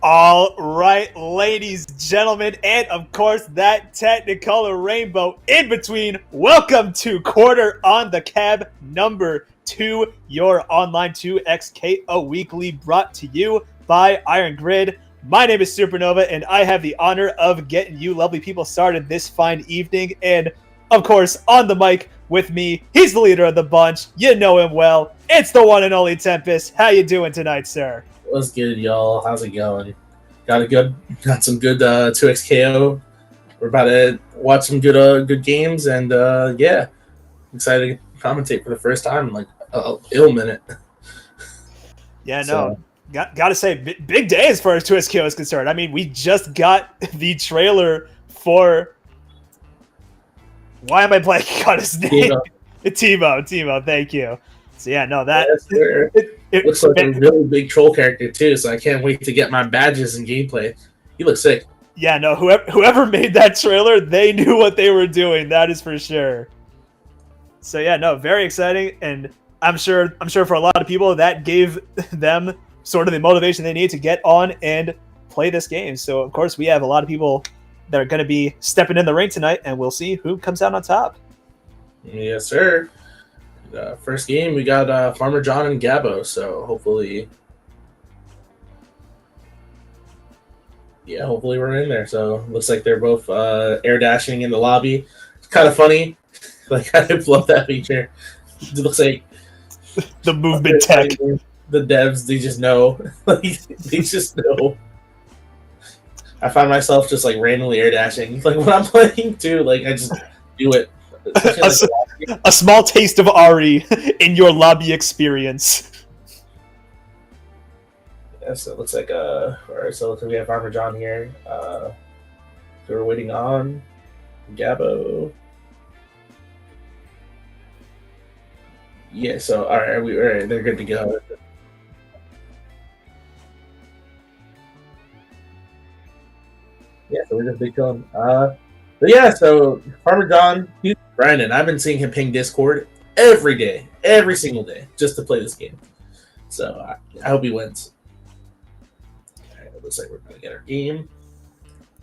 All right, ladies, gentlemen, and of course that Technicolor rainbow in between. Welcome to Quarter on the Cab number 2, your online 2XKO weekly brought to you by Iron Grid. My name is Supernova, and I have the honor of getting you lovely people started this fine evening. And of course, on the mic with me, he's the leader of the bunch. You know him well. It's the one and only Tempest. How you doing tonight, sir? What's good, y'all? How's it going? Got some good 2XKO. We're about to watch some good games, and yeah, excited to commentate for the first time in like a ill minute. Yeah, no, gotta say, big day as far as 2XKO is concerned. I mean, we just got the trailer for. Why am I blanking on his name? Teemo. Thank you. So yeah, no, that it looks like a really big troll character too. So I can't wait to get my badges and gameplay. He looks sick. Yeah, no, whoever made that trailer, they knew what they were doing. That is for sure. So yeah, no, very exciting, and I'm sure for a lot of people that gave them sort of the motivation they need to get on and play this game. So of course we have a lot of people that are going to be stepping in the ring tonight, and we'll see who comes out on top. Yes, sir. First game, we got Farmer John and Gabo, so hopefully we're in there. So looks like they're both air dashing in the lobby. It's kind of funny. Like, I love that feature. It looks like the movement tech. The devs, they just know. They just know. I find myself just like randomly air dashing. Like when I'm playing too, like I just do it. A small taste of Ari in your lobby experience. Yeah, so it looks like alright, so we have Farmer John here. So we're waiting on Gabo. Yeah, so alright, they're good to go. Yeah, so we're just big chilling. But yeah, so Farmer John, Brandon, I've been seeing him ping Discord every day, every single day, just to play this game. So I hope he wins. Alright, it looks like we're gonna get our game.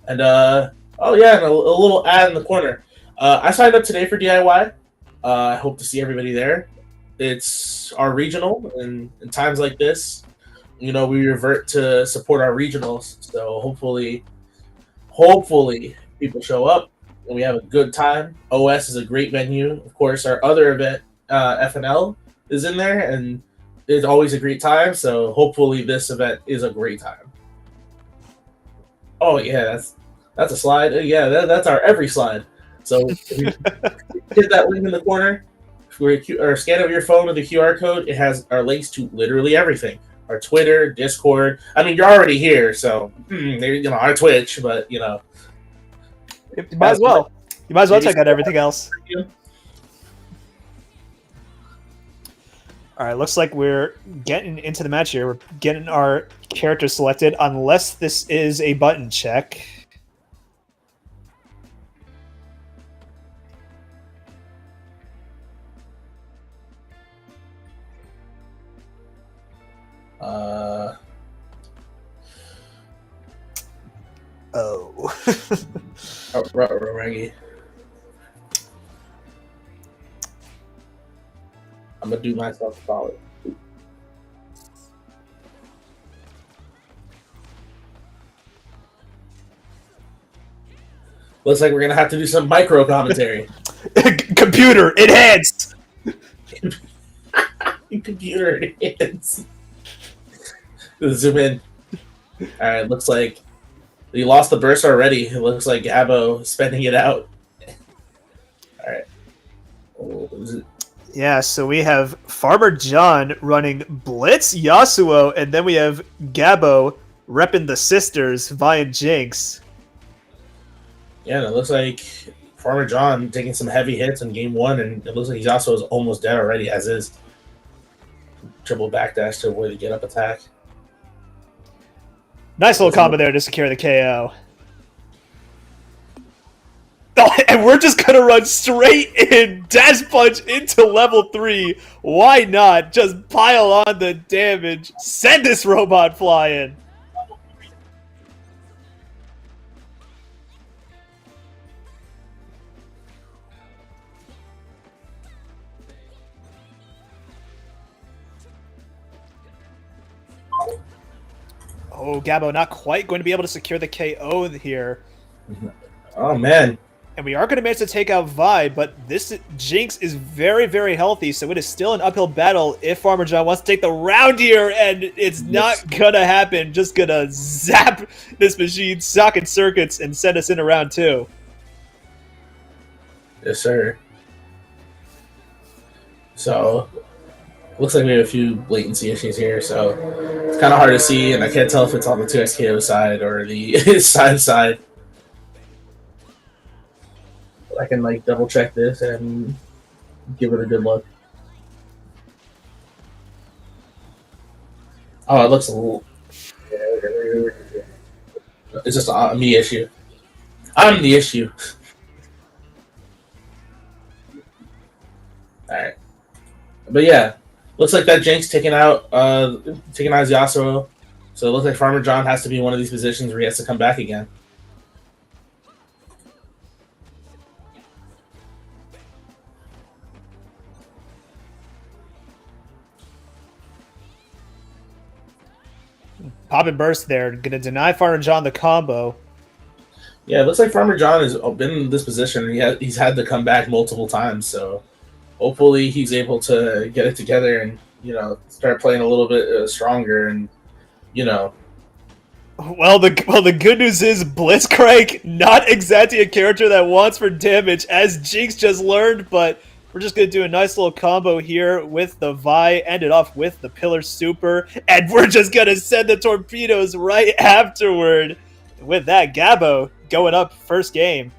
And oh yeah, and a little ad in the corner. I signed up today for DIY. I hope to see everybody there. It's our regional, and in times like this, you know, we revert to support our regionals. So hopefully people show up and we have a good time. OS is a great venue. Of course, our other event, FNL, is in there, and it's always a great time. So hopefully this event is a great time. Oh yeah, that's a slide. Yeah, that's our every slide. So hit that link in the corner, or scan over your phone with the QR code. It has our links to literally everything. Our Twitter, Discord. I mean, you're already here, so our Twitch, but you know. You might as well. You might as well check out everything else. All right, looks like we're getting into the match here. We're getting our character selected, unless this is a button check. Reggie. I'm gonna do myself a solid. Looks like we're gonna have to do some micro commentary. Computer enhanced. Computer enhanced. Zoom in. All right, looks like we lost the burst already. It looks like Gabo spending it out. All right. Yeah, so we have Farmer John running Blitz Yasuo, and then we have Gabo repping the sisters, Vi and Jinx. Yeah, and it looks like Farmer John taking some heavy hits in game 1, and it looks like Yasuo is almost dead already, as is. Triple backdash to avoid the get-up attack. Nice little combo there to secure the KO. Oh, and we're just going to run straight in, dash punch into level 3. Why not? Just pile on the damage. Send this robot flying. Oh, Gabo not quite going to be able to secure the KO here. Oh, man. And we are going to manage to take out Vi, but this Jinx is very, very healthy, so it is still an uphill battle if Farmer John wants to take the round here, and it's not going to happen. Just going to zap this machine, socket circuits, and send us into round 2. Yes, sir. So, looks like we have a few latency issues here, so it's kind of hard to see, and I can't tell if it's on the 2XKO side or the side. I can like double check this and give it a good look. Oh, it looks a little. It's just me issue. I'm the issue. All right, but yeah, looks like that Jinx taking out Yasuo. So it looks like Farmer John has to be in one of these positions where he has to come back again. Pop and burst there, gonna deny Farmer John the combo. Yeah, it looks like Farmer John has been in this position. He's had to come back multiple times, so hopefully he's able to get it together and start playing a little bit stronger and Well, the good news is Blitzcrank not exactly a character that wants for damage, as Jinx just learned, but we're just going to do a nice little combo here with the Vi, end it off with the Pillar Super, and we're just going to send the torpedoes right afterward. With that, Gabo going up first game.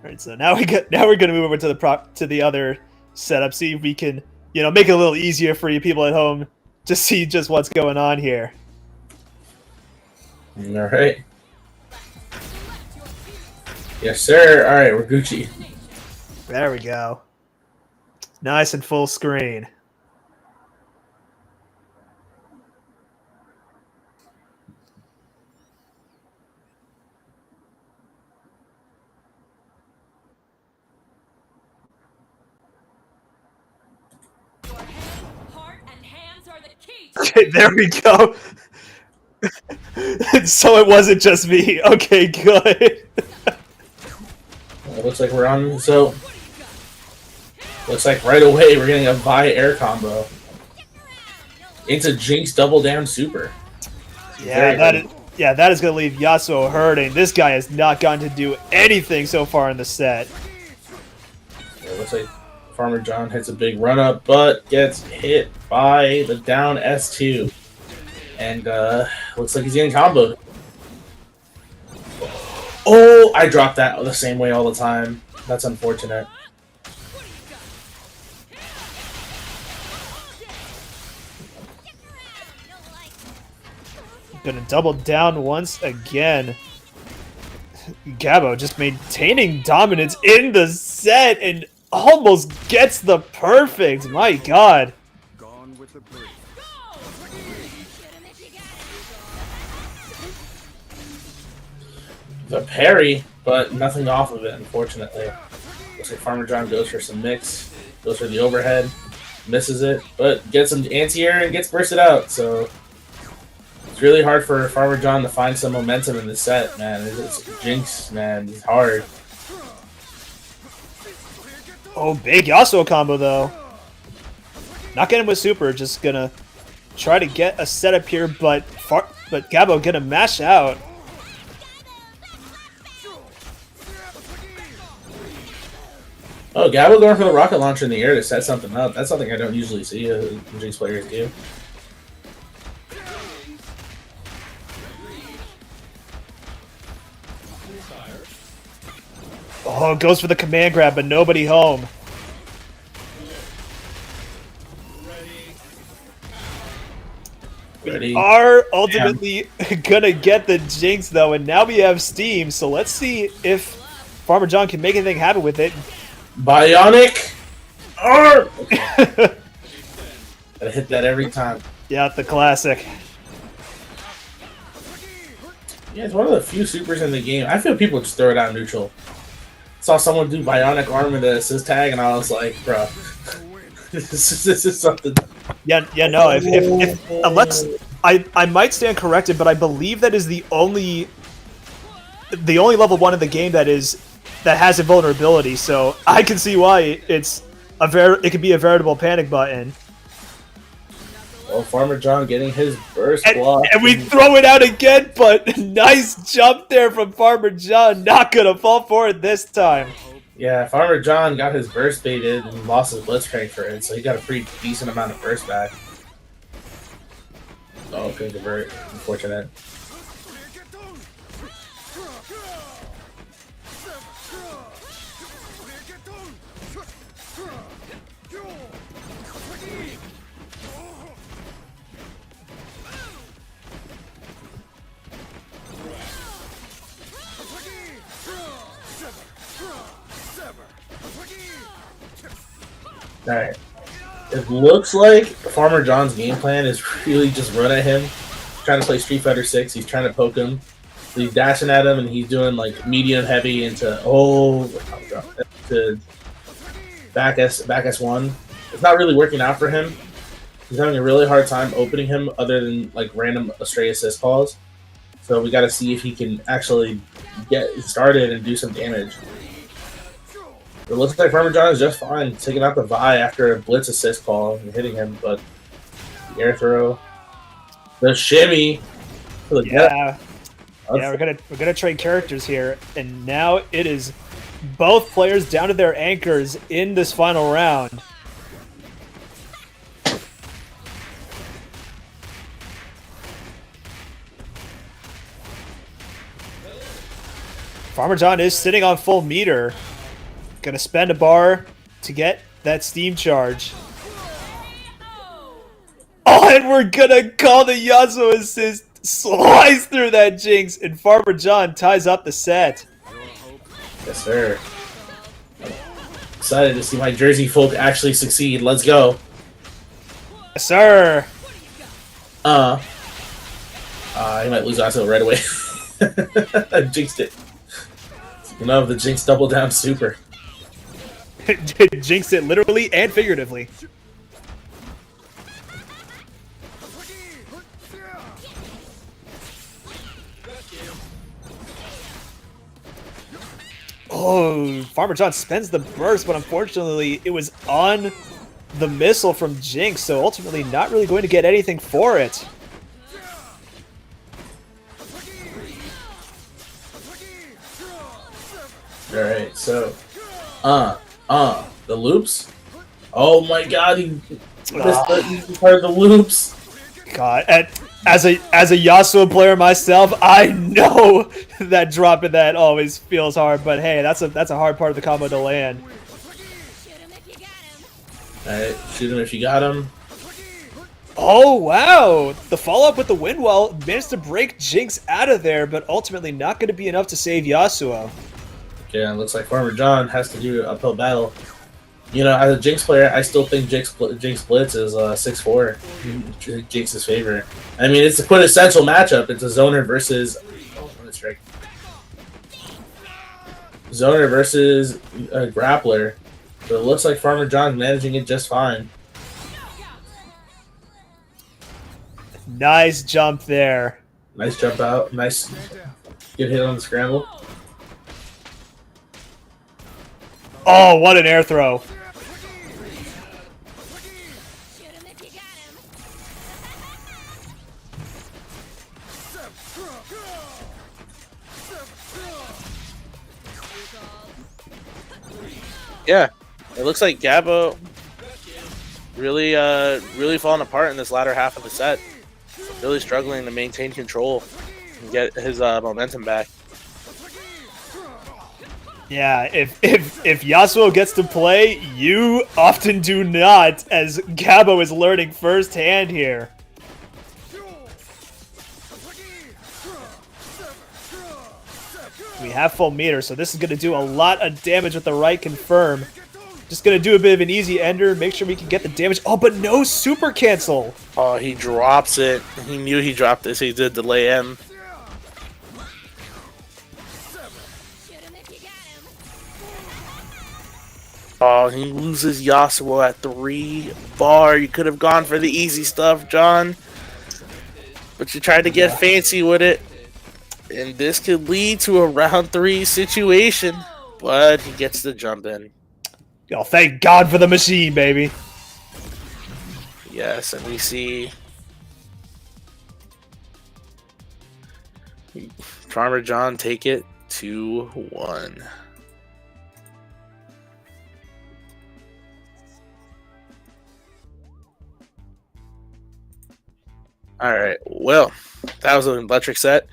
All right, so now we're going to move over to the other setup, see if we can, make it a little easier for you people at home to see just what's going on here. All right. Yes, sir. All right, we're Gucci. There we go. Nice and full screen. Okay, there we go. So it wasn't just me. Okay, good. It looks like we're on. So looks like right away we're getting a Vi air combo into Jinx double down super. Yeah, that is going to leave Yasuo hurting. This guy has not gotten to do anything so far in the set. It looks like Farmer John hits a big run up, but gets hit by the down S2. And looks like he's getting comboed. Oh, I dropped that the same way all the time. That's unfortunate. Gonna double down once again. Gabo just maintaining dominance in the set and almost gets the perfect. My God. The parry, but nothing off of it, unfortunately. Looks like Farmer John goes for some mix, goes for the overhead, misses it, but gets some anti-air and gets bursted out, so it's really hard for Farmer John to find some momentum in this set, man. It's Jinx, man. It's hard. Oh, big Yasuo combo, though. Not getting with super, just gonna try to get a setup here, but Gabo gonna mash out. Oh, Gabo going for the rocket launcher in the air to set something up. That's something I don't usually see Jinx players do. Oh, goes for the command grab, but nobody home. Ready. We are ultimately gonna get the Jinx, though, and now we have Steam, so let's see if Farmer John can make anything happen with it. Bionic! Gotta hit that every time. Yeah, the classic. Yeah, it's one of the few supers in the game. I feel people just throw it out neutral. Saw someone do bionic arm with the assist tag, and I was like, bro, this is something. Yeah, no. If unless I might stand corrected, but I believe that is the only level 1 in the game that has a vulnerability. So I can see why it could be a veritable panic button. Oh, Farmer John getting his burst And, block. and we throw it out again, but nice jump there from Farmer John. Not gonna fall for it this time. Yeah, Farmer John got his burst baited and lost his blitzcrank for it, so he got a pretty decent amount of burst back. Oh, couldn't convert. Unfortunate. Alright. It looks like Farmer John's game plan is really just run at him. He's trying to play Street Fighter 6. He's trying to poke him. So he's dashing at him, and he's doing like medium heavy into to back S1. It's not really working out for him. He's having a really hard time opening him, other than like random stray assist calls. So we got to see if he can actually get started and do some damage. It looks like Farmer John is just fine, taking out the Vi after a blitz assist call and hitting him, but the air throw, the shimmy, Yeah, we're gonna trade characters here, and now it is both players down to their anchors in this final round. Farmer John is sitting on full meter. Gonna spend a bar to get that steam charge. Oh, and we're gonna call the Yasuo assist. Slice through that Jinx, and Farmer John ties up the set. Yes, sir. Excited to see my Jersey folk actually succeed. Let's go. Yes, sir. He might lose Yasuo right away. I jinxed it. No, the Jinx double down super. Jinxed it literally and figuratively. Oh, Farmer John spends the burst, but unfortunately it was on the missile from Jinx, so ultimately not really going to get anything for it. Alright, so the loops. Oh my god, he missed the easy part of the loops. God, as a Yasuo player myself, I know that dropping that always feels hard, but hey, that's a hard part of the combo to land. Alright, shoot him if you got him. Oh wow! The follow-up with the wind wall managed to break Jinx out of there, but ultimately not going to be enough to save Yasuo. Yeah, it looks like Farmer John has to do an uphill battle. You know, as a Jinx player, I still think Jinx Blitz is 6-4. Jinx's favorite. I mean, it's a quintessential matchup. It's a Zoner versus... Oh, strike. Zoner versus a Grappler. So it looks like Farmer John's managing it just fine. Nice jump there. Nice jump out. Nice good hit on the scramble. Oh, what an air throw. Yeah, it looks like Gabo really falling apart in this latter half of the set. Really struggling to maintain control and get his momentum back. Yeah, if Yasuo gets to play, you often do not, as Gabo is learning firsthand here. We have full meter, so this is going to do a lot of damage with the right confirm. Just going to do a bit of an easy ender, make sure we can get the damage. Oh, but no super cancel. Oh, he drops it. He knew he dropped this. He did delay M. Oh, he loses Yasuo at 3 bar. You could have gone for the easy stuff, John. But you tried to get fancy with it. And this could lead to a round 3 situation. But he gets the jump in. Oh, thank God for the machine, baby. Yes, and we see Farmer John take it 2-1. Alright, well, that was an electric set.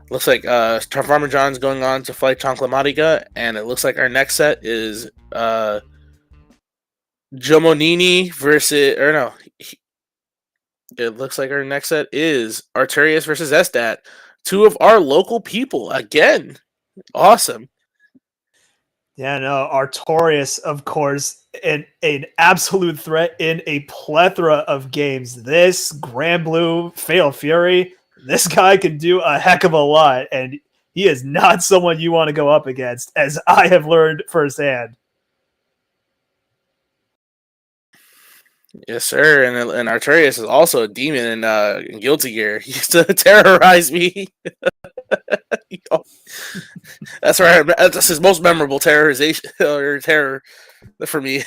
Looks like Farmer John's going on to fight Chanclamatica, and it looks like our next set is Jomonini versus, or no, it looks like our next set is Arturius versus Estat. 2 of our local people again. Awesome. Yeah, no, Artorias, of course, an absolute threat in a plethora of games. This Grand Blue Fatal Fury, this guy can do a heck of a lot, and he is not someone you want to go up against, as I have learned firsthand. Yes, sir. And Arturius is also a demon in Guilty Gear. He used to terrorize me. That's right. That's his most memorable terrorization or terror for me.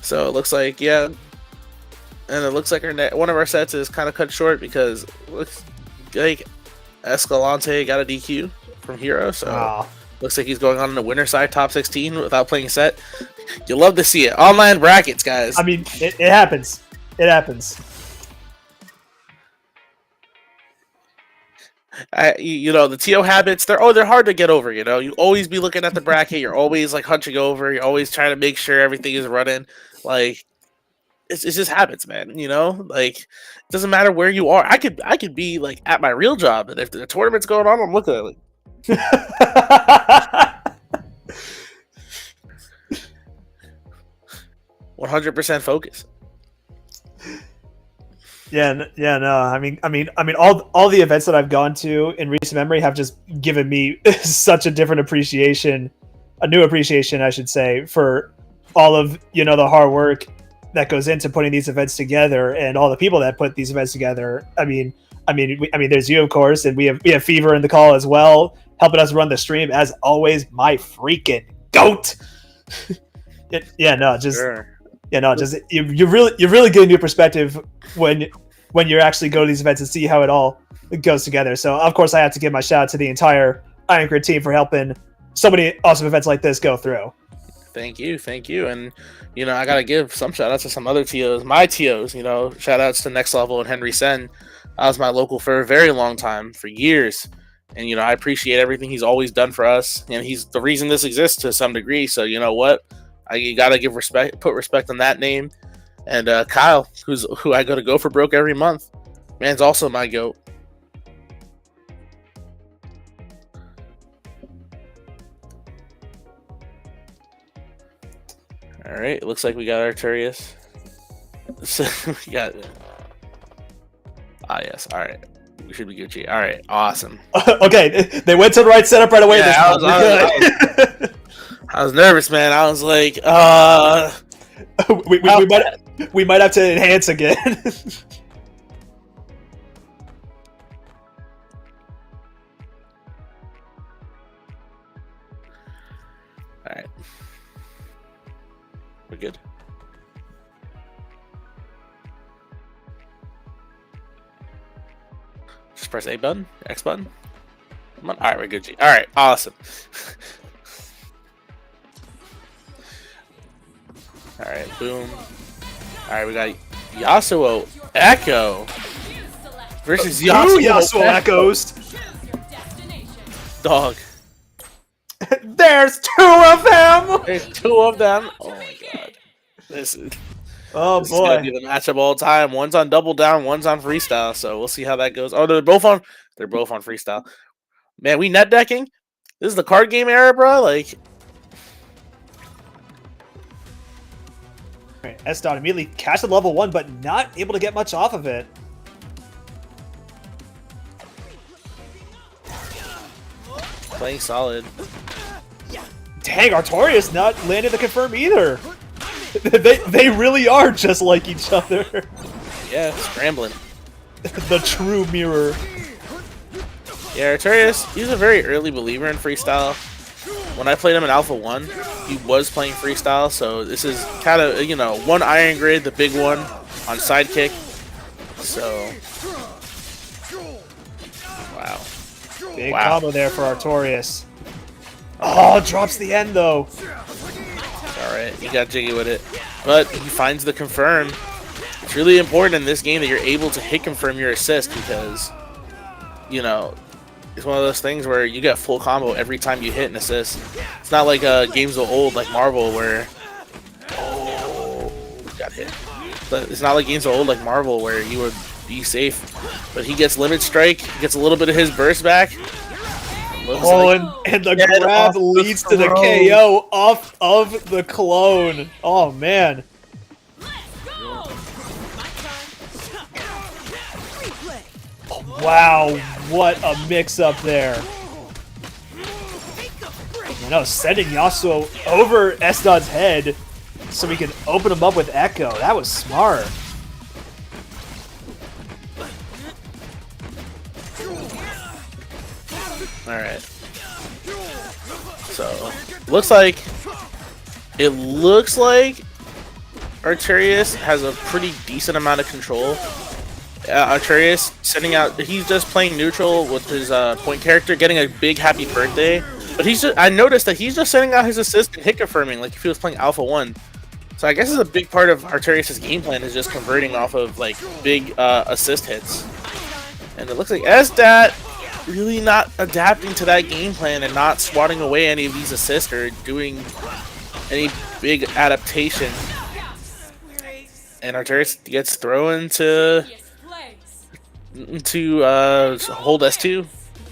So it looks like, yeah, and it looks like one of our sets is kind of cut short because it looks like Escalante got a DQ from Hero. So looks like he's going on in the winner side top 16 without playing a set. You love to see it. Online brackets, guys. I mean, it happens. It happens. The TO habits, they're hard to get over, you always be looking at the bracket, you're always like hunching over, you're always trying to make sure everything is running. Like it's just habits, man, like it doesn't matter where you are. I could be like at my real job, and if the tournament's going on, I'm looking at it like 100% focus. Yeah, no. I mean, all the events that I've gone to in recent memory have just given me such a different appreciation, a new appreciation, I should say, for all of the hard work that goes into putting these events together and all the people that put these events together. I mean, there's you, of course, and we have Fever in the call as well, helping us run the stream as always. My freaking goat. You're really getting new perspective when you're actually go to these events and see how it all goes together. So of course I have to give my shout out to the entire Iron Grid team for helping so many awesome events like this go through. Thank you. And I gotta give some shout outs to some other TOs, my TOs. Shout outs to Next Level and Henry Sen. I was my local for a very long time, for years, and I appreciate everything he's always done for us, and he's the reason this exists to some degree. So you know what, you gotta give respect, put respect on that name. And Kyle, who I go for broke every month, man's also my goat. All right, it looks like we got Arturius. So we got. Yes. All right, we should be Gucci. All right, awesome. Okay, they went to the right setup right away. Yeah, I was nervous, man. I was like, we might have to enhance again. All right, we're good. Just press A button, X button. Come on. All right, we're good. All right, awesome. All right, boom. All right, we got Yasuo Echo versus Yasuo Echoes. Dog. There's 2 of them. There's 2 of them. Oh my god. This is gonna be the matchup all time. One's on Double Down, one's on Freestyle. So we'll see how that goes. Oh, they're both on Freestyle. Man, we net decking. This is the card game era, bro. Like. S-Dot immediately cashed at level 1, but not able to get much off of it. playing solid. Dang, Artorias not landing the confirm either. They really are just like each other. Yeah, scrambling. The true mirror. Yeah, Artorias, he's a very early believer in freestyle. When I played him in Alpha 1, he was playing freestyle, so this is kind of, you know, one Iron Grid, the big one, on Sidekick. So, wow. Big combo there for Artorias. Oh, drops the end though. Alright, you got jiggy with it. But he finds the confirm. It's really important in this game that you're able to hit confirm your assist because, you know, it's one of those things where you get full combo every time you hit an assist. It's not like games of old like Marvel where... Oh, got hit. But it's not like games of old like Marvel where you would be safe. But he gets Limit Strike, gets a little bit of his burst back. Oh, and the grab leads to the KO off of the clone. Oh, man. Wow, what a mix-up there. You know, sending Yasuo over Esdod's head so we could open him up with Echo. That was smart. Alright. So, looks like Artorias has a pretty decent amount of control. Artorias sending out, he's just playing neutral with his point character, getting a big happy birthday. But I noticed that he's just sending out his assist and hit confirming like if he was playing Alpha 1. So I guess it's a big part of Artorias' game plan is just converting off of like big assist hits. And it looks like Esdat really not adapting to that game plan and not swatting away any of these assists or doing any big adaptation. And Artorias gets thrown to hold S2.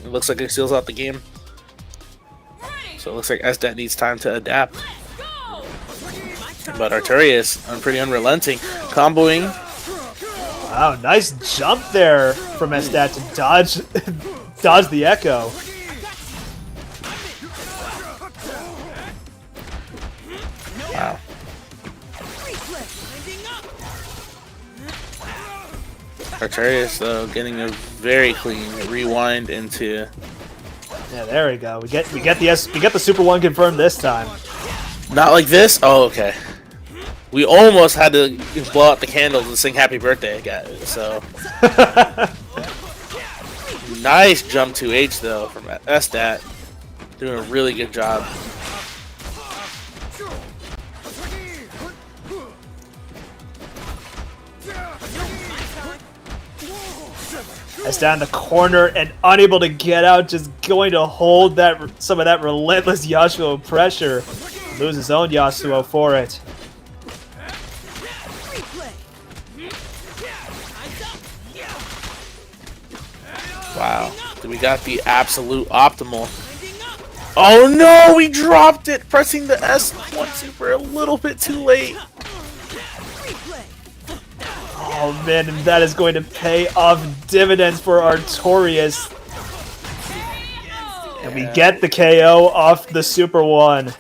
It looks like it seals out the game. So it looks like Esdat needs time to adapt. But Artorias, pretty unrelenting, comboing. Wow, nice jump there from Esdat to dodge the Echo. Wow. Artorias, though, getting a very clean rewind into. Yeah, there we go. We get the Super 1 confirmed this time. Not like this? Oh, okay. We almost had to blow out the candles and sing happy birthday, guys. So nice jump 2H though from Esdat. Doing a really good job. Esdat in the corner and unable to get out, just going to hold some of that relentless Yasuo pressure. Lose his own Yasuo for it. Wow. We got the absolute optimal. Oh no, we dropped it! Pressing the S1 super a little bit too late. Oh man, and that is going to pay off dividends for Artorias. And we get the KO off the Super 1.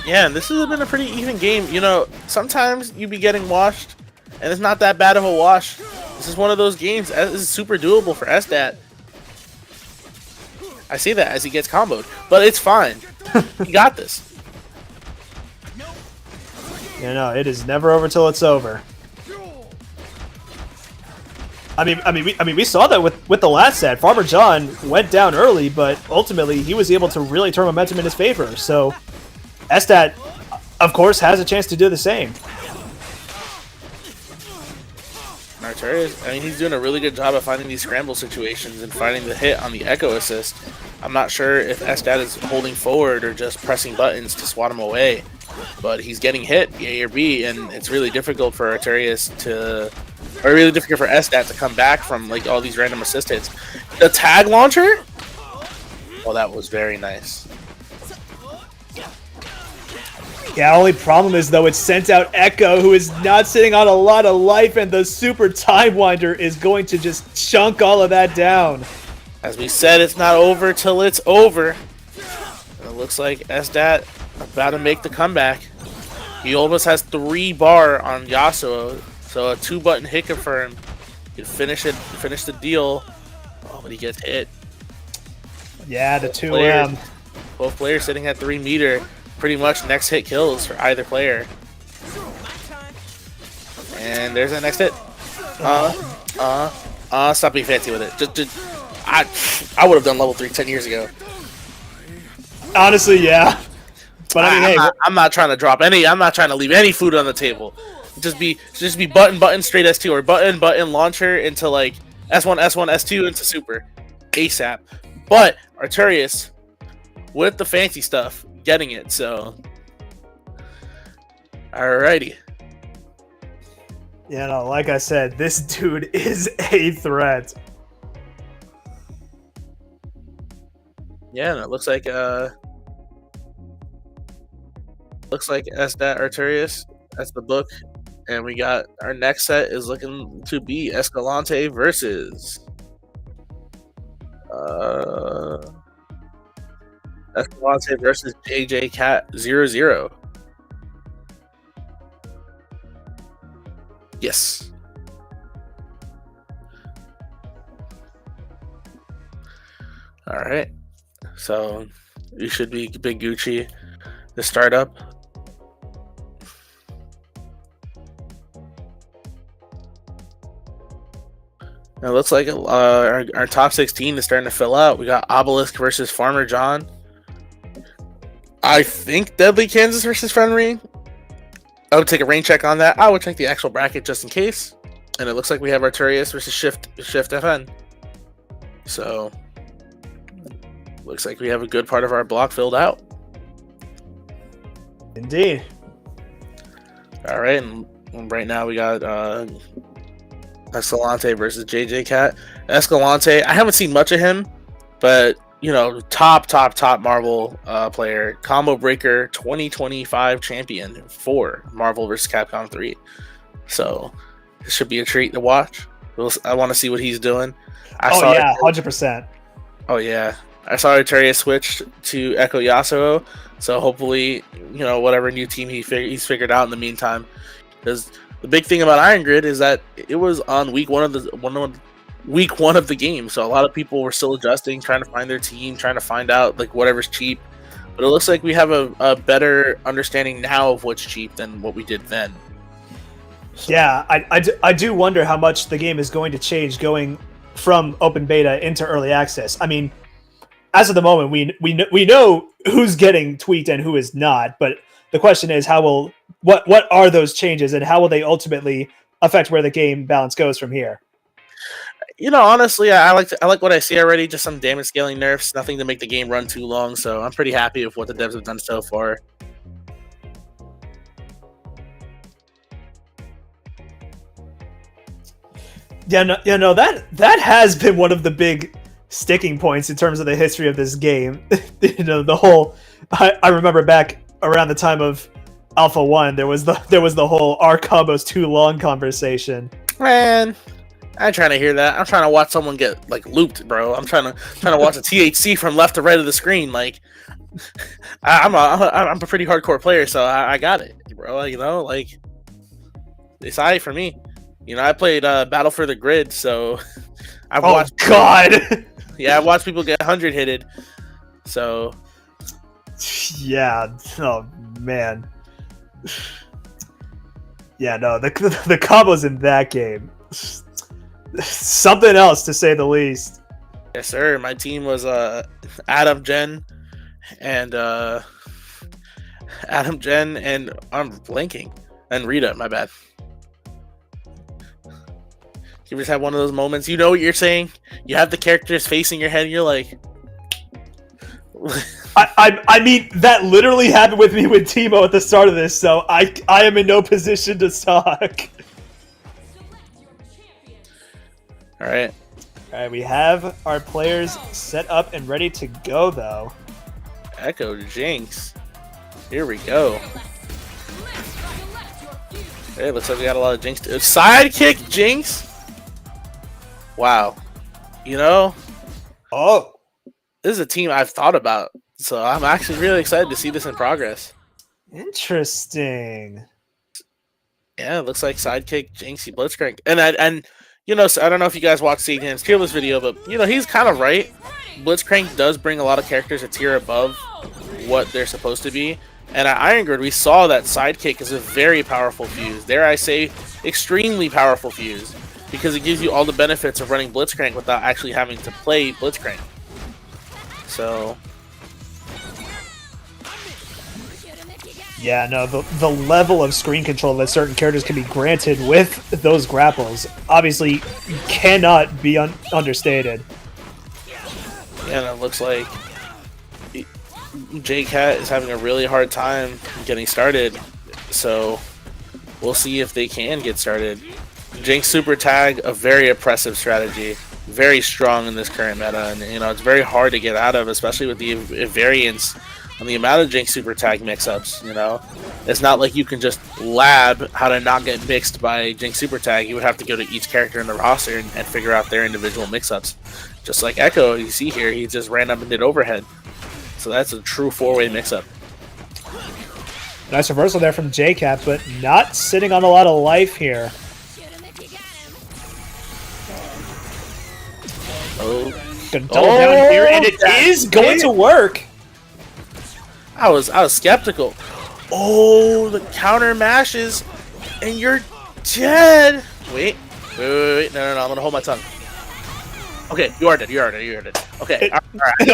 Yeah, and this has been a pretty even game. You know, sometimes you be getting washed, and it's not that bad of a wash. This is one of those games. This is super doable for Esdat. I see that as he gets comboed, but it's fine. He got this. You know, it is never over till it's over. I mean, we saw that with the last set. Farmer John went down early, but ultimately he was able to really turn momentum in his favor. So Esdat, of course, has a chance to do the same. Artorias, I mean, he's doing a really good job of finding these scramble situations and finding the hit on the Echo assist. I'm not sure if Esdat is holding forward or just pressing buttons to swat him away, but he's getting hit, A or B, and it's really difficult for Artorias to, or really difficult for Esdat to come back from like all these random assist hits. The tag launcher? Well, that was very nice. Yeah, only problem is, though, it sent out Echo, who is not sitting on a lot of life, and the Super Time Winder is going to just chunk all of that down. As we said, it's not over till it's over. And it looks like SDAT about to make the comeback. He almost has 3 bar on Yasuo, so a 2-button hit confirm. He can finish the deal. Oh, but he gets hit. Yeah, the 2M. Both players sitting at 3 meter. Pretty much next hit kills for either player. And there's the next hit. Stop being fancy with it. I would have done level 3 10 years ago. Honestly, yeah. But I mean, I'm not trying to drop any. I'm not trying to leave any food on the table. Just be button straight S2 or button launcher into like S1 S2 into super ASAP. But Arturius with the fancy stuff getting it. So alrighty. Yeah, no, like I said, this dude is a threat. Yeah, and it looks like SDAT Arturius. That's the book. And we got our next set is looking to be Escalante versus Escalante versus JJ Cat 00. Yes. All right. So you should be Big Gucci to start up. It looks like our top 16 is starting to fill out. We got Obelisk versus Farmer John. I think Deadly Kansas versus Fenrir. I would take a rain check on that. I would check the actual bracket just in case. And it looks like we have Arturius versus Shift FN. So looks like we have a good part of our block filled out. Indeed. All right, and right now we got Escalante versus JJ Cat. Escalante, I haven't seen much of him, but you know, top Marvel player, combo breaker, 2025 champion for Marvel vs. Capcom 3. So this should be a treat to watch. I want to see what he's doing. Oh yeah, 100%. Oh yeah, I saw Arturius switch to Echo Yasuo. So hopefully, you know, whatever new team he's figured out in the meantime. Because the big thing about Iron Grid is that it was on week one of the game, so a lot of people were still adjusting, trying to find their team, trying to find out like whatever's cheap. But it looks like we have a better understanding now of what's cheap than what we did then. So. Yeah, I do wonder how much the game is going to change going from open beta into early access. I mean, as of the moment, we know who's getting tweaked and who is not, but the question is what are those changes and how will they ultimately affect where the game balance goes from here? You know, honestly, I like what I see already. Just some damage scaling nerfs, nothing to make the game run too long. So I'm pretty happy with what the devs have done so far. Yeah, no, that has been one of the big sticking points in terms of the history of this game. You know, the whole. I remember back around the time of Alpha 1, there was the whole our combo's too long conversation. Man, I'm trying to hear that. I'm trying to watch someone get like looped, bro. I'm trying to watch a THC from left to right of the screen. Like, I'm a pretty hardcore player, so I got it, bro. You know, like it's alright for me. You know, I played Battle for the Grid, so I've watched. Oh God! Yeah, I've watched people get 100 hitted. So. Yeah. Oh man. Yeah. No. The combos in that game. Something else, to say the least. Yes, sir. My team was Adam Jen and I'm blanking, and Rita. My bad. You just have one of those moments. You know what you're saying. You have the characters facing your head, and you're like. I mean, that literally happened with me with Teemo at the start of this, so I am in no position to talk. All right. All right, we have our players set up and ready to go, though. Echo Jinx. Here we go. Hey, looks like we got a lot of Jinx. Sidekick Jinx? Wow. You know, Oh, This is a team I've thought about, so I'm actually really excited to see this in progress. interesting. Yeah, it looks like Sidekick Jinxie Blitzcrank. And you know, so I don't know if you guys watched CDN's tier list video, but you know, he's kind of right. Blitzcrank does bring a lot of characters a tier above what they're supposed to be. And at Iron Grid, we saw that Sidekick is a very powerful fuse. Dare I say, extremely powerful fuse. Because it gives you all the benefits of running Blitzcrank without actually having to play Blitzcrank. So, Yeah, no, the level of screen control that certain characters can be granted with those grapples obviously cannot be understated. yeah, and it looks like JCat is having a really hard time getting started. So, we'll see if they can get started. Jinx Super Tag, a very oppressive strategy. Very strong in this current meta, and you know, it's very hard to get out of, especially with the variance on the amount of Jinx Super Tag mix-ups. You know, it's not like you can just lab how to not get mixed by Jinx Super Tag. You would have to go to each character in the roster and figure out their individual mix-ups. Just like Echo, you see here, he just ran up and did overhead. So that's a true four-way mix-up. Nice reversal there from JCat, but not sitting on a lot of life here. Oh, Gonna double down here, and it is going to work. I was skeptical. Oh, the counter mashes, and you're dead. Wait. No, I'm gonna hold my tongue. Okay, you are dead. Okay, all right. I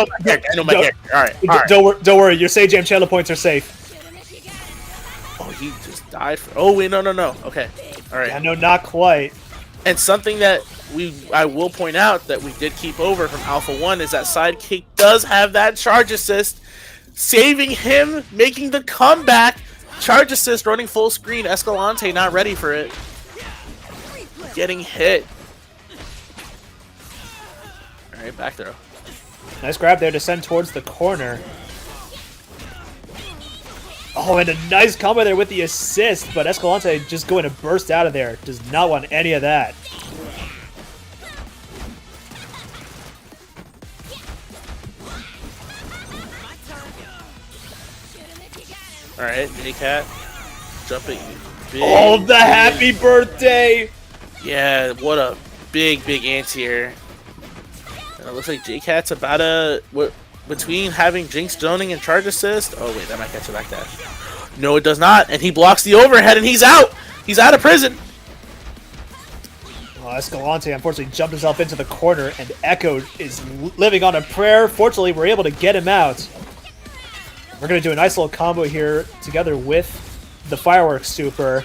know my character. All right. Don't worry. Your Sage Jam channel points are safe. Oh, he just died. Oh wait, no. Okay, all right. Yeah, no, not quite. And something that I will point out that we did keep over from Alpha 1 is that Sidekick does have that charge assist, saving him, making the comeback. Charge assist running full screen. Escalante not ready for it. Getting hit. Alright, back throw. Nice grab there to send towards the corner. Oh, and a nice combo there with the assist, but Escalante just going to burst out of there. Does not want any of that. Alright, JCat. Jumping. Big, Oh, the happy birthday! Yeah, what a big anti-air. And it looks like JCat's about between having Jinx zoning and charge assist. Oh wait, that might catch a backdash. No, it does not, and he blocks the overhead, and he's out. He's out of prison. Well, Escalante unfortunately jumped himself into the corner, and Echo is living on a prayer. Fortunately, we're able to get him out. We're going to do a nice little combo here together with the Fireworks Super.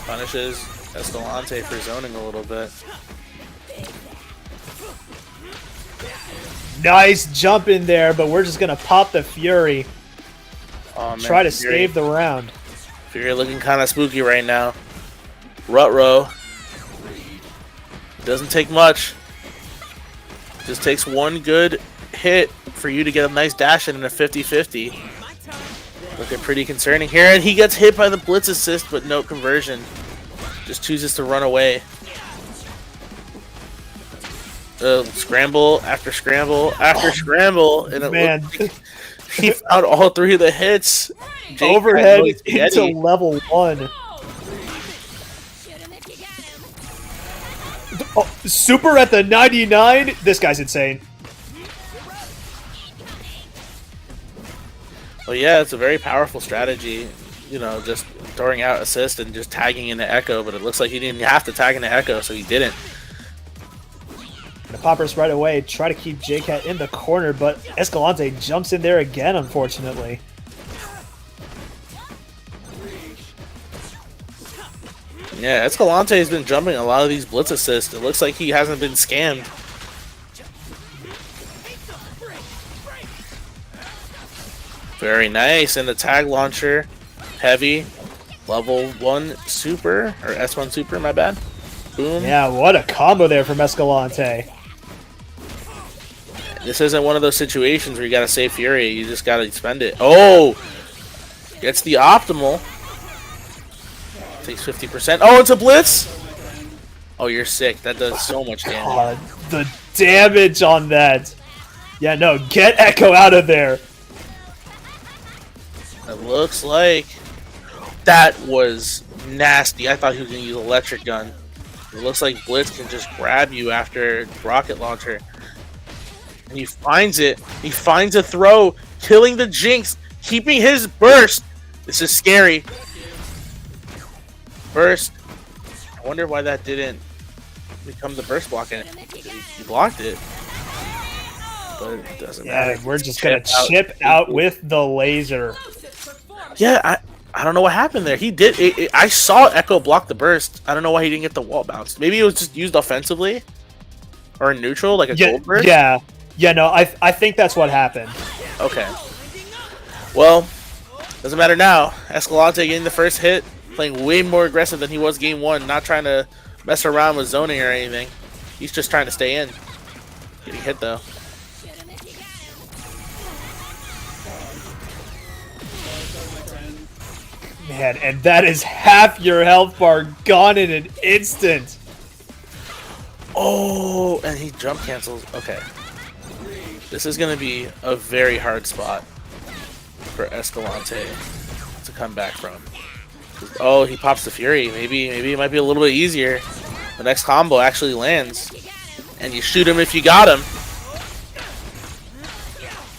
Punishes Escalante for zoning a little bit. Nice jump in there, but we're just going to pop the Fury. Oh, man, Try to Fury. save the round. Fury looking kind of spooky right now. Rutro. Doesn't take much. Just takes one good hit for you to get a nice dash in a 50-50. Looking pretty concerning here, and he gets hit by the blitz assist, but no conversion. Just chooses to run away. Scramble after scramble after scramble, and it Man, looked like he found all three of the hits. Jake overhead really into steady. level 1. Oh, super at the 99? This guy's insane. Well, yeah, it's a very powerful strategy. You know, just throwing out assist and just tagging into Echo, but it looks like he didn't have to tag into Echo, so he didn't. The poppers right away try to keep JCat in the corner, but Escalante jumps in there again, unfortunately. Yeah, Escalante has been jumping a lot of these blitz assists. It looks like he hasn't been scammed. Very nice, and the tag launcher, heavy, level 1 super, or S1 super, my bad. Boom. Yeah, what a combo there from Escalante. This isn't one of those situations where you gotta save Fury, you just gotta spend it. Oh! Gets the optimal. Takes 50%. Oh, it's a blitz! Oh, you're sick. That does so much damage. God, the damage on that. Yeah, no, get Echo out of there. It looks like that was nasty. I thought he was going to use electric gun. It looks like Blitz can just grab you after rocket launcher. And he finds it. He finds a throw, killing the Jinx, keeping his burst. This is scary. Burst. I wonder why that didn't become the burst block. And he blocked it. But it doesn't matter. Yeah, we're just gonna chip out with the laser. Yeah, I don't know what happened there. He did. I saw Echo block the burst. I don't know why he didn't get the wall bounce. Maybe it was just used offensively or in neutral, like a gold burst. Yeah. No, I think that's what happened. Okay. Well, doesn't matter now. Escalante getting the first hit, playing way more aggressive than he was game one. Not trying to mess around with zoning or anything. He's just trying to stay in. Getting hit though. Man, and that is half your health bar gone in an instant. Oh, and he jump cancels. Okay. This is going to be a very hard spot for Escalante to come back from. Oh, he pops the Fury. Maybe it might be a little bit easier. The next combo actually lands. And you shoot him if you got him.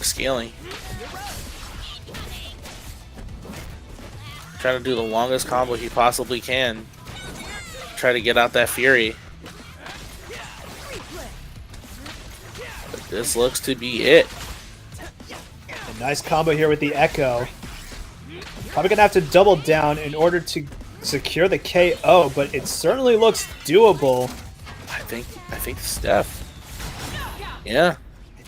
Scaling. Trying to do the longest combo he possibly can. Try to get out that Fury. But this looks to be it. A nice combo here with the Echo. Probably gonna have to double down in order to secure the KO, but it certainly looks doable. I think Steph. Yeah.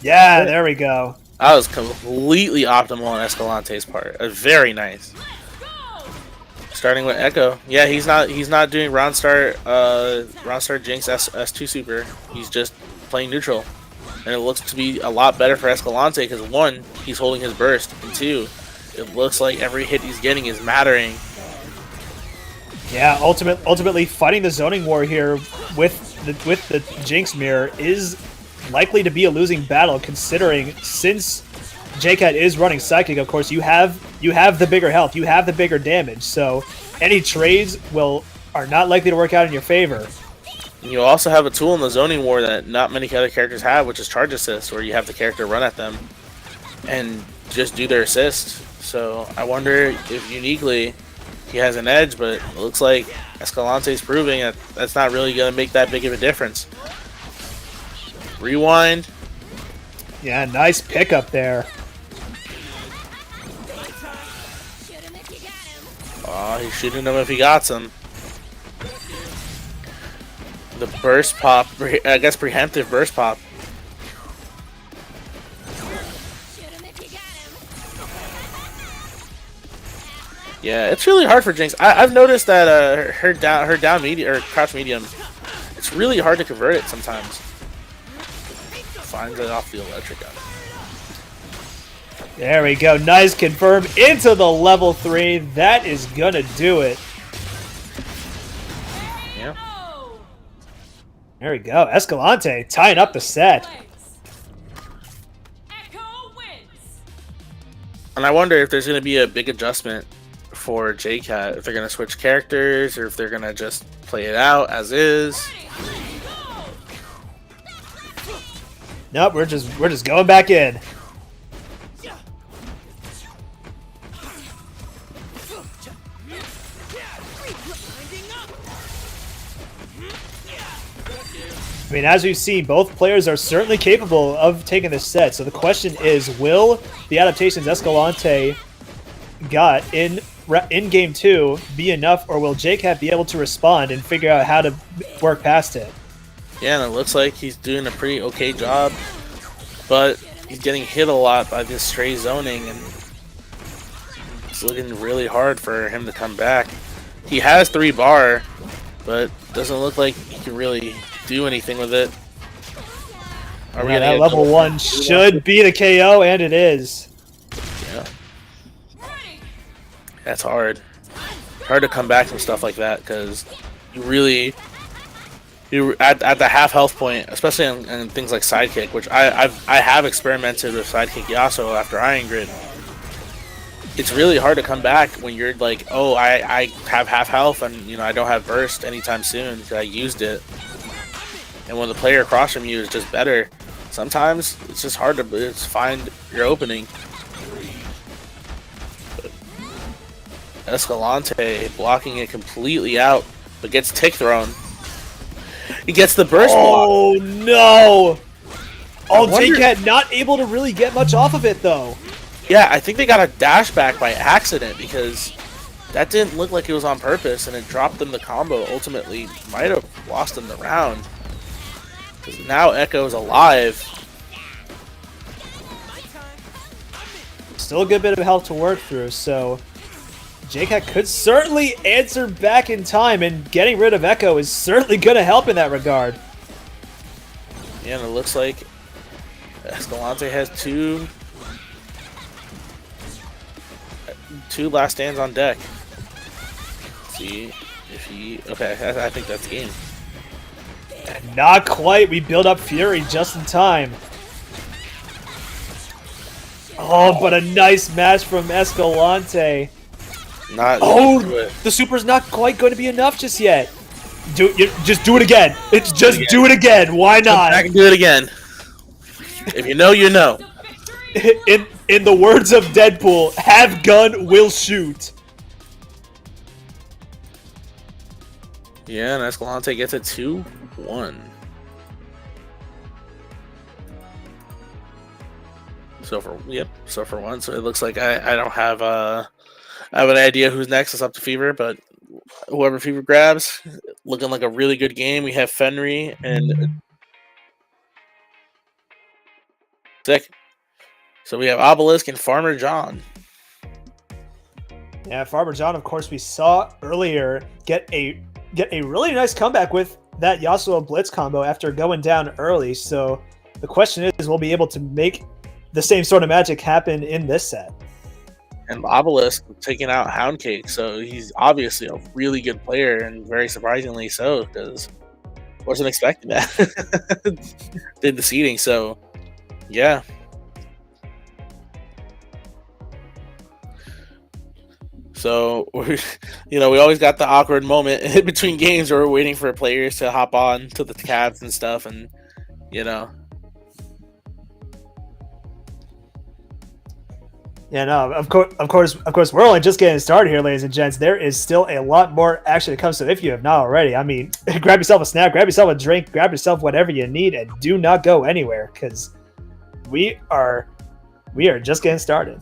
Yeah, there we go. That was completely optimal on Escalante's part. Very nice. Starting with Echo. Yeah, he's not doing Ronstar Jinx S2 super. He's just playing neutral. And it looks to be a lot better for Escalante because one, he's holding his burst, and two, it looks like every hit he's getting is mattering. Yeah, ultimately fighting the zoning war here with the Jinx mirror is likely to be a losing battle, considering since JCat is running Psychic, of course, you have the bigger health, you have the bigger damage, so any trades are not likely to work out in your favor. You also have a tool in the zoning war that not many other characters have, which is charge assist, where you have the character run at them and just do their assist. So I wonder if uniquely he has an edge, but it looks like Escalante's proving that that's not really going to make that big of a difference. Rewind. Yeah, nice pickup there. Oh, he's shooting him if he got some. The burst pop, I guess preemptive burst pop. Yeah, it's really hard for Jinx. I've noticed that her down medium or crouch medium, it's really hard to convert it sometimes. Finds it off the electric gun. There we go. Nice confirm into the level 3. That is gonna do it. Yeah. There we go. Escalante tying up the set. And I wonder if there's going to be a big adjustment for JCat, if they're going to switch characters or if they're going to just play it out as is. Nope, we're just going back in. I mean, as we've seen, both players are certainly capable of taking this set. So the question is, will the adaptations Escalante got in game 2 be enough, or will JCat be able to respond and figure out how to work past it? Yeah, and it looks like he's doing a pretty okay job, but he's getting hit a lot by this stray zoning, and it's looking really hard for him to come back. He has 3 bar, but doesn't look like he can really do anything with it. Yeah, that level 1 should be the KO, and it is. Yeah. That's hard. Hard to come back from stuff like that, because you really you at the half health point, especially in things like sidekick, which I have experimented with sidekick Yasuo after Iron Grid. It's really hard to come back when you're like, oh, I have half health and you know I don't have burst anytime soon because I used it. And when the player across from you is just better, sometimes it's just hard to find your opening. Escalante blocking it completely out, but gets tick thrown. He gets the burst block. Oh no! Oh, JCat not able to really get much off of it though. Yeah, I think they got a dash back by accident because that didn't look like it was on purpose, and it dropped them the combo. Ultimately, might have lost them the round because now Echo's alive. Still a good bit of health to work through, so JCat could certainly answer back in time, and getting rid of Echo is certainly going to help in that regard. Yeah, and it looks like Escalante has two last stands on deck. Let's see if he... Okay, I think that's game. Not quite. We build up Fury just in time. Oh, but a nice match from Escalante. Not Oh, the super's not quite going to be enough just yet. Just do it again. It's just do it again. Why not? I can do it again. If you know, you know. In the words of Deadpool, have gun, will shoot. Yeah, and Escalante gets a 2-1. So for once, it looks like I don't have I have an idea who's next. It's up to Fever, but whoever Fever grabs, looking like a really good game. We have Fenry and sick. So we have Obelisk and Farmer John. Yeah, Farmer John, of course, we saw earlier get a really nice comeback with that Yasuo Blitz combo after going down early. So the question is, will we be able to make the same sort of magic happen in this set? And Obelisk taking out Hound Cake, so he's obviously a really good player, and very surprisingly so, because wasn't expecting that. Did the seeding, so yeah. So we always got the awkward moment in between games where we're waiting for players to hop on to the cabs and stuff, and Yeah, no, of course, we're only just getting started here, ladies and gents. There is still a lot more action to come, so if you have not already, I mean, grab yourself a snack, grab yourself a drink, grab yourself whatever you need, and do not go anywhere, because we are just getting started.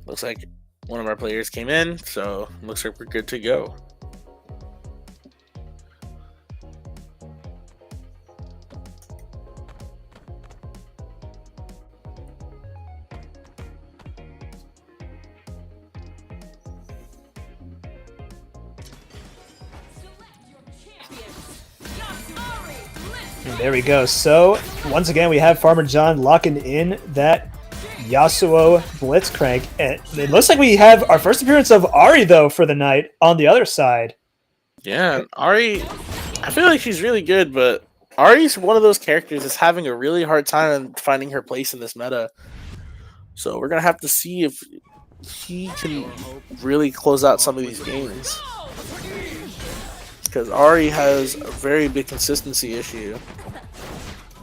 Looks like one of our players came in, so looks like we're good to go. There we go. So, once again, we have Farmer John locking in that Yasuo Blitzcrank. And it looks like we have our first appearance of Ahri, though, for the night on the other side. Yeah, Ahri, I feel like she's really good, but Ahri's one of those characters that's having a really hard time finding her place in this meta. So we're going to have to see if he can really close out some of these games. Because Ahri has a very big consistency issue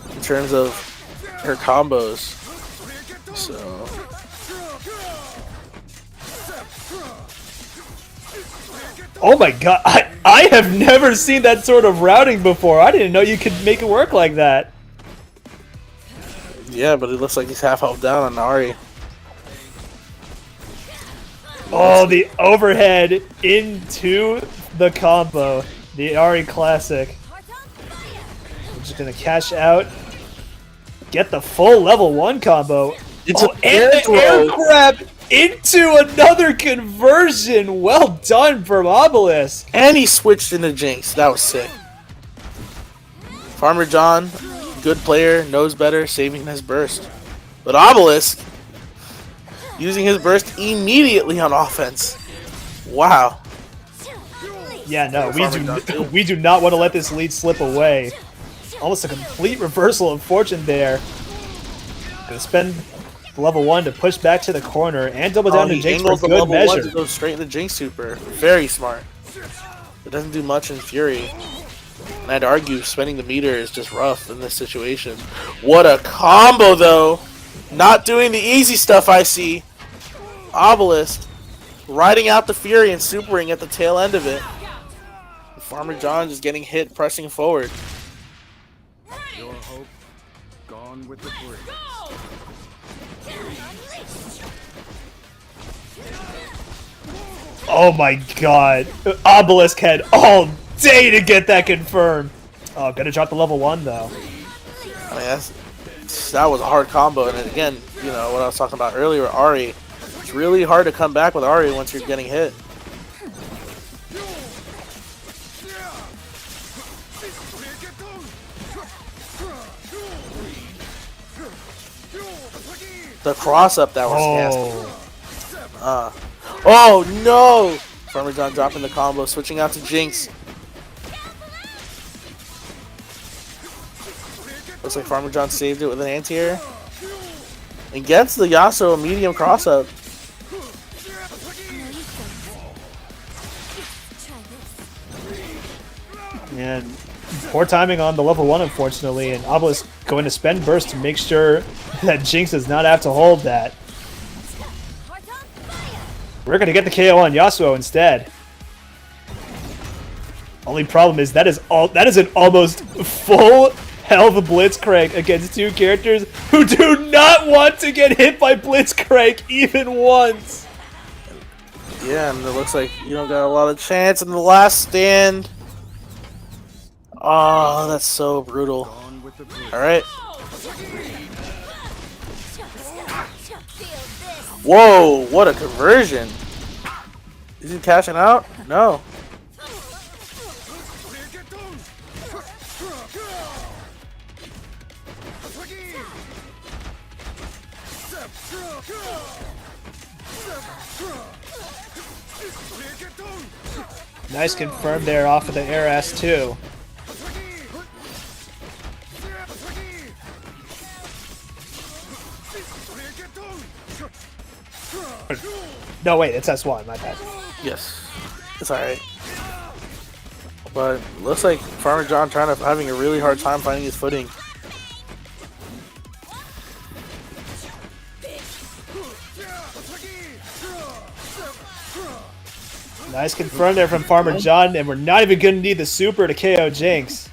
in terms of her combos. So oh my god, I have never seen that sort of routing before. I didn't know you could make it work like that. Yeah, but it looks like he's half health down on Ahri. Oh, the overhead into the combo. The Ahri classic. I'm just gonna cash out. Get the full level 1 combo. It's and the air grab into another conversion. Well done from Obelisk. And he switched into Jinx. That was sick. Farmer John, good player, knows better, saving his burst. But Obelisk, using his burst immediately on offense. Wow. Yeah, no, Farmer John too. we do not want to let this lead slip away. Almost a complete reversal of fortune there. Gonna spend level 1 to push back to the corner and double down to He Jinx for angles the good level 1 measure. to go straight into Jinx super. Very smart. It doesn't do much in Fury. And I'd argue spending the meter is just rough in this situation. What a combo, though! Not doing the easy stuff, I see. Obelisk riding out the Fury and supering at the tail end of it. Farmer John just getting hit, pressing forward. Your hope gone with the breeze. Oh my god. Obelisk had all day to get that confirmed. Oh, gonna drop the level 1 though. I mean, that was a hard combo. And again, you know, what I was talking about earlier, Ari. It's really hard to come back with Ari once you're getting hit. The cross up that was nasty. Oh no! Farmer John dropping the combo, switching out to Jinx. Looks like Farmer John saved it with an anti-air. And gets the Yasuo medium cross up. And poor timing on the level 1, unfortunately, and Obelisk going to spend burst to make sure that Jinx does not have to hold that. We're going to get the KO on Yasuo instead. Only problem is that is an almost full health Blitzcrank against 2 characters who do not want to get hit by Blitzcrank even once. Yeah, and it looks like you don't got a lot of chance in the last stand. Oh, that's so brutal. Alright. Whoa, what a conversion. Is he cashing out? No. Nice confirm there off of the air ass too. No, wait, it's S1, my bad. Yes. It's alright. But looks like Farmer John having a really hard time finding his footing. Nice confirm there from Farmer John, and we're not even going to need the super to KO Jinx.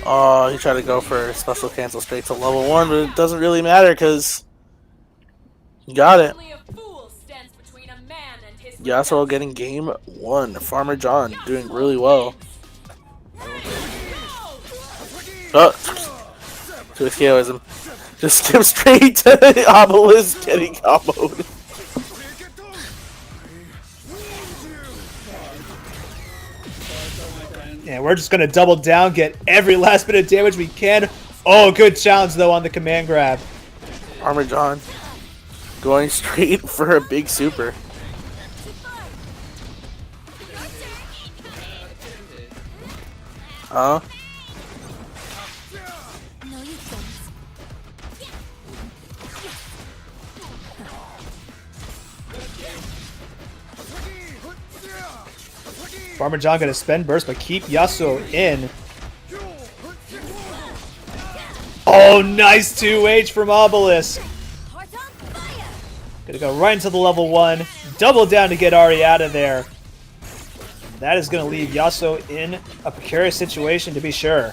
Oh, he tried to go for a special cancel straight to level 1, but it doesn't really matter because he got it. Yasuo getting game 1. Farmer John doing really well. Oh, to his KOism. Just skip straight to Obelisk getting comboed. And we're just going to double down, get every last bit of damage we can. Oh, good challenge, though, on the command grab. Farmer John going straight for a big super. Huh? Farmer John gonna spend burst, but keep Yasuo in. Oh, nice 2H from Obelisk. Gonna go right into the level 1. Double down to get Ari out of there. That is gonna leave Yasuo in a precarious situation, to be sure.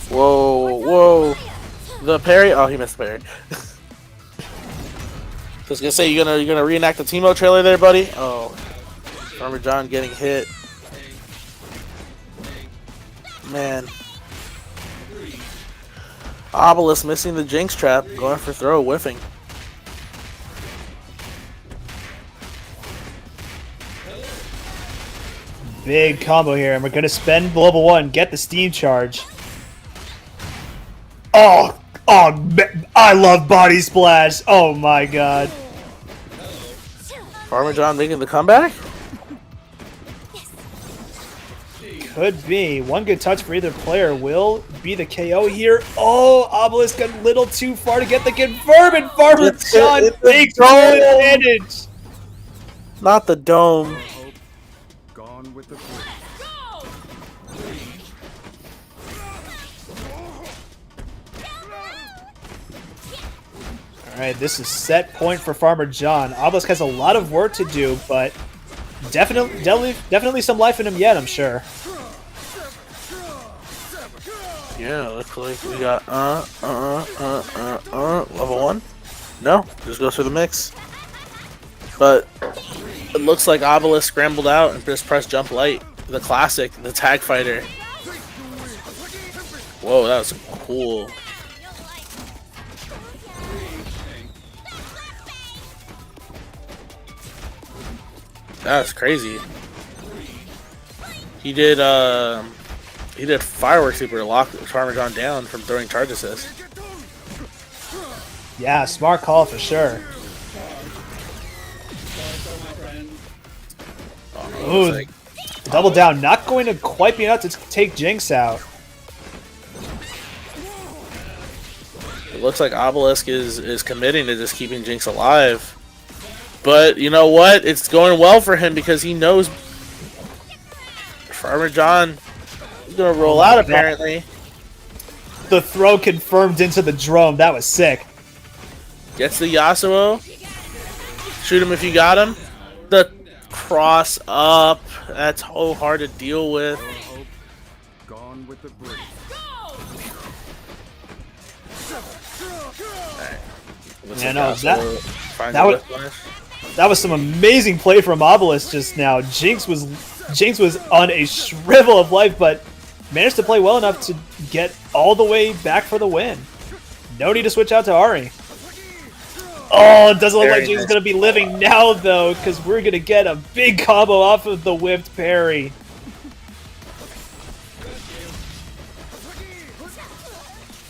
Whoa, whoa. The parry? Oh, he missed the parry. I was gonna say, you're gonna reenact the Teemo trailer there, buddy? Oh. Farmer John getting hit. Man. Obelisk missing the Jinx trap, going for throw, whiffing. Big combo here, and we're gonna spend level 1, get the steam charge. Oh, Oh, I love Body Splash. Oh my god. Farmer John making the comeback? Could be. One good touch for either player will be the KO here. Oh, Obelisk got a little too far to get the confirm, and Farmer John takes full advantage. Not the dome. Your hope gone with the breeze. Alright, this is set point for Farmer John. Obelisk has a lot of work to do, but definitely some life in him yet, I'm sure. Yeah, looks like we got level 1. No, just goes through the mix. But it looks like Obelisk scrambled out and just pressed jump light. The classic, the tag fighter. Whoa, that was cool. That's crazy. He did firework super to lock Farmer John down from throwing charge assist. Yeah, smart call for sure. Ooh, Like, double down, not going to quite be enough to take Jinx out. it looks like Obelisk is committing to just keeping Jinx alive. But you know what? It's going well for him because he knows Farmer John is gonna roll out apparently. The throw confirmed into the drum. That was sick. Gets the Yasuo. Shoot him if you got him. The cross up. That's so hard to deal with. Your hope gone with the breeze. Looks Yeah, like no, Yasuo finds that a was- whip punish. That was some amazing play from Obelisk just now. Jinx was on a shrivel of life, but managed to play well enough to get all the way back for the win. No need to switch out to Ahri. Oh, it doesn't look Very like Jinx is nice. going to be living now, though, because we're going to get a big combo off of the whipped parry.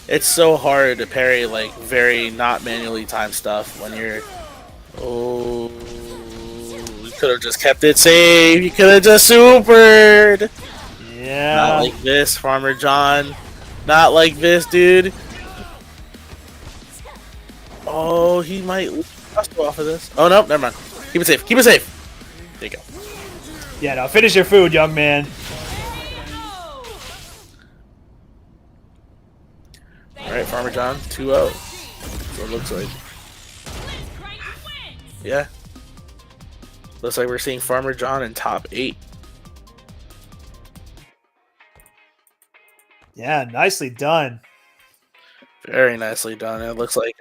It's so hard to parry like very not manually timed stuff when you're. Oh, you could have just kept it safe. You could have just supered. Not Yeah. like this, Farmer John. Not like this, dude. Oh, he might lose off of this. Oh no, never mind. Keep it safe. Keep it safe. There you go. Yeah, now finish your food, young man. All right, Farmer John, 2-0. That's what it looks like. Yeah. Looks like we're seeing Farmer John in top 8. Yeah, nicely done. Very nicely done. It looks like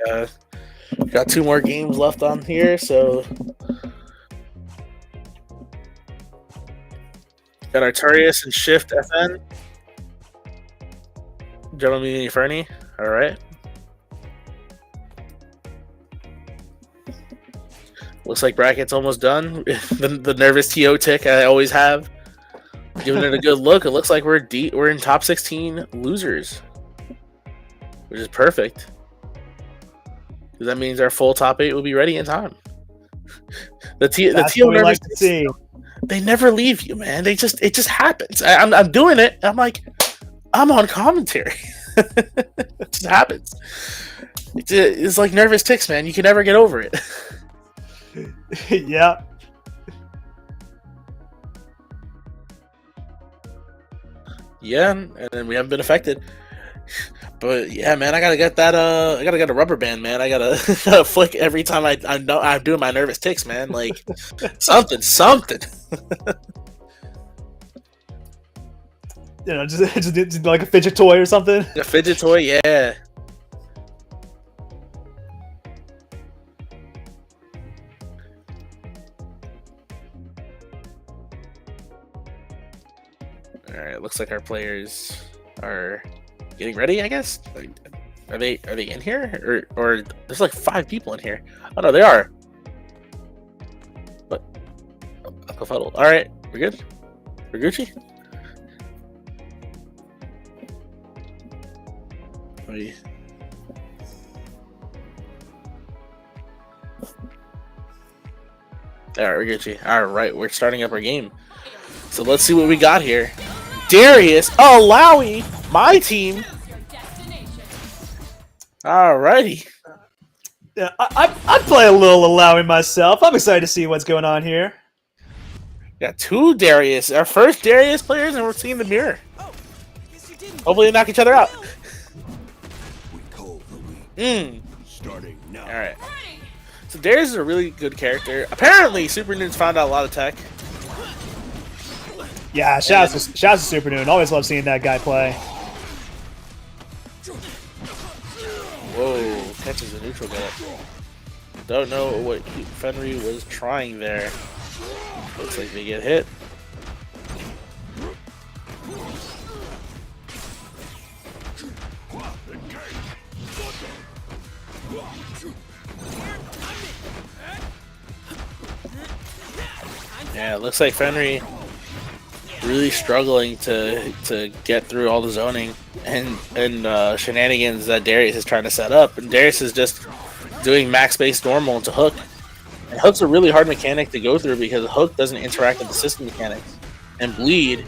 got 2 more games left on here, so got Arturius and Shift FN. Gentleman Fernie. All right. Looks like bracket's almost done. the nervous TO tick I always have. Giving it a good look. It looks like we're in top 16 losers, which is perfect. Because that means our full top 8 will be ready in time. The TO That's what we nervous like to ticks, see. they never leave you, man. It just happens. I'm doing it. I'm like, I'm on commentary. It just happens. It's like nervous ticks, man. You can never get over it. Yeah. Yeah, and then we haven't been affected. But yeah, man, I gotta get that. I gotta get a rubber band, man. I gotta flick every time I know I'm doing my nervous ticks, man. Like something. You know, just like a fidget toy or something. A fidget toy, yeah. All right, looks like our players are getting ready. I guess. Are they in here or there's like 5 people in here? Oh no, they are. What? Befuddled. All right, we're good. We're Gucci. Alright, we're good. Alright, we're starting up our game. So let's see what we got here. Darius, Alawi, my team. Alrighty. Yeah, I play a little allowing myself. I'm excited to see what's going on here. Got two Darius. Our first Darius players, and we're seeing the mirror. Hopefully they knock each other out. Starting now. Alright. So Darius is a really good character. Apparently, Super Noon's found out a lot of tech. Yeah, shouts to Super Noon. Always love seeing that guy play. Whoa, catches a neutral get. Don't know what Fenry was trying there. Looks like they get hit. Yeah, it looks like Fenry really struggling to get through all the zoning and shenanigans that Darius is trying to set up. And Darius is just doing max base normal into Hook. And Hook's a really hard mechanic to go through because Hook doesn't interact with the system mechanics. And Bleed.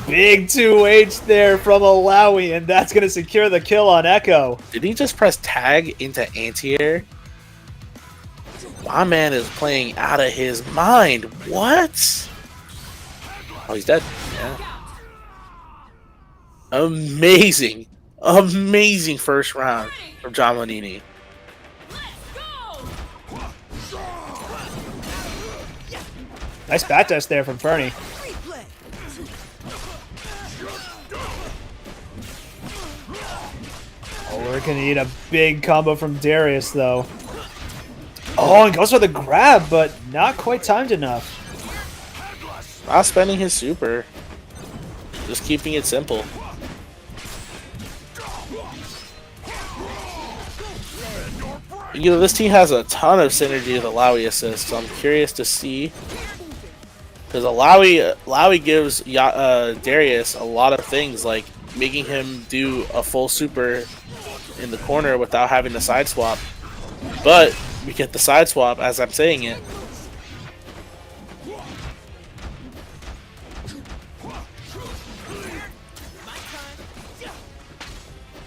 Big 2H there from Alawi, and that's going to secure the kill on Echo. Did he just press tag into anti-air? My man is playing out of his mind. What? Oh, he's dead. Yeah. Amazing. Amazing first round from John Manini. Nice back test there from Fernie. Oh, we're going to need a big combo from Darius, though. Oh, and goes for the grab, but not quite timed enough. Not spending his super. Just keeping it simple. You know, this team has a ton of synergy with Alawi assists, so I'm curious to see. Because Alawi gives Darius a lot of things, like making him do a full super in the corner without having the side swap. But we get the side swap as I'm saying it.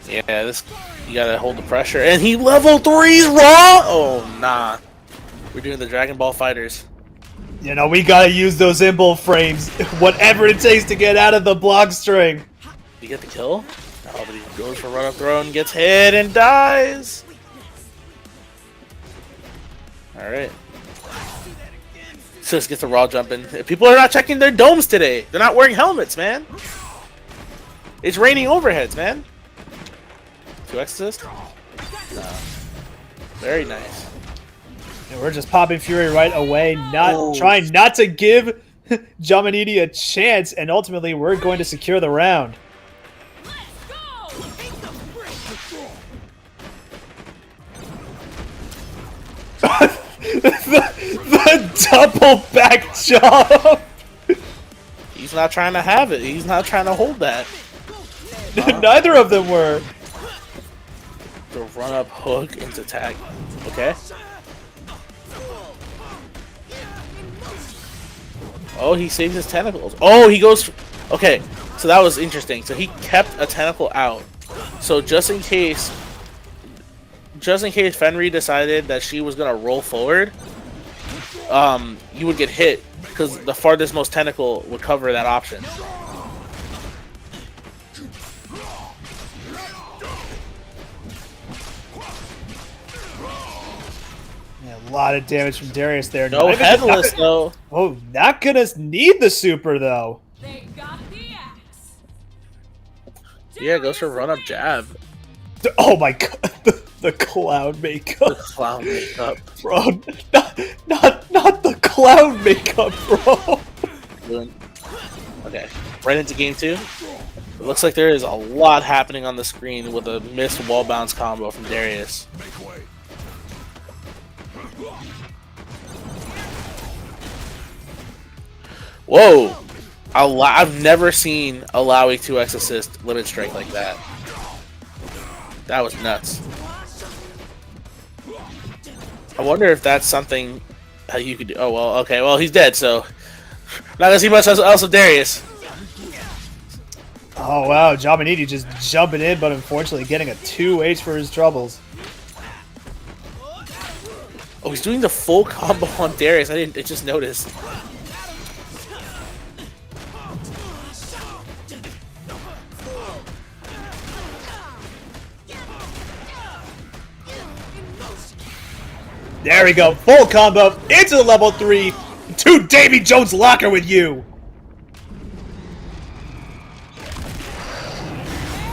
Yeah, this you gotta hold the pressure, and he level 3's raw. Oh nah, we're doing the Dragon Ball Fighters. You know, we gotta use those impulse frames, whatever it takes to get out of the block string. Did he get the kill? No, but he goes for run up throw and gets hit and dies. All right. Just gets the raw jumping. People are not checking their domes today. They're not wearing helmets, man. It's raining overheads, man. 2x assist? No. Very nice. And we're just popping Fury right away, trying not to give Jamanini a chance, and ultimately we're going to secure the round. the double back jump! He's not trying to have it. He's not trying to hold that. Neither of them were. The run up hook into tag. Okay. Oh, he saves his tentacles. Oh, he goes. Okay, so that was interesting. So he kept a tentacle out. So just in case Fenry decided that she was gonna roll forward, you would get hit because the farthest most tentacle would cover that option. A lot of damage from Darius there. No headless though. Oh, not gonna need the super though. They got the axe. Yeah, goes for run up jab. Oh my god, the cloud makeup. The clown makeup. Bro, not the cloud makeup, bro. Okay, right into game 2. It looks like there is a lot happening on the screen with a missed wall bounce combo from Darius. Whoa! I've never seen Alawi 2x assist limit strike like that. That was nuts. I wonder if that's something You could do. Oh well, okay. Well, he's dead, so not gonna see much else of Darius. Oh wow, Jamaniti just jumping in, but unfortunately getting a 2H for his troubles. Oh, he's doing the full combo on Darius. I just noticed. There we go, full combo into the level 3 to Davy Jones locker with you.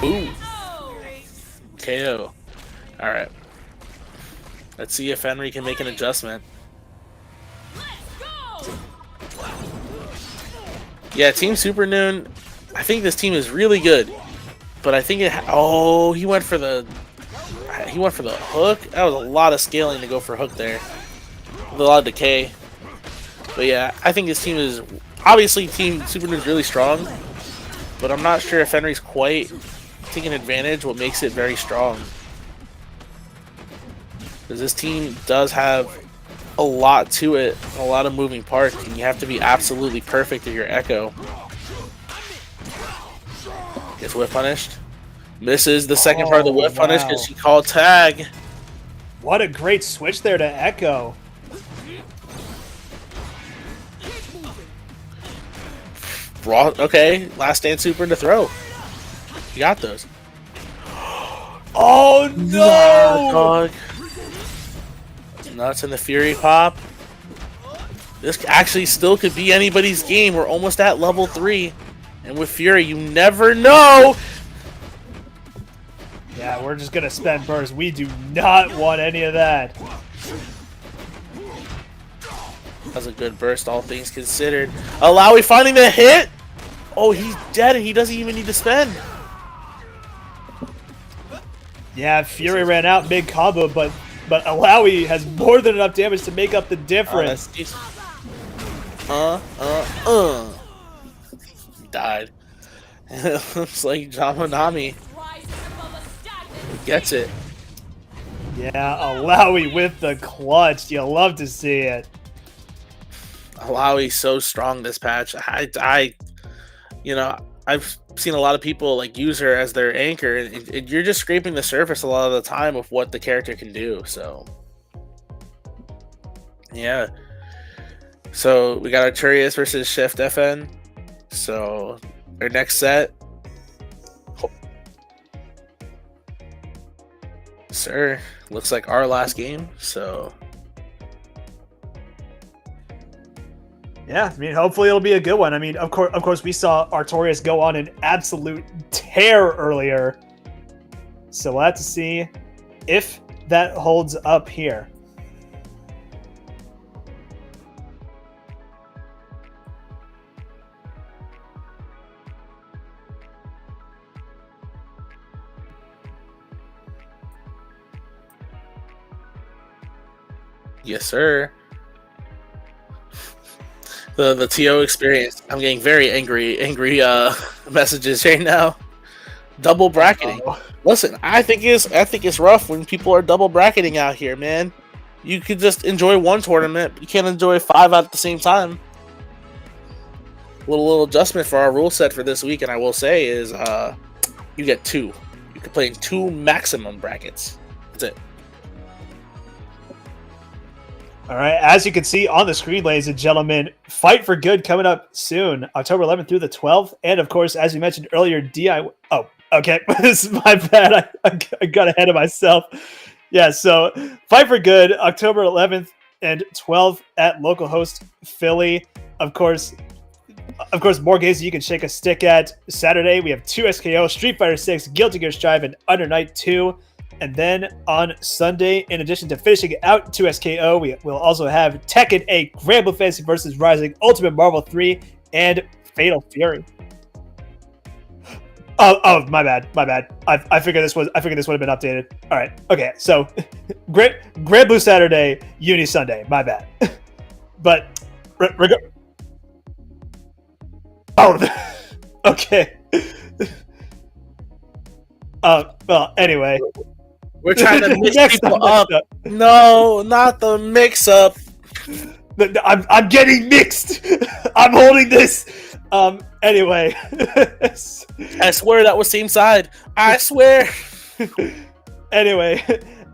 Ooh. KO. Alright. Let's see if Henry can make an adjustment. Yeah, Team Super Noon, I think this team is really good. But I think it oh, he went for the hook. That was a lot of scaling to go for hook there. With a lot of decay. But yeah, I think this team is obviously Team Super Noon is really strong, but I'm not sure if Henry's quite taking advantage what makes it very strong. Because this team does have a lot to it, a lot of moving parts, and you have to be absolutely perfect at your echo. Gets whip punished. Misses the second part of the whip punish because she called tag. What a great switch there to Echo. Okay, last stand super into throw. You got those. Oh no! Dog. Nuts in the Fury pop. This actually still could be anybody's game. We're almost at level 3. And with Fury, you never know. Yeah, we're just gonna spend burst. We do not want any of that. That's a good burst, all things considered. Alawi finding the hit. Oh, he's dead and he doesn't even need to spend. Yeah, Fury ran out mid combo, but Alawi has more than enough damage to make up the difference. Died. Looks like Jamanami gets it. Yeah, Alawi with the clutch. You love to see it. Alawi's so strong this patch. You know, I've seen a lot of people like use her as their anchor, and you're just scraping the surface a lot of the time of what the character can do. So, yeah. So we got Arturius versus Shift FN. So our next set. Sir, looks like our last game, so yeah, I mean, hopefully it'll be a good one. I mean, of course, we saw Artorias go on an absolute tear earlier, so we'll have to see if that holds up here. yes, sir. The TO experience. I'm getting very angry messages right now. Double bracketing. Listen, I think it's rough when people are double bracketing out here, man. You could just enjoy one tournament, but you can't enjoy 5 at the same time. Little adjustment for our rule set for this week, and I will say is you get 2. You can play in 2 maximum brackets. That's it. All right, as you can see on the screen, ladies and gentlemen, Fight for Good coming up soon, October 11th through the 12th. And of course, as we mentioned earlier, DIY. Oh, okay. This is my bad. I got ahead of myself. Yeah, so Fight for Good, October 11th and 12th at local host Philly. Of course, more games you can shake a stick at. Saturday, we have 2 SKO, Street Fighter 6, Guilty Gear Strive, and Under Night 2. And then on Sunday, in addition to finishing out 2 SKO, we will also have Tekken 8, Granblue Fantasy vs. Rising, Ultimate Marvel 3, and Fatal Fury. Oh, my bad. I figured this would have been updated. All right, okay. So, Granblue Saturday, Uni Sunday. My bad. But okay. Well, anyway. We're trying to mix people up. No, not the mix-up. I'm getting mixed. I'm holding this. Anyway. I swear that was same side. I swear. Anyway,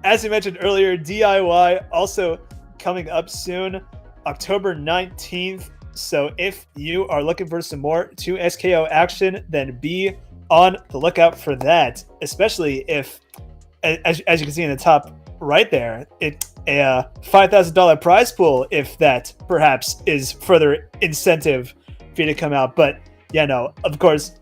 as you mentioned earlier, DIY also coming up soon, October 19th. So if you are looking for some more 2SKO action, then be on the lookout for that. Especially if, as you can see in the top right there, it's a $5,000 prize pool. If that perhaps is further incentive for you to come out. But yeah, no, of course,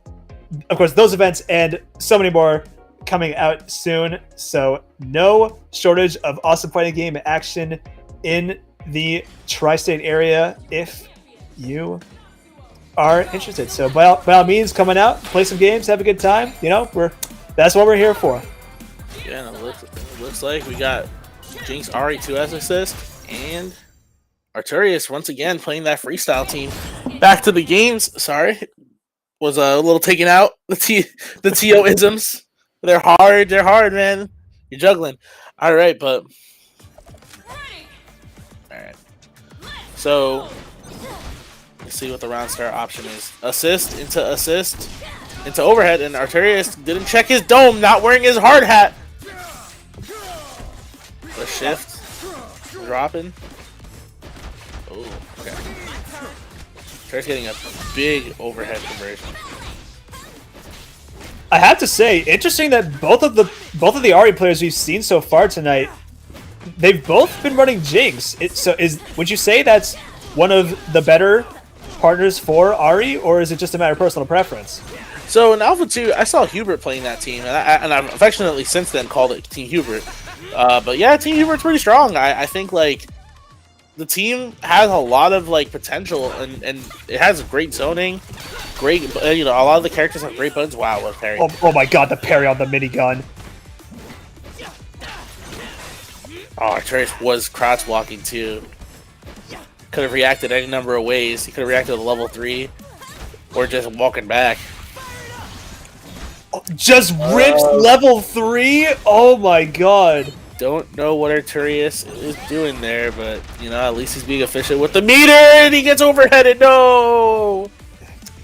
those events and so many more coming out soon. So no shortage of awesome fighting game action in the tri-state area if you are interested. So by all means, coming out, play some games, have a good time. You know, that's what we're here for. Yeah, and it looks like we got Jinx Ari 2 as assist, and Arturius once again playing that freestyle team. Back to the games. Sorry, was a little taken out. The TO isms. They're hard, man. You're juggling. All right, but all right. So let's see what the round start option is. Assist into overhead, and Arturius didn't check his dome, not wearing his hard hat. The shift, dropping. Oh, okay. Arturius getting a big overhead conversion. I have to say, interesting that both of the Ari players we've seen so far tonight, they've both been running Jinx. Would you say that's one of the better partners for Ari, or is it just a matter of personal preference? So in Alpha 2, I saw Hubert playing that team, and I've affectionately since then called it Team Hubert. But yeah, Team Hubert's pretty strong. I think like the team has a lot of like potential, and it has great zoning, great. A lot of the characters have great buttons. Wow, what a parry! Oh my god, the parry on the minigun. Oh, Arturius was crouch blocking too. Could have reacted any number of ways. He could have reacted to level 3, or just walking back. Just rips level 3? Oh my god. Don't know what Arturius is doing there, but at least he's being efficient with the meter, and he gets overheaded. No.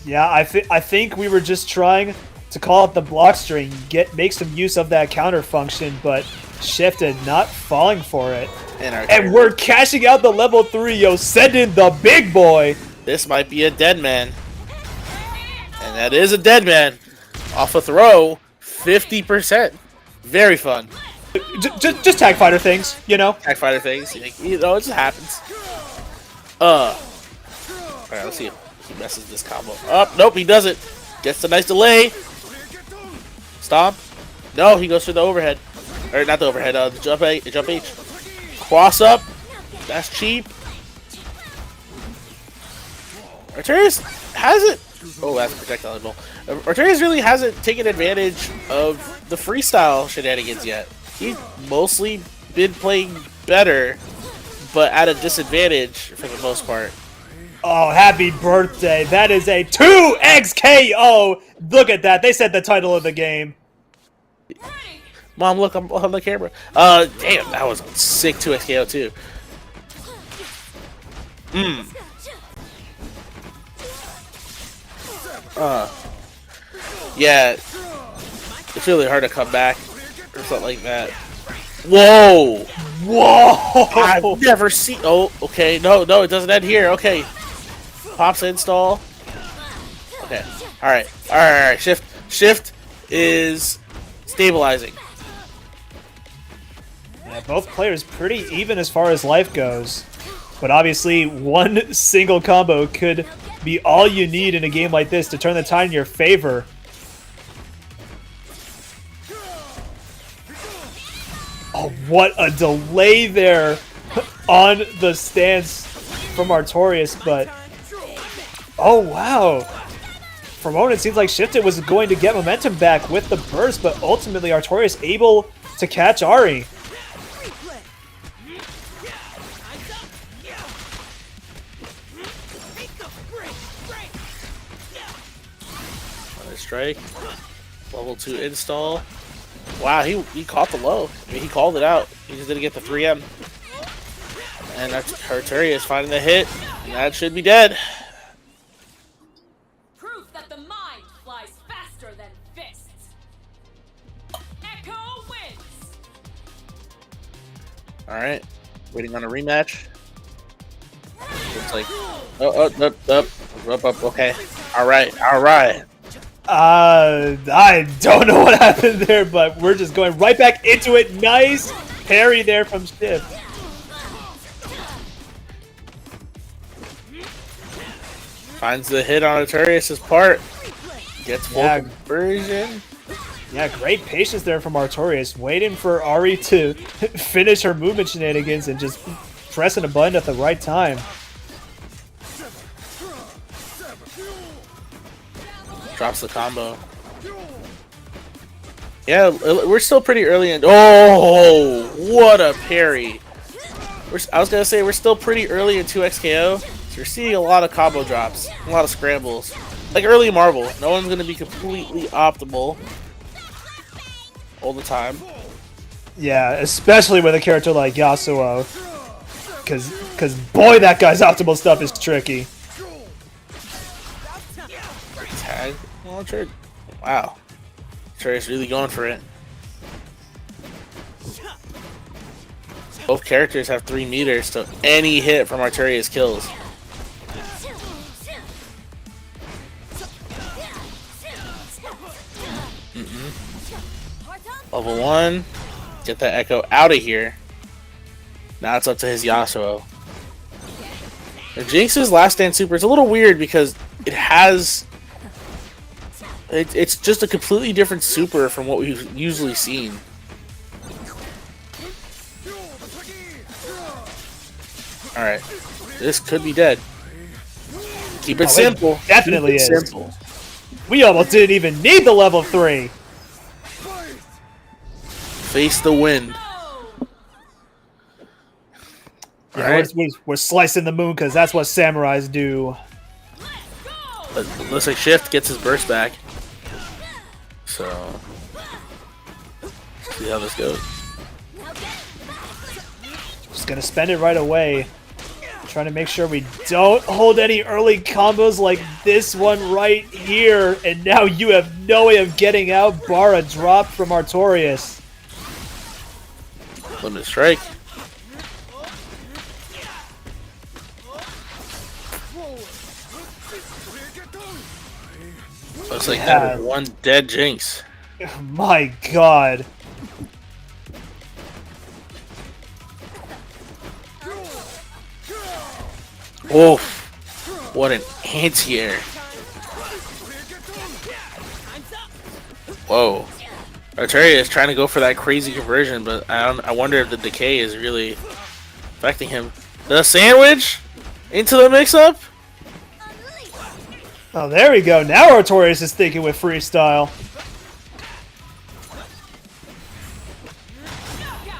Yeah, I think we were just trying to call out the block string, make some use of that counter function, but shifted, not falling for it. And we're cashing out the level 3, yo, send in the big boy. This might be a dead man. And that is a dead man. Off a throw, 50%. Very fun. Just tag fighter things, Tag fighter things. It just happens. Alright, let's see if he messes this combo up. Nope, he doesn't. Gets a nice delay. Stomp. No, he goes for the overhead. Or not the overhead, the jump H. Cross up. That's cheap. Arturius hasn't. Oh, that's a projectile ball. Arturius really hasn't taken advantage of the freestyle shenanigans yet. He's mostly been playing better, but at a disadvantage for the most part. Oh, happy birthday. That is a 2XKO. Look at that. They said the title of the game. Mom, look, I'm on the camera. Damn, that was a sick 2XKO too. Yeah, it's really hard to come back or something like that. Whoa! I've never seen. Oh, okay. No, it doesn't end here. Okay, pops install. Okay. All right. Shift is stabilizing. Yeah, both players pretty even as far as life goes, but obviously one single combo could be all you need in a game like this to turn the tide in your favor. Oh, what a delay there on the stance from Arturius, but oh wow. For a moment it seems like Shifted was going to get momentum back with the burst, but ultimately Arturius able to catch Ari. Strike. Level 2 install. Wow, he caught the low. I mean, he called it out. He just didn't get the 3M. And that's Arturia is finding the hit. And that should be dead. Proof that the mind flies faster than fists. Echo wins. Alright. Waiting on a rematch. Looks like. Up. Okay. Alright. I don't know what happened there, but we're just going right back into it. Nice parry there from Shift. Finds the hit on Arturius' part. Gets full conversion. Yeah, great patience there from Artorias, waiting for Ari to finish her movement shenanigans and just pressing a button at the right time. Drops the combo. Yeah, we're still pretty early in. Oh, what a parry! I was gonna say we're still pretty early in 2XKO, so you're seeing a lot of combo drops, a lot of scrambles, like early Marvel. No one's gonna be completely optimal all the time. Yeah, especially with a character like Yasuo, because boy, that guy's optimal stuff is tricky. Tag launcher. Wow, Trey's really going for it. Both characters have 3 meters, so any hit from Arturia's kills. Level 1. Get that Echo out of here. Now it's up to his Yasuo. And Jinx's Last Stand Super is a little weird because it has... It's just a completely different super from what we've usually seen. Alright. This could be dead. Keep it simple. It definitely Keep it is. simple. We almost didn't even need the level 3. Face the wind. Yeah, Alright. we're slicing the moon because that's what samurais do. Looks like Shift gets his burst back. So, see how this goes. Just gonna spend it right away. Trying to make sure we don't hold any early combos like this one right here. And now you have no way of getting out bar a drop from Artorias. Limited strike. Looks like that is one dead Jinx. My god. Oof. What an anti-air. Whoa. Arturia is trying to go for that crazy conversion, but I wonder if the decay is really affecting him. The sandwich into the mix-up? Oh, there we go. Now Artorias is thinking with freestyle.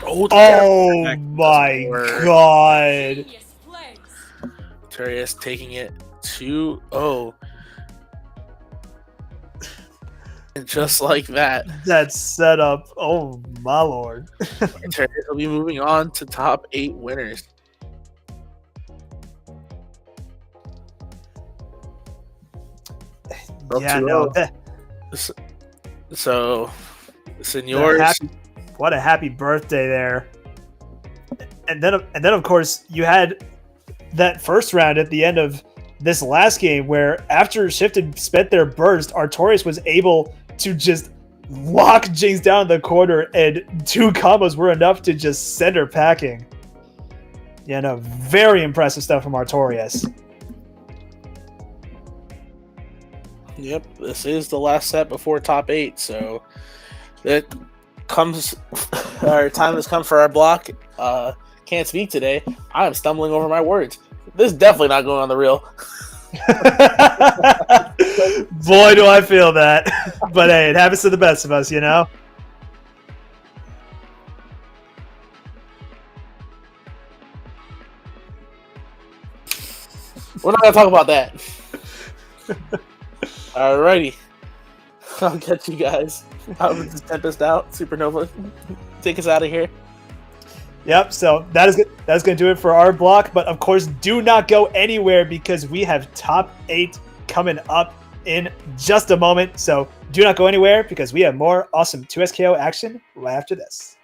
Oh my god. Genius plays. Arturias taking it 2-0. And just like that, That setup. Oh my lord. Arturias will be moving on to top 8 winners. Yeah, no. So, Senors. What a happy birthday there. And then of course you had that first round at the end of this last game where after Shift had spent their burst, Artorias was able to just lock Jinx down in the corner, and 2 combos were enough to just send her packing. Yeah, no, very impressive stuff from Artorias. Yep, this is the last set before top 8, so it comes. Our time has come for our block. Can't speak today. I am stumbling over my words. This is definitely not going on the reel. Boy, do I feel that. But hey, it happens to the best of us, you know? We're not gonna talk about that. Alrighty. I'll get you guys. I'll just Tempest out. Supernova. Take us out of here. Yep, so that's going to do it for our block. But of course, do not go anywhere because we have top 8 coming up in just a moment. So do not go anywhere because we have more awesome 2SKO action right after this.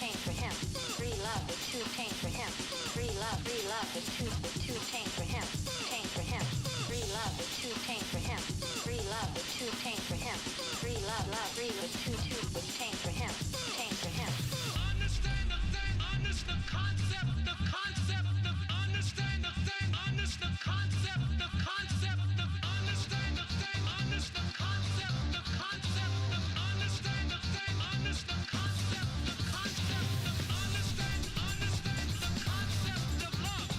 pain for him. Free love is too pain for him. Free love is too pain for him. Pain for him. Free love is too pain for him. Free love is too pain for him. Free love is too pain for him. Pain for him. Understand the thing, understand the concept, understand the thing, understand the concept, understand the thing, understand the concept, understand the thing, understand the concept, understand the concept of love,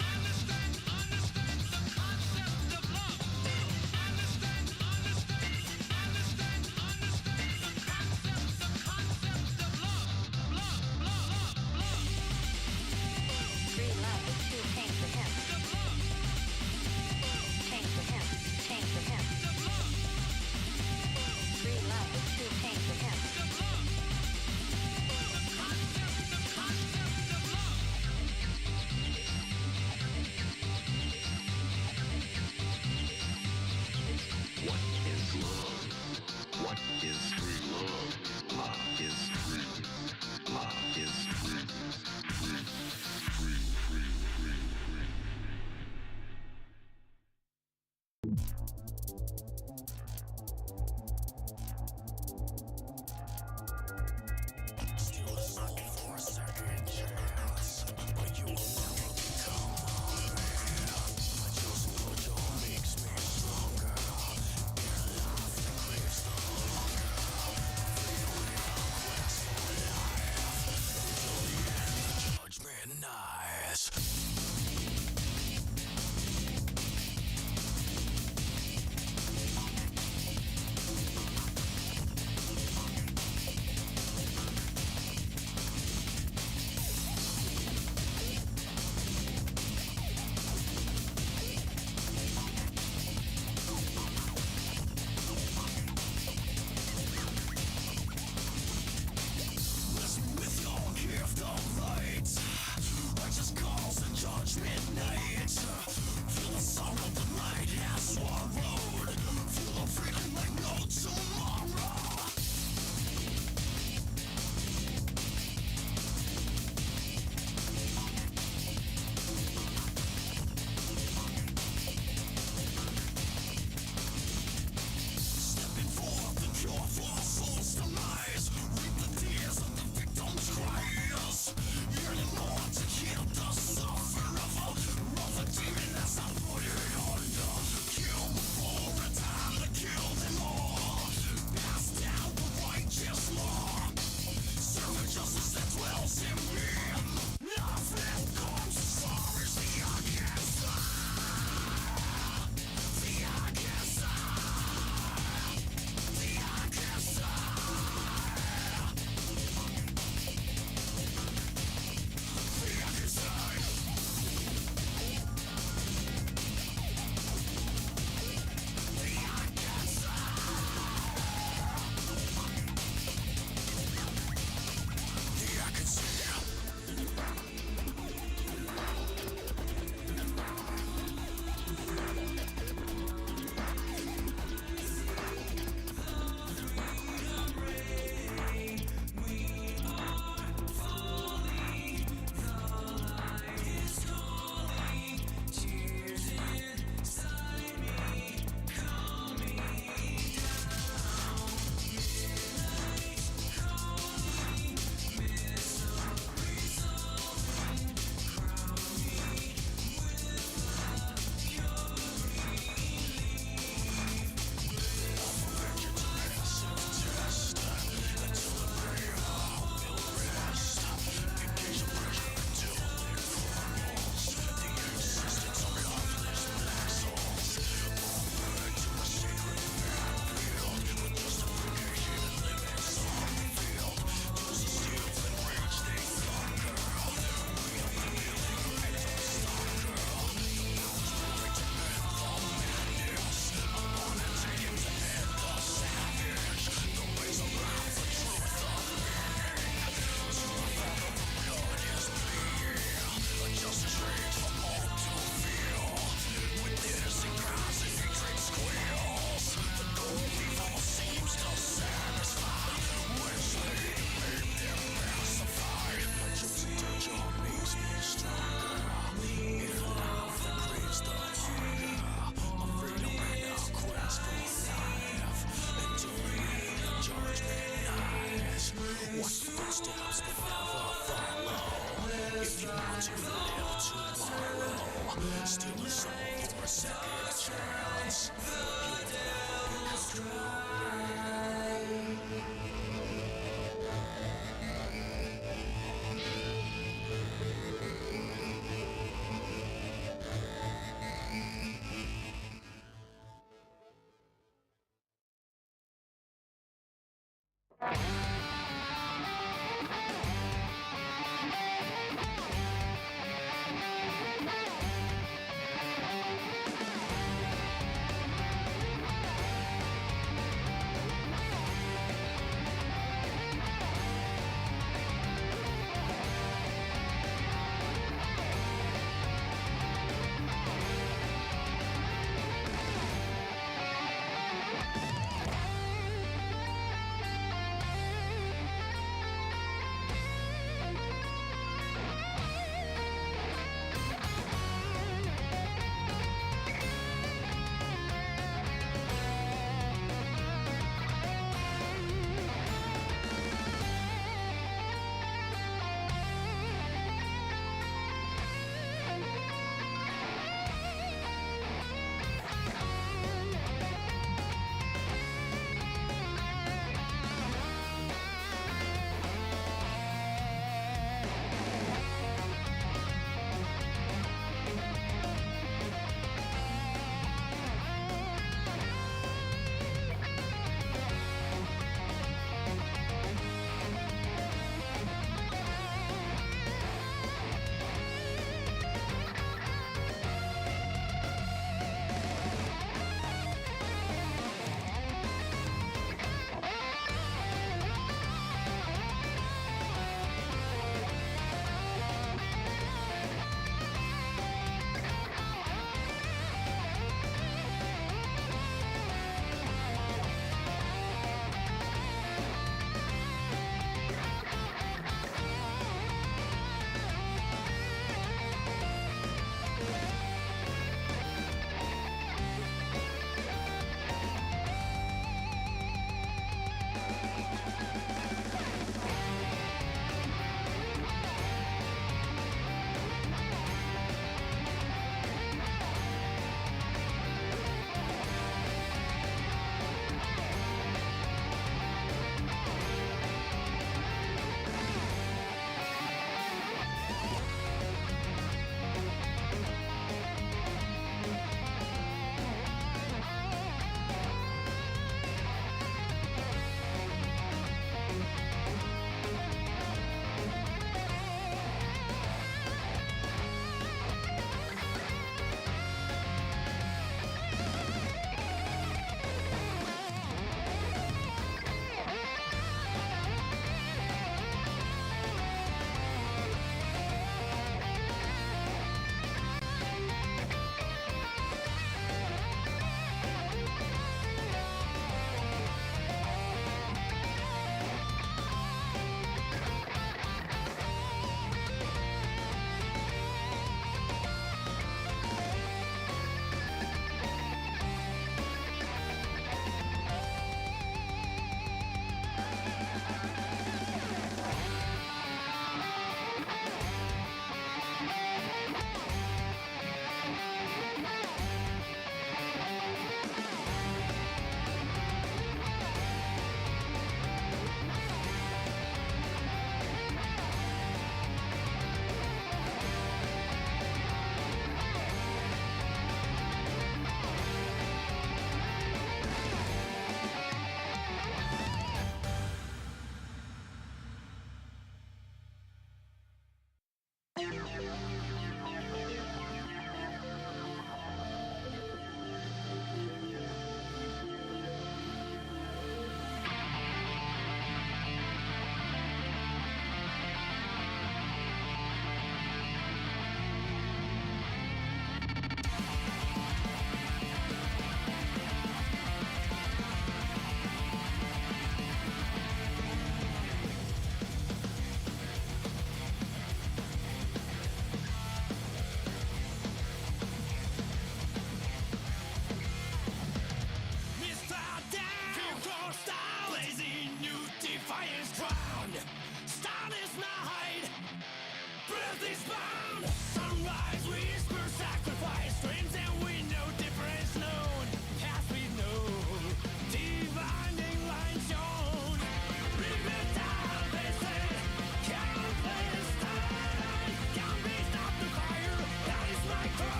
understand the concept of love, understand the concept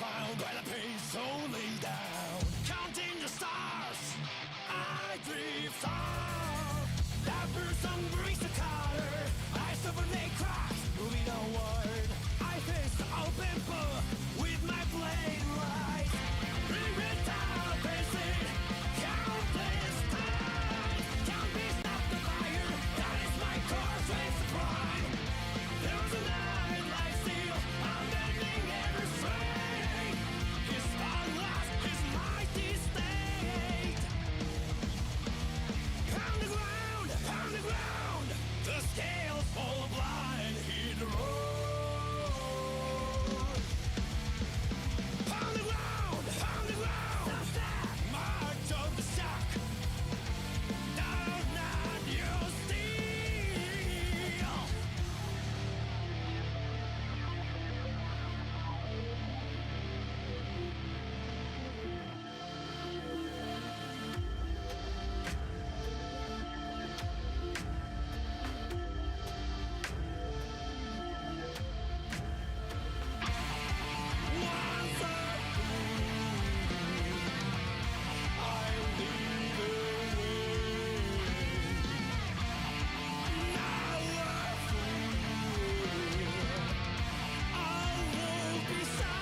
overwhelmed by the pain so laid down. Counting the stars, I drift off. That person breaks the collar. I suffer they crash, moving onward. I face the open book with my blade right. Regret down, facing countless times. Can't be stopped the fire. That is my course, race the pride. There was a night like steel, unbending every strain. His last, his mighty state. Pound the ground, the scales fall blind, hit the road. Pound the ground, march of the shock. Down on your steel. Once a I lead the way. Now a fool, I walk beside.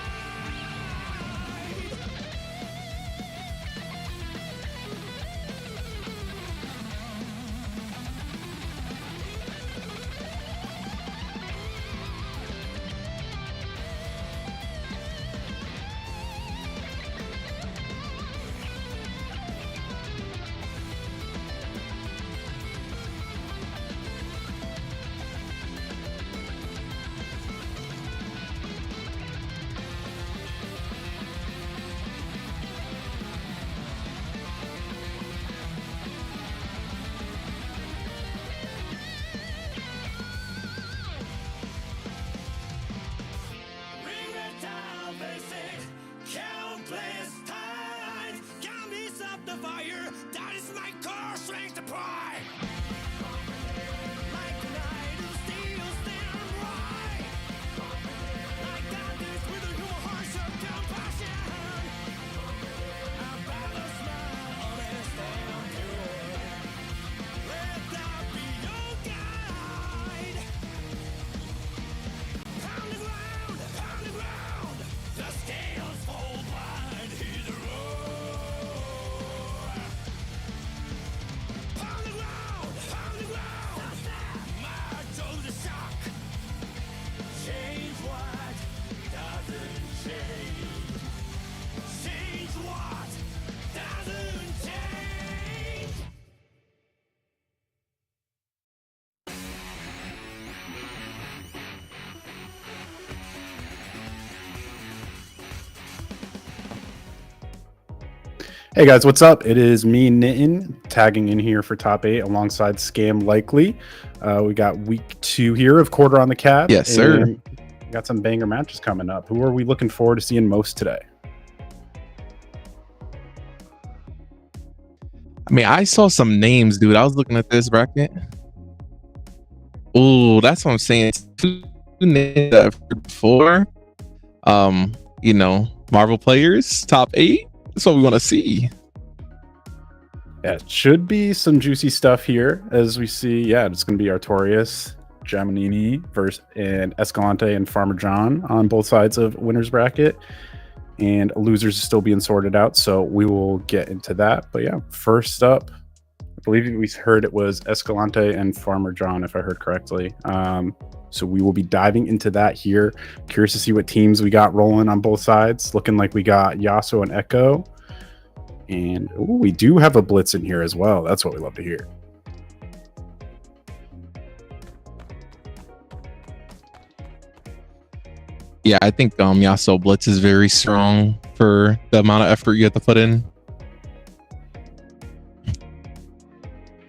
Ring the town, facing countless times. Can't be stopped the fire. That is my core strength to pride. Like a knight of steel, stand right. Like thunders with a human heart of compassion. A battle smile, honest and pure. Let that be your guide. Pound the ground, the scales fall blind, hit the road. Pound the ground, march of the shock. Change what doesn't change. Change what doesn't change. Hey guys, what's up? It is me, Nitten, tagging in here for Top 8 alongside Scam Likely. We got week 2 here of Quarter on the Cab. Yes, sir. and we got some banger matches coming up. Who are we looking forward to seeing most today? I mean, I saw some names, dude. I was looking at this bracket. Oh, that's what I'm saying. Two names that I've heard before. You know, Marvel players, top 8. That's what we want to see. Yeah, it should be some juicy stuff here as we see. Yeah, it's going to be Artorias, Giannini and Escalante and Farmer John on both sides of winner's bracket. And losers are still being sorted out, so we will get into that. But yeah, first up, I believe we heard it was Escalante and Farmer John, if I heard correctly. So we will be diving into that here. Curious to see what teams we got rolling on both sides. Looking like we got Yasuo and Echo. And we do have a Blitz in here as well. That's what we love to hear. Yeah, I think Yasuo Blitz is very strong for the amount of effort you have to put in.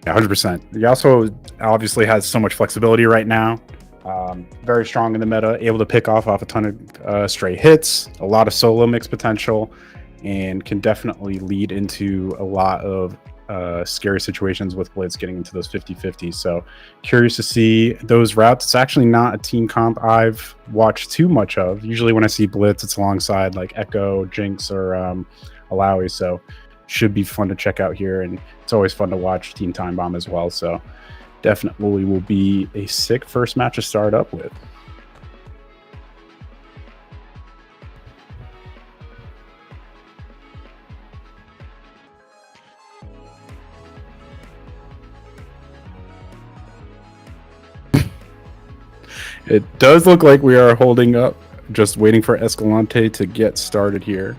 Yeah, 100%. Yasuo obviously has so much flexibility right now. Very strong in the meta, able to pick off a ton of stray hits, a lot of solo mix potential, and can definitely lead into a lot of scary situations with Blitz getting into those 50-50. So curious to see those routes. It's actually not a team comp I've watched too much of. Usually when I see Blitz, it's alongside like Echo, Jinx, or Alawi. So should be fun to check out here. And it's always fun to watch Team Time Bomb as well. So definitely will be a sick first match to start up with. It does look like we are holding up, just waiting for Escalante to get started here.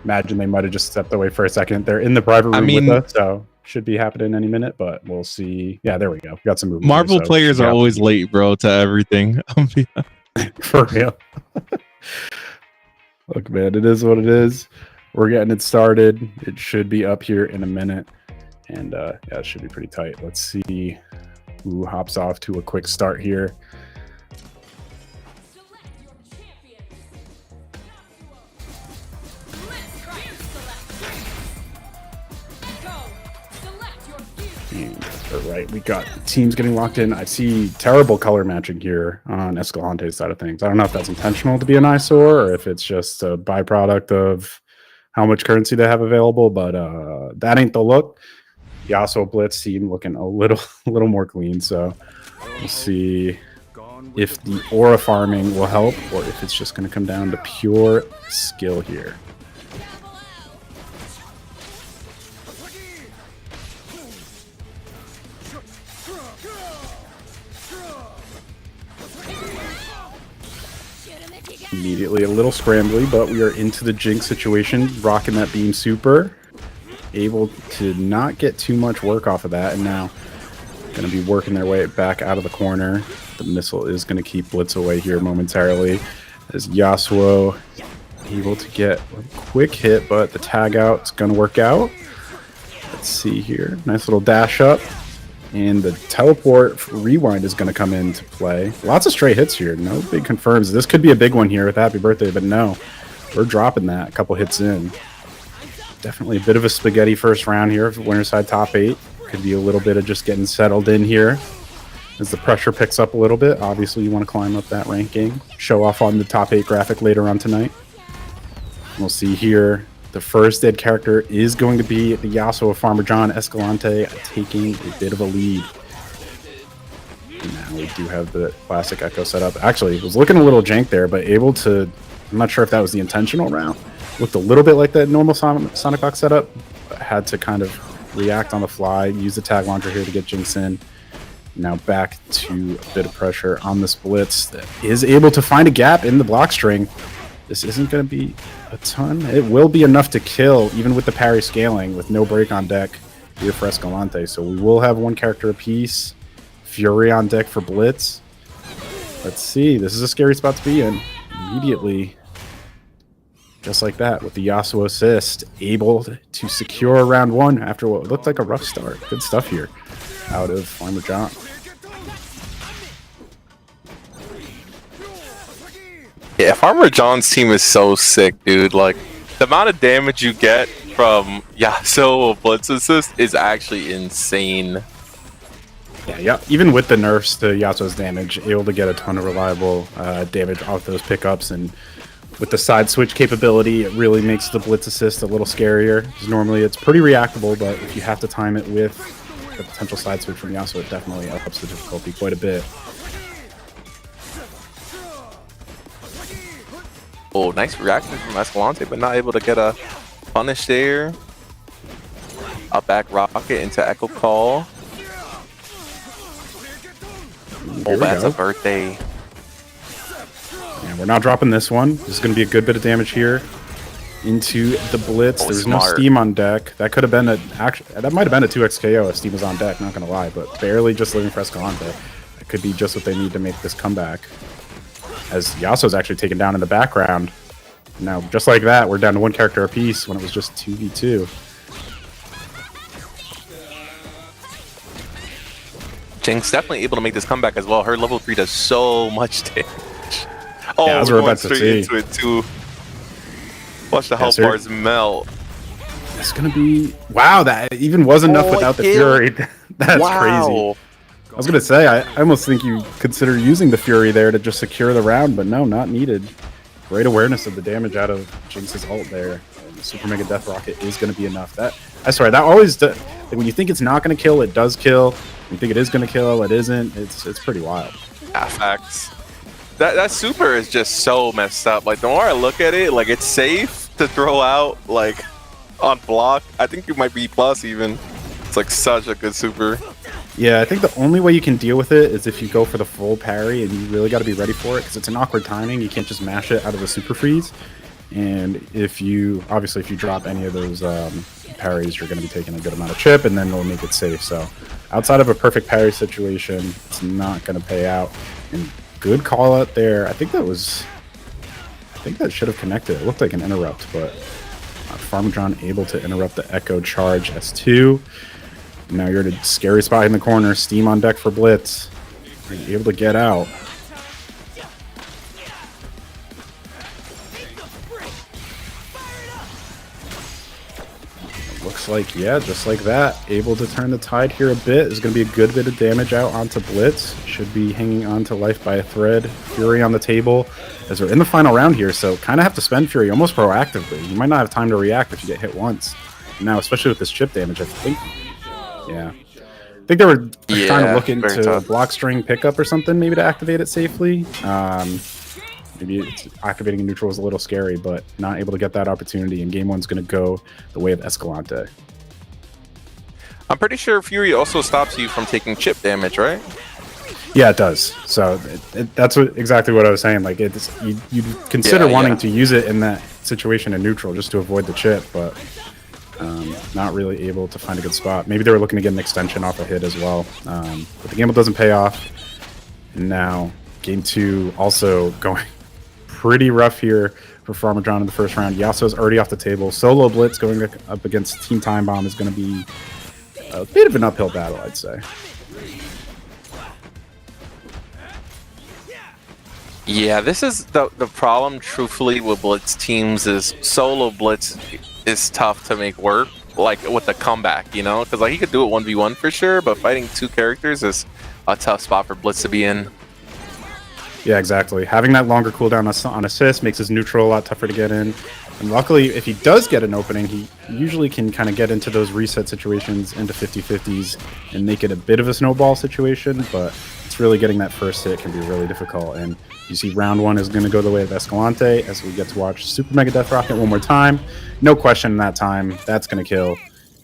Imagine they might have just stepped away for a second. They're in the private room with us, so should be happening any minute, but we'll see. Yeah, there we go. We got some movement. Marvel players are always late, bro, to everything. For real. Look, man, it is what it is. We're getting it started. It should be up here in a minute. And yeah, it should be pretty tight. Let's see who hops off to a quick start here. All right, we got teams getting locked in. I see terrible color matching here on Escalante's side of things. I don't know if that's intentional to be an eyesore or if it's just a byproduct of how much currency they have available, but that ain't the look. Yasuo Blitz team looking a little more clean, so we'll see if the aura farming will help or if it's just going to come down to pure skill here. Immediately a little scrambly, but we are into the Jinx situation, rocking that beam super. Able to not get too much work off of that, and now going to be working their way back out of the corner. The missile is going to keep Blitz away here momentarily, as Yasuo able to get a quick hit, but the tag out is going to work out. Let's see here. Nice little dash up. And the teleport rewind is going to come into play. Lots of stray hits here. No big confirms. This could be a big one here with Happy Birthday, but no. We're dropping that a couple hits in. Definitely a bit of a spaghetti first round here for winner side top 8. Could be a little bit of just getting settled in here as the pressure picks up a little bit. Obviously, you want to climb up that ranking. Show off on the top 8 graphic later on tonight. We'll see here. The first dead character is going to be the Yasuo of Farmer John. Escalante taking a bit of a lead. And now we do have the classic Echo set up. Actually, it was looking a little jank there, but able to... I'm not sure if that was the intentional route. Looked a little bit like that normal Sonic Box setup, but had to kind of react on the fly, use the tag launcher here to get Jinx in. Now back to a bit of pressure on this Blitz that is able to find a gap in the block string. This isn't going to be a ton. It will be enough to kill, even with the parry scaling, with no break on deck here for Escalante. So we will have one character apiece. Fury on deck for Blitz. Let's see. This is a scary spot to be in. Immediately, just like that, with the Yasuo assist, able to secure round 1 after what looked like a rough start. Good stuff here out of Farmer John. Yeah, Farmer John's team is so sick, dude. Like, the amount of damage you get from Yasuo Blitz assist is actually insane. Yeah, even with the nerfs to Yasuo's damage, able to get a ton of reliable damage off those pickups, and with the side switch capability, it really makes the Blitz assist a little scarier, because normally it's pretty reactable, but if you have to time it with the potential side switch from Yasuo, it definitely ups the difficulty quite a bit. Oh, nice reaction from Escalante, but not able to get a punish there. Up back rocket into Echo Call. Oh, that's a birthday. And we're not dropping this one. This is going to be a good bit of damage here into the Blitz. There's no Steam on deck. That could have been that might have been a 2x KO if Steam was on deck, not going to lie, but barely just living for Escalante. It could be just what they need to make this comeback, as Yasuo's actually taken down in the background. Now, just like that, we're down to one character apiece when it was just 2v2. Jinx definitely able to make this comeback as well. Her level 3 does so much damage. Oh, yeah, we're going straight into it too. Watch the health bars melt. It's gonna be wow. That even was enough without the Fury. That's crazy. I was gonna say I almost think you consider using the Fury there to just secure the round, but no, not needed. Great awareness of the damage out of Jinx's ult there. And the Super Mega Death Rocket is gonna be enough. That I swear that always like when you think it's not gonna kill, it does kill. When you think it is gonna kill, it isn't. It's pretty wild. Yeah, facts. That super is just so messed up. Like the more I look at it, like it's safe to throw out like on block. I think it might be plus even. It's like such a good super. Yeah, I think the only way you can deal with it is if you go for the full parry, and you really got to be ready for it because it's an awkward timing. You can't just mash it out of the super freeze. And if you drop any of those parries, you're going to be taking a good amount of chip, and then it'll make it safe. So outside of a perfect parry situation, it's not going to pay out. And good call out there. I think that should have connected. It looked like an interrupt, but Farmjohn able to interrupt the Echo charge S2. Now you're in a scary spot in the corner. Steam on deck for Blitz. Are you able to get out? Looks like, yeah, just like that. Able to turn the tide here a bit. There's going to be a good bit of damage out onto Blitz. Should be hanging on to life by a thread. Fury on the table as we're in the final round here, so kind of have to spend Fury almost proactively. You might not have time to react if you get hit once. Now, especially with this chip damage, I think. Yeah. I think they were trying to look into a block string pickup or something, maybe to activate it safely. Maybe activating a neutral is a little scary, but not able to get that opportunity, and game one's going to go the way of Escalante. I'm pretty sure Fury also stops you from taking chip damage, right? Yeah, it does. So that's exactly what I was saying. Like, it's you consider wanting to use it in that situation in neutral just to avoid the chip, but not really able to find a good spot. Maybe they were looking to get an extension off a hit as well, but the gamble doesn't pay off. And now game two also going pretty rough here for Farmjohn in the first round. Yasuo's already off the table. Solo Blitz going up against Team Time Bomb is going to be a bit of an uphill battle, I'd say. Yeah, this is the problem, truthfully, with Blitz teams is solo Blitz is tough to make work, like with the comeback, you know? Because like he could do it 1v1 for sure, but fighting two characters is a tough spot for Blitz to be in. Yeah, exactly. Having that longer cooldown on assist makes his neutral a lot tougher to get in. And luckily, if he does get an opening, he usually can kind of get into those reset situations into 50-50s and make it a bit of a snowball situation, but it's really getting that first hit can be really difficult. And you see round one is going to go the way of Escalante as we get to watch Super Mega Death Rocket one more time. No question in that time. That's going to kill.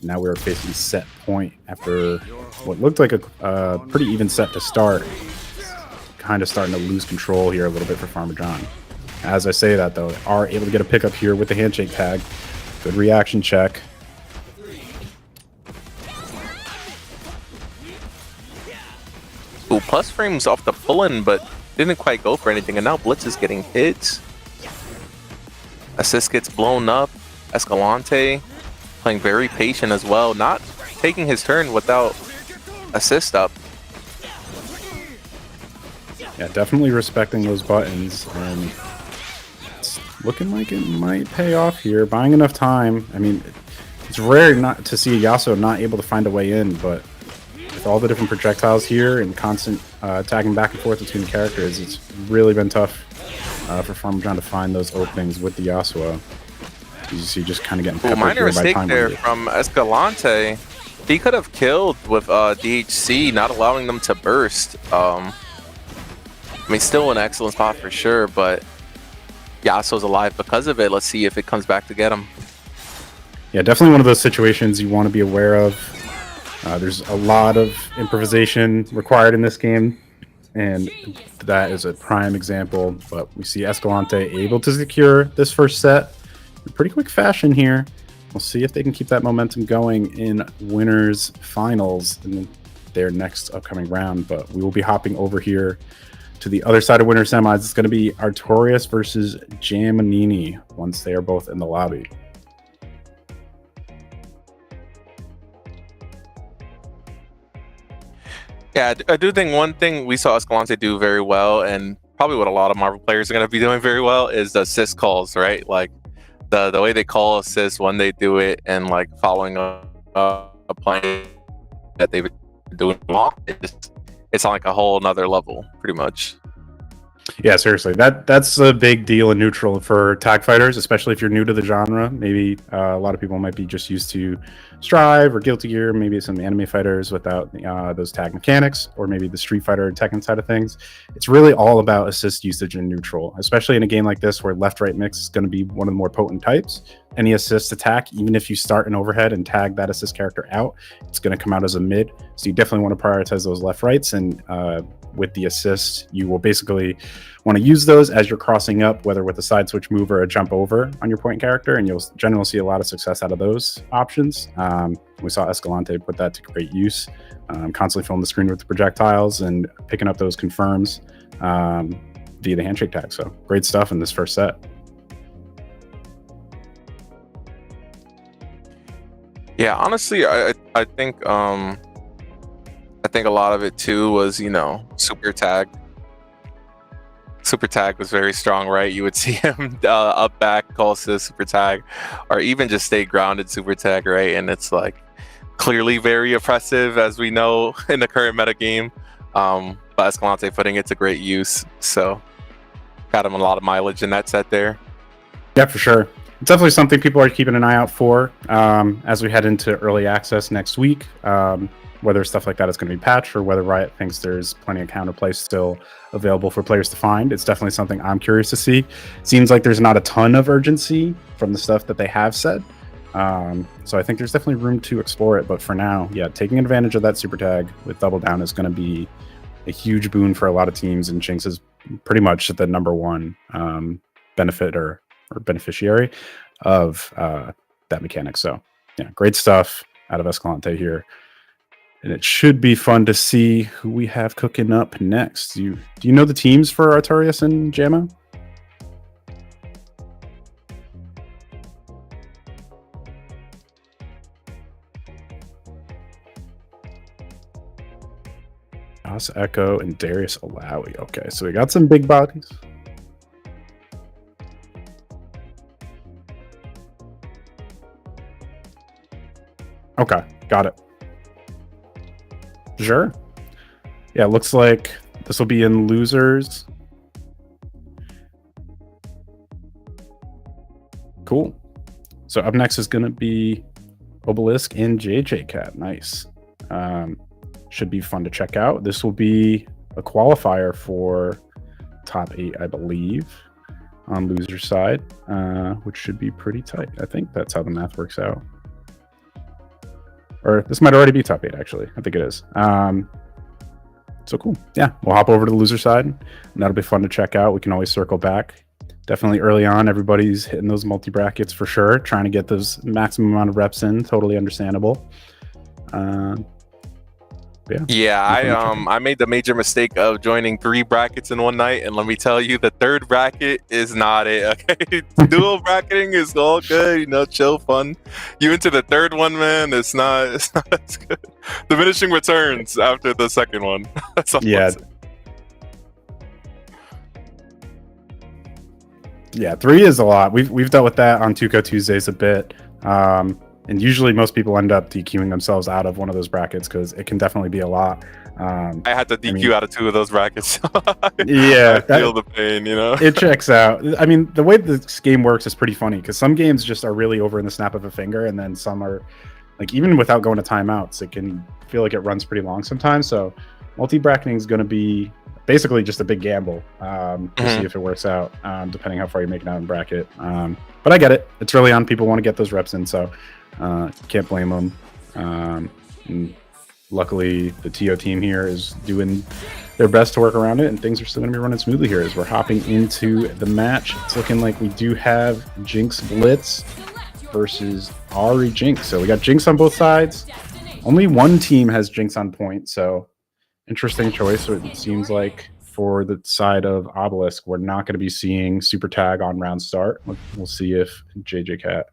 Now we're facing set point after what looked like a pretty even set to start. Kind of starting to lose control here a little bit for Farmjohn. As I say that, though, they are able to get a pickup here with the handshake tag. Good reaction check. Ooh, plus frames off the pull-in, but didn't quite go for anything. And now Blitz is getting hits. Assist gets blown up. Escalante playing very patient as well. Not taking his turn without assist up. Yeah, definitely respecting those buttons, and it's looking like it might pay off here. Buying enough time. I mean, it's rare not to see a Yasuo not able to find a way in, but with all the different projectiles here and constant tagging back and forth between the characters, it's really been tough for Farmjohn to find those openings with the Yasuo. You see, just kind of getting peppered minor here by mistake Time there Wonder. from Escalante. He could have killed with DHC, not allowing them to burst. I mean, still an excellent spot for sure, but Yasuo's alive because of it. Let's see if it comes back to get him. Yeah, definitely one of those situations you want to be aware of. There's a lot of improvisation required in this game, and that is a prime example. But we see Escalante able to secure this first set in pretty quick fashion here. We'll see if they can keep that momentum going in winners finals in their next upcoming round. But we will be hopping over here to the other side of winner semis. It's going to be Artorias versus Giannini once they are both in the lobby. Yeah, I do think one thing we saw Escalante do very well, and probably what a lot of Marvel players are going to be doing very well, is the assist calls, right? Like, the way they call assists when they do it and like following a plan that they've been doing long, it's on like a whole nother level, pretty much. Yeah, seriously, that's a big deal in neutral for tag fighters, especially if you're new to the genre. Maybe a lot of people might be just used to Strive or Guilty Gear, maybe some anime fighters without those tag mechanics, or maybe the Street Fighter and Tekken side of things. It's really all about assist usage in neutral, especially in a game like this where left-right mix is going to be one of the more potent types. Any assist attack, even if you start an overhead and tag that assist character out, it's going to come out as a mid. So you definitely want to prioritize those left-rights, and with the assist, you will basically want to use those as you're crossing up, whether with a side switch move or a jump over on your point character, and you'll generally see a lot of success out of those options. We saw Escalante put that to great use, constantly filling the screen with the projectiles and picking up those confirms via the handshake tag. So great stuff in this first set. Yeah, honestly, I think a lot of it too was, you know, super tag. Super tag was very strong, right? You would see him up back, call assist, super tag, or even just stay grounded super tag, right? And it's like clearly very oppressive, as we know in the current meta game. But Escalante putting it to great use, so got him a lot of mileage in that set there. Yeah, for sure. It's definitely something people are keeping an eye out for as we head into early access next week. Whether stuff like that is going to be patched or whether Riot thinks there's plenty of counterplay still available for players to find. It's definitely something I'm curious to see. Seems like there's not a ton of urgency from the stuff that they have said. So I think there's definitely room to explore it. But for now, yeah, taking advantage of that super tag with Double Down is going to be a huge boon for a lot of teams. And Jinx is pretty much the number one benefit or beneficiary of that mechanic. So yeah, great stuff out of Escalante here. And it should be fun to see who we have cooking up next. Do you know the teams for Artorias and Jammo? Joss Echo and Darius Alawi. Okay, so we got some big bodies. Okay, got it. Sure. Yeah, looks like this will be in losers. Cool. So up next is going to be Obelisk and JJ Cat. Nice. Should be fun to check out. This will be a qualifier for top 8, I believe, on loser side, which should be pretty tight. I think that's how the math works out. Or this might already be top 8, actually. I think it is. So cool. Yeah, we'll hop over to the loser side, and that'll be fun to check out. We can always circle back. Definitely early on, everybody's hitting those multi-brackets for sure, trying to get those maximum amount of reps in. Totally understandable. Yeah, I made the major mistake of joining 3 brackets in one night, and let me tell you, the 3rd bracket is not it. Okay, dual bracketing is all good, you know, chill, fun. You into the 3rd one, man, it's not as good. Diminishing returns after the 2nd one. That's all. Yeah. Yeah, 3 is a lot. We've dealt with that on Tuco Tuesdays a bit. And usually most people end up DQing themselves out of one of those brackets because it can definitely be a lot. I had to DQ out of 2 of those brackets. Yeah. I feel the pain, you know? It checks out. I mean, the way this game works is pretty funny because some games just are really over in the snap of a finger, and then some are, like, even without going to timeouts, it can feel like it runs pretty long sometimes. So multi-bracketing is going to be basically just a big gamble to see if it works out, depending how far you make it out in bracket. But I get it. It's really on. People want to get those reps in, so can't blame them. And luckily, the TO team here is doing their best to work around it, and things are still going to be running smoothly here as we're hopping into the match. It's looking like we do have Jinx Blitz versus Ahri Jinx. So we got Jinx on both sides. Only one team has Jinx on point, so interesting choice. So it seems like for the side of Obelisk, we're not going to be seeing super tag on round start. We'll see if JJ Cat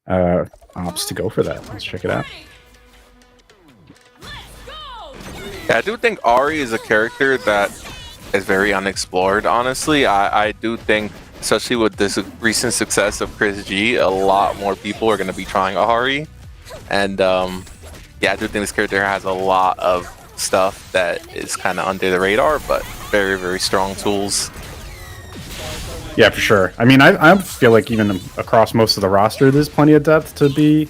opts to go for that. Let's check it out. Yeah, I do think Ahri is a character that is very unexplored, honestly. I do think especially with this recent success of Chris G, a lot more people are going to be trying Ahri. And yeah, I do think this character has a lot of stuff that is kind of under the radar, but very, very strong tools. Yeah, for sure. I mean, I feel like even across most of the roster, there's plenty of depth to be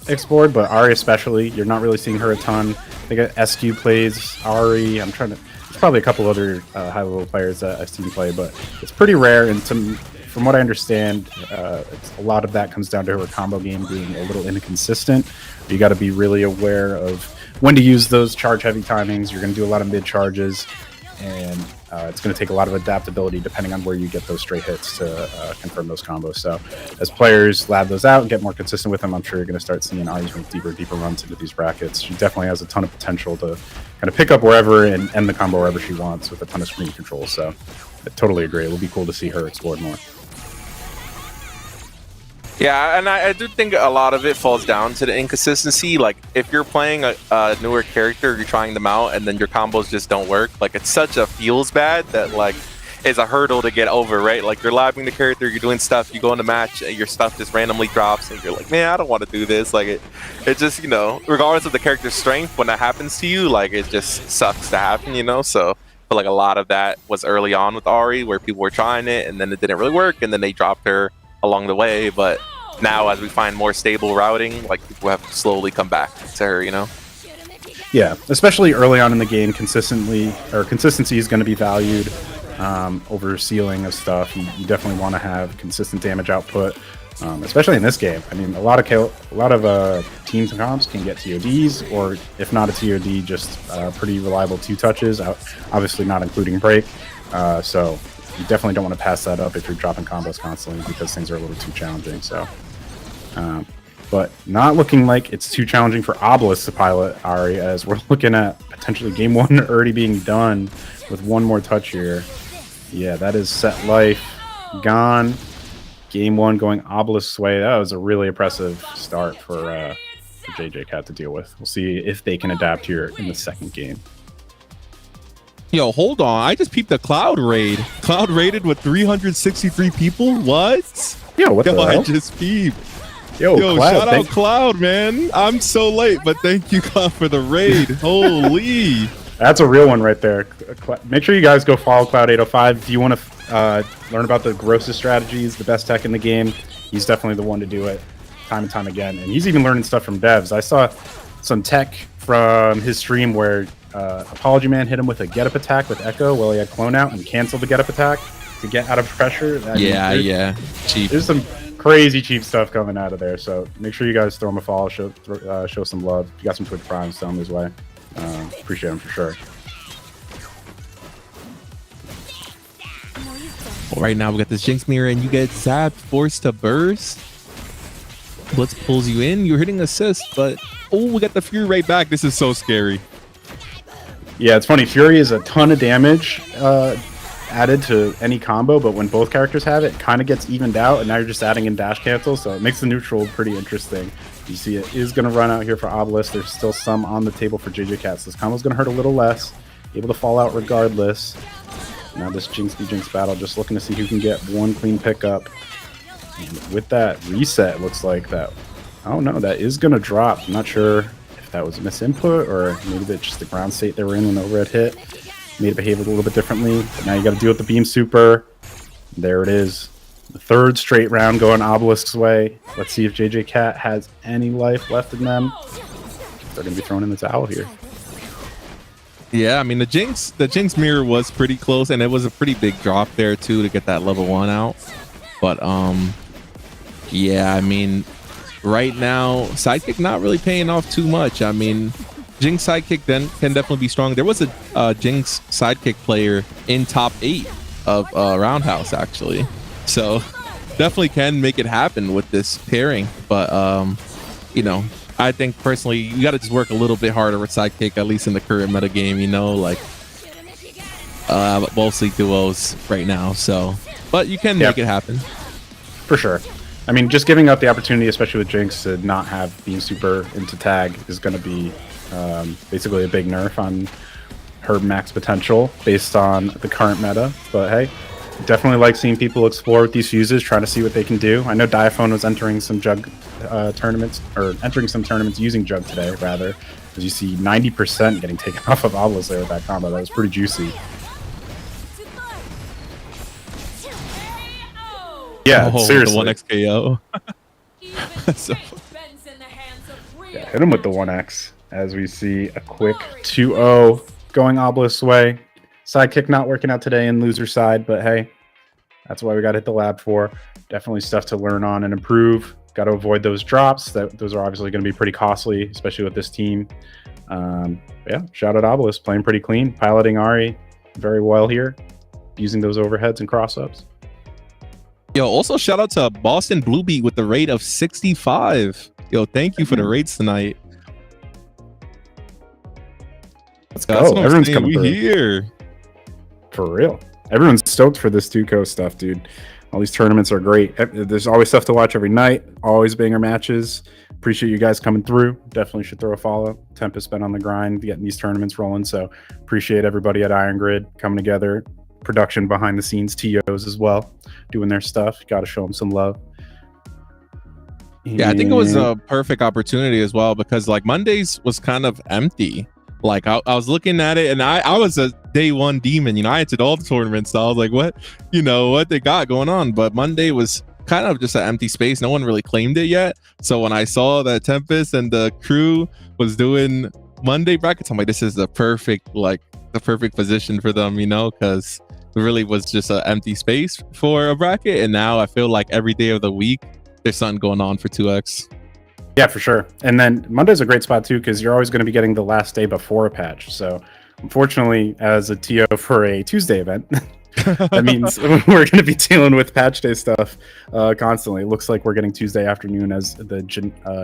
explored, but Ahri especially, you're not really seeing her a ton. They got SQ plays Ahri. There's probably a couple other high-level players that I've seen play, but it's pretty rare. And from what I understand, a lot of that comes down to her combo game being a little inconsistent. You got to be really aware of when to use those charge-heavy timings. You're going to do a lot of mid-charges, and it's going to take a lot of adaptability depending on where you get those straight hits to confirm those combos. So as players lab those out and get more consistent with them, I'm sure you're going to start seeing Ahri's make deeper and deeper runs into these brackets. She definitely has a ton of potential to kind of pick up wherever and end the combo wherever she wants with a ton of screen control. So I totally agree. It will be cool to see her explored more. Yeah, and I do think a lot of it falls down to the inconsistency. Like, if you're playing a newer character, you're trying them out, and then your combos just don't work. Like, it's such a feels bad that, like, is a hurdle to get over, right? Like, you're labbing the character, you're doing stuff, you go in the match, and your stuff just randomly drops, and you're like, man, I don't want to do this. Like, it just, you know, regardless of the character's strength, when that happens to you, like, it just sucks to happen, you know? So, I feel like a lot of that was early on with Ahri, where people were trying it, and then it didn't really work, and then they dropped her along the way. But now, as we find more stable routing, like, people have slowly come back to her, you know? Yeah, especially early on in the game, consistency is going to be valued over ceiling of stuff. You definitely want to have consistent damage output, especially in this game. I mean, a lot of teams and comps can get TODs, or if not a TOD, just pretty reliable 2-touches. Obviously, not including break. So you definitely don't want to pass that up if you're dropping combos constantly, because things are a little too challenging. So, but not looking like it's too challenging for Obelisk to pilot Ahri, as we're looking at potentially game 1 already being done with one more touch here. Yeah, that is set life gone. Game 1 going Obelisk's way. That was a really impressive start for JJ Cat to deal with. We'll see if they can adapt here in the second game. Yo, hold on. I just peeped the Cloud raid. Cloud raided with 363 people? What? Yo, what the hell? I just peeped. Yo, Cloud, shout out Cloud, man. I'm so late, but thank you, Cloud, for the raid. Holy. That's a real one right there. Make sure you guys go follow Cloud805. Do you want to learn about the grossest strategies, the best tech in the game? He's definitely the one to do it time and time again. And he's even learning stuff from devs. I saw some tech from his stream where Apology Man hit him with a get-up attack with Echo while he had Clone out and canceled the get-up attack to get out of pressure. Yeah. Cheap. There's some crazy cheap stuff coming out of there. So make sure you guys throw him a follow, show some love. If you got some Twitch Prime, send him his way. Appreciate him for sure. Well, right now we got this Jinx mirror and you get zapped, forced to burst. Blitz pulls you in, you're hitting assist, but oh, we got the Fury right back. This is so scary. Yeah, it's funny. Fury is a ton of damage added to any combo, but when both characters have it, it kind of gets evened out, and now you're just adding in dash cancel, so it makes the neutral pretty interesting. You see it is going to run out here for Obelisk. There's still some on the table for JJ Cat, so this combo's going to hurt a little less. Able to fall out regardless. Now this Jinx v Jinx battle, just looking to see who can get one clean pickup. And with that reset, looks like that, I don't know, that is going to drop. I'm not sure if that was a misinput, or maybe that's just the ground state they were in when the overhead hit made it behave a little bit differently. But now you got to deal with the beam super. There it is. The third straight round going Obelisk's way. Let's see if JJ Cat has any life left in them. They're going to be thrown in the towel here. Yeah, I mean, the Jinx mirror was pretty close, and it was a pretty big drop there too to get that level 1 out. But yeah, I mean, right now Sidekick not really paying off too much. I mean, Jinx Sidekick then can definitely be strong. There was a Jinx Sidekick player in top 8 of Roundhouse actually, so definitely can make it happen with this pairing. But you know, I think personally you got to just work a little bit harder with Sidekick, at least in the current meta game, you know, like mostly duos right now. So, but you can make it happen for sure. I mean, just giving up the opportunity, especially with Jinx, to not have Beam Super into tag is going to be basically a big nerf on her max potential based on the current meta. But hey, Definitely like seeing people explore with these fuses, trying to see what they can do. I know Diaphone was entering some Jug tournaments, or entering some tournaments using Jug today, rather. As you see, 90% getting taken off of Obelisk there with that combo. That was pretty juicy. Yeah, seriously. The 1x KO. So, yeah, hit him with the 1x as we see a quick 2-0 going Obelisk's way. Sidekick not working out today in loser side, but hey, that's why we got to hit the lab for. Definitely stuff to learn on and improve. Got to avoid those drops. Those are obviously going to be pretty costly, especially with this team. Yeah, shout out Obelisk, playing pretty clean, piloting Ari very well here, using those overheads and cross-ups. Yo, also shout out to Boston Bluebeat with the rate of 65. Yo, thank you for the rates tonight. Let's go. Everyone's coming through. Here. For real. Everyone's stoked for this 2Co stuff, dude. All these tournaments are great. There's always stuff to watch every night. Always banger matches. Appreciate you guys coming through. Definitely should throw a follow. Tempest been on the grind, getting these tournaments rolling. So appreciate everybody at Iron Grid coming together. Production behind the scenes, TOs as well, doing their stuff. Got to show them some love. Yeah, I think it was a perfect opportunity as well, because like Mondays was kind of empty. Like I was looking at it, and I was a day one demon. You know, I entered all the tournaments, so I was like, what they got going on? But Monday was kind of just an empty space. No one really claimed it yet. So when I saw that Tempest and the crew was doing Monday brackets, I'm like, this is the perfect position for them, because it really was just an empty space for a bracket. And now I feel like every day of the week there's something going on for 2X. Yeah, for sure. And then Monday's a great spot too, because you're always going to be getting the last day before a patch. So unfortunately, as a TO for a Tuesday event, that means we're going to be dealing with patch day stuff constantly. It looks like we're getting Tuesday afternoon as the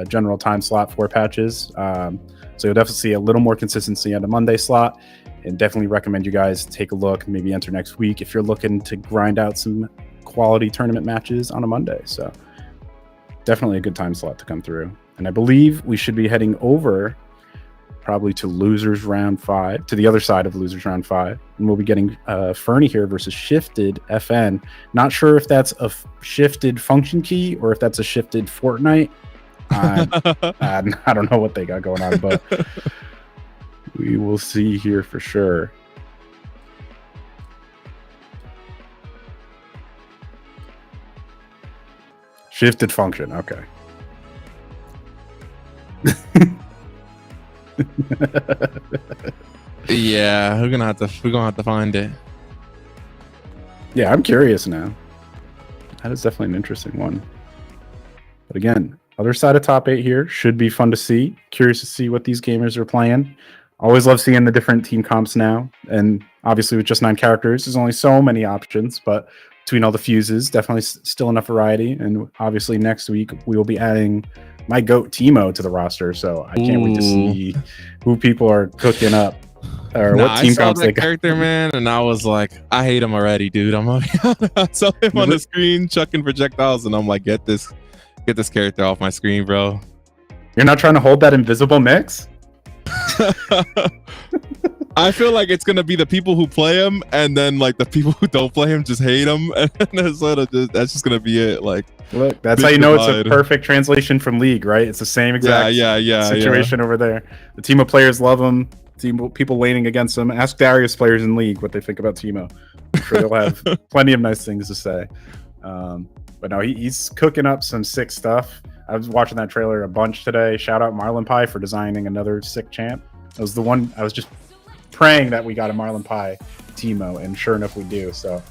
general time slot for patches. So you'll definitely see a little more consistency on the Monday slot, and definitely recommend you guys take a look, maybe enter next week if you're looking to grind out some quality tournament matches on a Monday. So definitely a good time slot to come through. And I believe we should be heading over probably to Losers Round 5, to the other side of Losers Round 5. And we'll be getting Fernie here versus Shifted FN. Not sure if that's a shifted function key or if that's a shifted Fortnite. I don't know what they got going on, but we will see here for sure. Shifted function, okay. Yeah, we're gonna have to find it. Yeah, I'm curious now. That is definitely an interesting one. But again, other side of top 8 here should be fun to see. Curious to see what these gamers are playing. Always love seeing the different team comps now, and obviously with just 9 characters, there's only so many options. But between all the fuses, definitely still enough variety. And obviously next week we will be adding my GOAT Teemo to the roster, so I can't wait to see who people are cooking up or what team comps they got. Character, man, and I was like, I hate him already, dude. I saw him on the screen chucking projectiles, and I'm like, get this character off my screen, bro. You're not trying to hold that invisible mix? I feel like it's gonna be the people who play him, and then like the people who don't play him just hate him, and that's just gonna be it. Like, look, that's how you know it's a perfect translation from League, right? It's the same exact situation over there. The Teemo players love him. People laning against him. Ask Darius players in League what they think about Teemo. I'm sure they'll have plenty of nice things to say. But no, he's cooking up some sick stuff. I was watching that trailer a bunch today. Shout out Marlon Pie for designing another sick champ. It was the one I was just praying that we got a Marlon Pie Teemo, and sure enough we do. So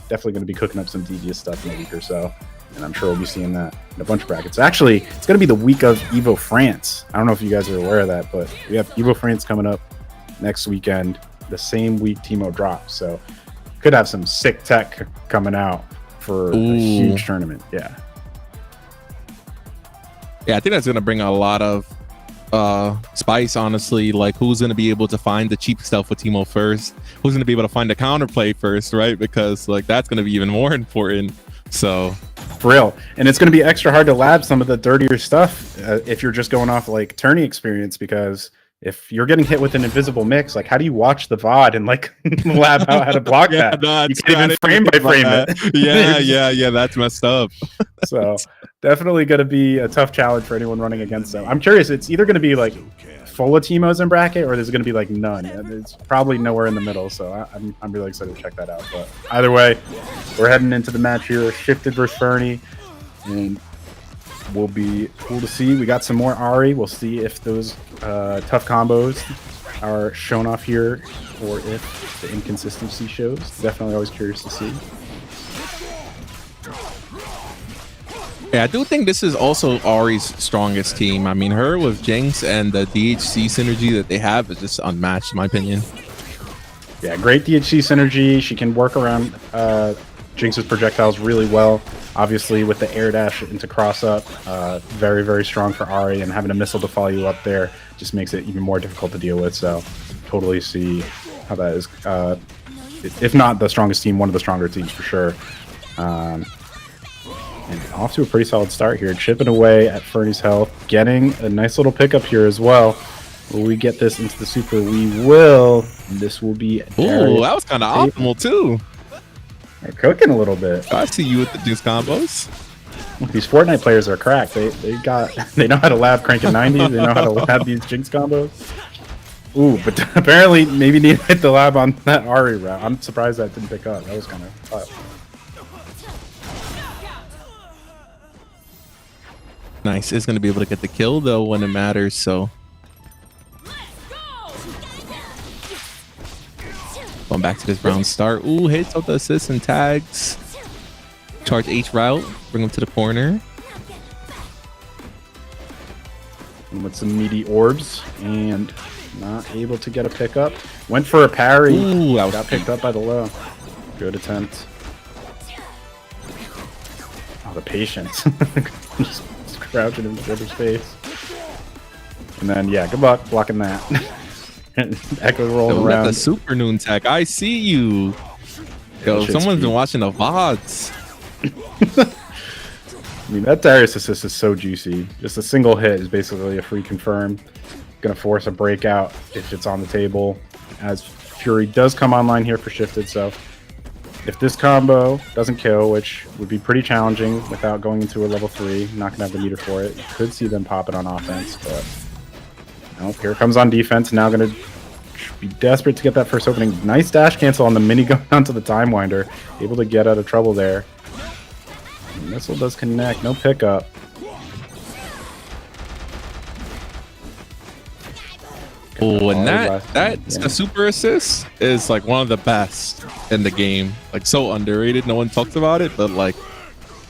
definitely going to be cooking up some devious stuff in a week or so, and I'm sure we'll be seeing that in a bunch of brackets. Actually, it's going to be the week of Evo France. I don't know if you guys are aware of that, but we have Evo France coming up next weekend, the same week Teemo drops. So could have some sick tech coming out for a huge tournament. Yeah, I think that's going to bring a lot of spice, honestly. Like, who's going to be able to find the cheap stuff with Teemo first? Who's going to be able to find the counterplay first, right? Because like that's going to be even more important. So for real. And it's going to be extra hard to lab some of the dirtier stuff if you're just going off like tourney experience, because if you're getting hit with an invisible mix, like how do you watch the VOD and like lab out how to block that? No, You it's can't even not frame by about frame that. it. Yeah. That's messed up. So definitely going to be a tough challenge for anyone running against them. I'm curious, it's either going to be like full of Teemos in bracket, or there's going to be like none. And it's probably nowhere in the middle. So I'm really excited to check that out. But either way, we're heading into the match here, Shifted versus Fernie, and will be cool to see. We got some more Ahri. We'll see if those tough combos are shown off here, or if the inconsistency shows. Definitely always curious to see. Yeah, I do think this is also Ahri's strongest team. I mean, her with Jinx and the DHC synergy that they have is just unmatched, in my opinion. Yeah, great DHC synergy. She can work around Jinx's projectiles really well. Obviously, with the air dash into cross up, very, very strong for Ahri, and having a missile to follow you up there just makes it even more difficult to deal with. So, totally see how that is. If not the strongest team, one of the stronger teams for sure. And off to a pretty solid start here, chipping away at Fernie's health, getting a nice little pickup here as well. Will we get this into the super? We will. This will be. Ooh, that was kind of optimal too. They're cooking a little bit. I see you with the Jinx combos. These Fortnite players are cracked. They know how to lab cranking 90s. They know how to lab these Jinx combos. Ooh, but apparently maybe need to hit the lab on that Ahri route. I'm surprised that didn't pick up. That was kind of tough. Nice. It's going to be able to get the kill, though, when it matters, so. Going back to this round start. Ooh, hits with the assists and tags. Charge H route. Bring him to the corner. And with some meaty orbs. And not able to get a pickup. Went for a parry. Ooh, that got picked up by the low. Good attempt. Oh, the patience. Just crouching in the other's face. And then, yeah, good luck blocking that. And Echo rolling around. The super noon tech. I see you. Yo, someone's been watching the VODs. I mean, that Darius assist is so juicy. Just a single hit is basically a free confirm. Gonna force a breakout if it's on the table, as Fury does come online here for Shifted. So if this combo doesn't kill, which would be pretty challenging without going into a level 3, not gonna have the meter for it. You could see them pop it on offense, but nope, here it comes on defense. Now gonna be desperate to get that first opening. Nice dash cancel on the mini going onto the Time Winder. Able to get out of trouble there. The missile does connect, no pickup. Oh, and a super assist is like one of the best in the game. Like so underrated. No one talks about it, but like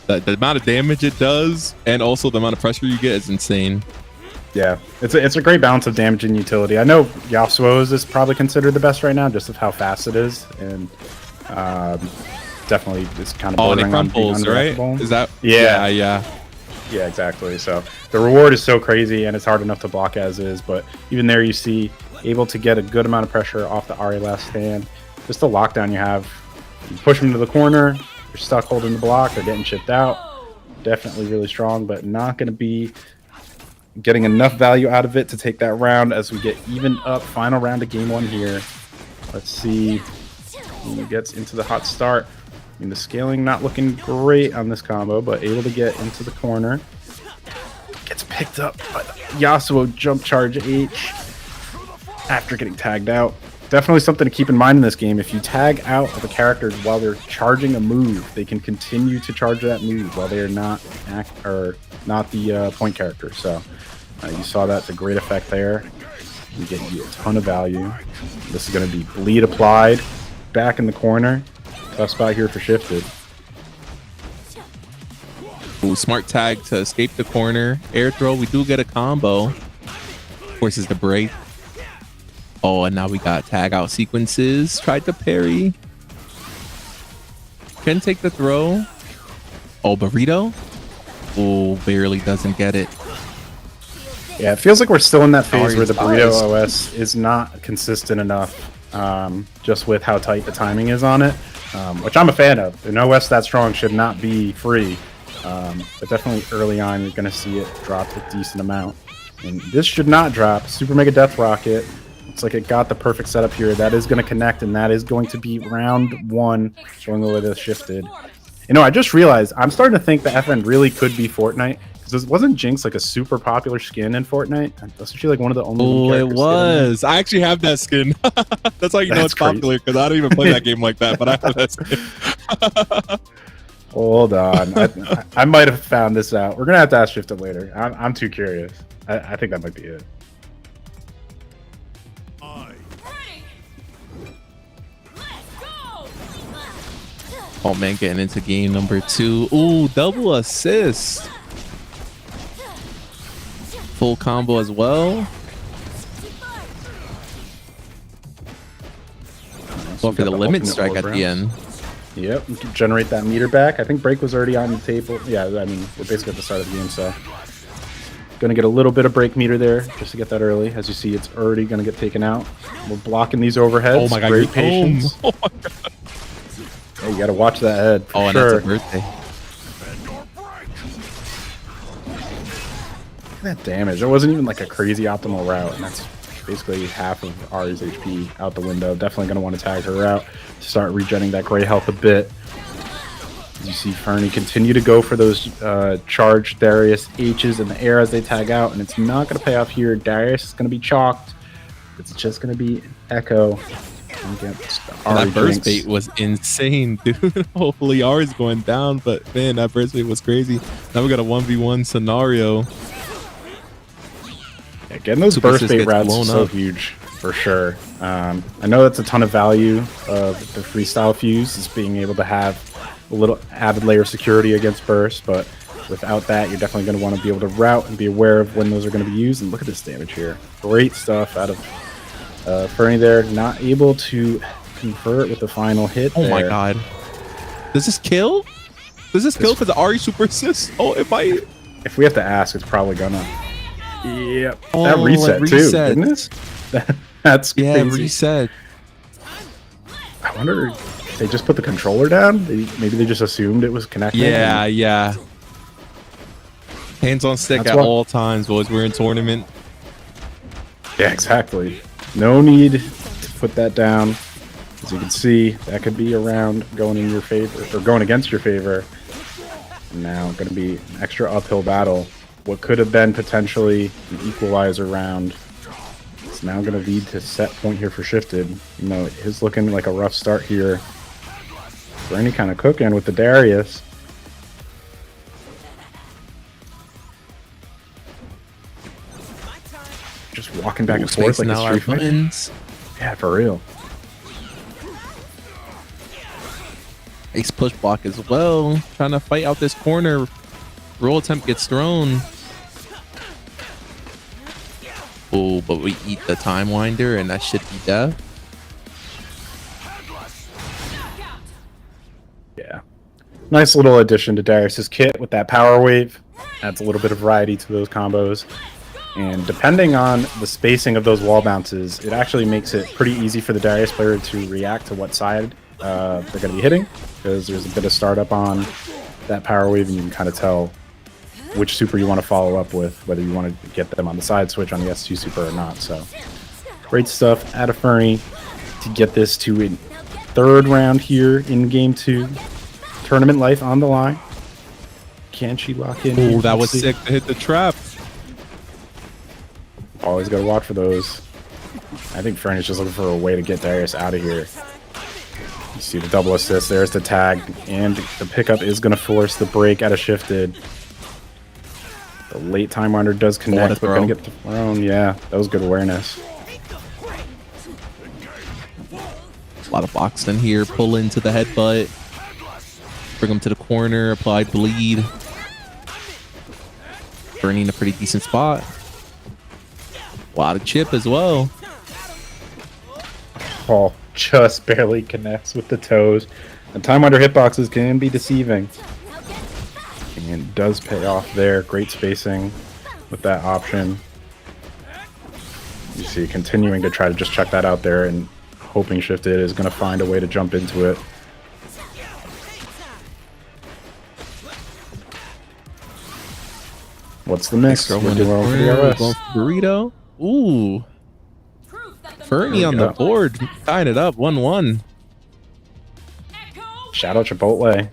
the amount of damage it does and also the amount of pressure you get is insane. Yeah, it's a great balance of damage and utility. I know Yasuo's is probably considered the best right now, just of how fast it is, and definitely it's kind of and it bordering on being crumples, right? unreactable. Is that? Yeah. Yeah, exactly. So the reward is so crazy, and it's hard enough to block as is. But even there, you see able to get a good amount of pressure off the Ahri last stand. Just the lockdown you have. You push them to the corner. You're stuck holding the block. They're getting chipped out. Definitely really strong, but not going to be getting enough value out of it to take that round as we get even up. Final round of game 1 here. Let's see who gets into the hot start. I mean, the scaling not looking great on this combo, but able to get into the corner. Gets picked up by the Yasuo jump charge H after getting tagged out. Definitely something to keep in mind in this game. If you tag out of a character while they're charging a move, they can continue to charge that move while they are not the point character. So you saw that to great effect there. You get a ton of value. This is going to be bleed applied back in the corner. Tough spot here for Shifted. Ooh, smart tag to escape the corner. Air throw. We do get a combo. Forces the break. Oh, and now we got tag out sequences. Tried to parry. Can take the throw. Oh, burrito. Oh, barely doesn't get it. Yeah, it feels like we're still in that phase where the burrito OS is not consistent enough, just with how tight the timing is on it, which I'm a fan of. An OS that strong should not be free, but definitely early on you're going to see it drop a decent amount. And this should not drop. Super Mega Death Rocket. Looks like it got the perfect setup here. That is going to connect, and that is going to be round 1, showing the way this shifted. You know, I just realized I'm starting to think the FN really could be Fortnite. Because wasn't Jinx like a super popular skin in Fortnite? Wasn't she like one of the only? Oh, it was. I actually have that skin. That's how you know That's it's popular, because I don't even play that game like that, but I have that skin. Hold on. I might have found this out. We're going to have to ask Shifted later. I'm too curious. I think that might be it. Oh man, getting into game number 2. Ooh, double assist. Full combo as well. Go for the limit strike at the end. Yep, we can generate that meter back. I think break was already on the table. Yeah, I mean, we're basically at the start of the game, so going to get a little bit of break meter there just to get that early. As you see, it's already going to get taken out. We're blocking these overheads. Oh my god, great patience. Oh my god. Hey, you got to watch that head. For and sure. that's a birthday. Look at that damage. It wasn't even like a crazy optimal route, and that's basically half of Ari's HP out the window. Definitely going to want to tag her out to start regenerating that gray health a bit. As you see Fernie continue to go for those charged Darius H's in the air as they tag out, and it's not going to pay off here. Darius is going to be chalked. It's just going to be Echo against Ari. That burst Jinx. bait was insane, dude. Hopefully Ari's going down, but man, that burst bait was crazy. Now we got a 1v1 scenario. Yeah, getting those Super burst Assist bait gets routes blown is so up. huge for sure. I know that's a ton of value of the freestyle fuse, is being able to have a little added layer of security against burst, but without that, you're definitely going to want to be able to route and be aware of when those are going to be used. And look at this damage here. Great stuff out of Fernie there. Not able to convert with the final hit. Oh my there. god. Does this kill? Does this kill because the Ari super assist? Oh, it might. If we have to ask, it's probably gonna. Yep. Oh, that reset, it reset. too, didn't it? That's Yeah, crazy. reset. I wonder if they just put the controller down? Maybe they just assumed it was connected? Yeah, yeah. Hands on stick That's at what- all times, boys. We're in tournament. Yeah, exactly. No need to put that down. As you can see, that could be a round going in your favor, or going against your favor. Now, going to be an extra uphill battle. What could have been potentially an equalizer round. It's now going to lead to set point here for Shifted. You know, it's looking like a rough start here. For any kind of cooking with the Darius. Just walking back and forth like a street fight. buttons. Yeah, for real. Ace push block as well. Trying to fight out this corner. Roll attempt gets thrown. Oh, but we eat the time winder, and that should be death. Yeah. Nice little addition to Darius's kit with that power wave. Adds a little bit of variety to those combos. And depending on the spacing of those wall bounces, it actually makes it pretty easy for the Darius player to react to what side they're going to be hitting. Because there's a bit of startup on that power wave, and you can kind of tell which super you want to follow up with, whether you want to get them on the side switch on the S2 super or not. So great stuff out of Fernie to get this to a third round here in game 2. Tournament life on the line. Can she lock in? Oh, that was sick to hit the trap. Always got to watch for those. I think Fernie's just looking for a way to get Darius out of here. You see the double assist. There's the tag. And the pickup is going to force the break out of Shifted. The late time winder does connect, but going to get thrown. Yeah, that was good awareness. A lot of boxing here. Pull into the headbutt. Bring him to the corner. Apply bleed. Fernie in a pretty decent spot. A lot of chip as well. Paul just barely connects with the toes. And time under hitboxes can be deceiving. And does pay off there. Great spacing with that option. You see, continuing to try to just check that out there and hoping Shifted is going to find a way to jump into it. What's the mix? Nice throw We're in the doing over the corner. We're RS. going for burrito. Ooh, Proof that the Fernie There on we the go. board, tying it up 1-1. Echo Shout out Chipotle.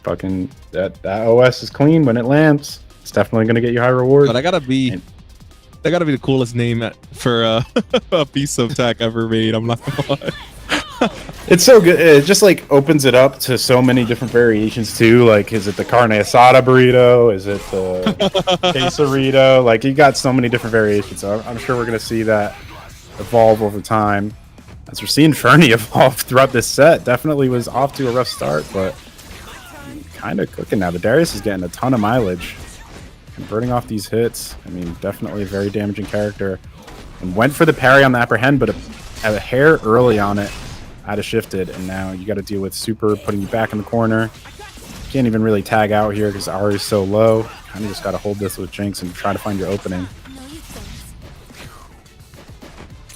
Fucking that OS is clean when it lands. It's definitely gonna get you high reward. But that gotta be the coolest name for a piece of tech ever made. I'm not gonna lie. It's so good. It just like opens it up to so many different variations too. Like, is it the carne asada burrito? Is it the quesarito? Like, you got so many different variations. So I'm sure we're gonna see that evolve over time. As we're seeing Fernie evolve throughout this set, definitely was off to a rough start, but kind of cooking now. The Darius is getting a ton of mileage, converting off these hits. I mean, definitely a very damaging character. And went for the parry on the apprehend, but a hair early on it. I'd have shifted, and now you got to deal with super putting you back in the corner. Can't even really tag out here because Ari is so low. Kind of just got to hold this with Jinx and try to find your opening.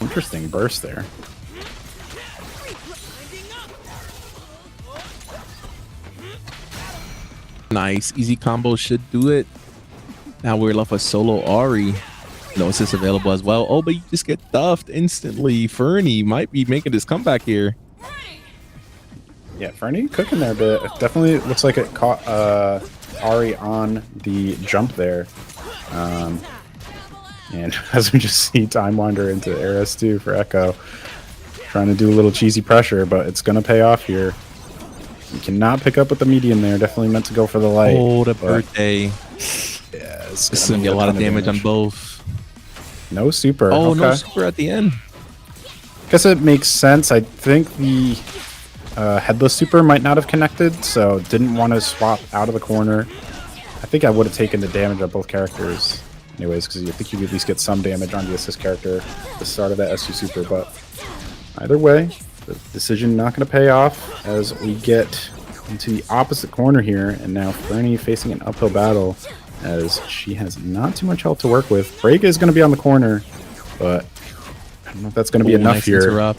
Interesting burst there. Nice, easy combo should do it. Now we're left with solo Ari. No assist available as well. Oh, but you just get duffed instantly. Fernie might be making this comeback here. Yeah, Fernie cooking there a bit. It definitely looks like it caught Ari on the jump there. And as we just see Time Wander into RS2 for Echo. Trying to do a little cheesy pressure, but it's going to pay off here. You cannot pick up with the medium there. Definitely meant to go for the light. Oh, the but birthday. Yeah, This is going to be a lot of damage on both. No super. Oh, okay. no super at the end. Guess it makes sense. I think the headless super might not have connected, so didn't want to swap out of the corner. I think I would have taken the damage on both characters anyways, because you think you could at least get some damage on the assist character at the start of that S2 super, but either way, the decision not going to pay off as we get into the opposite corner here, and now Fernie facing an uphill battle as she has not too much health to work with. Break is going to be on the corner, but I don't know if that's going to be enough nice here. interrupt.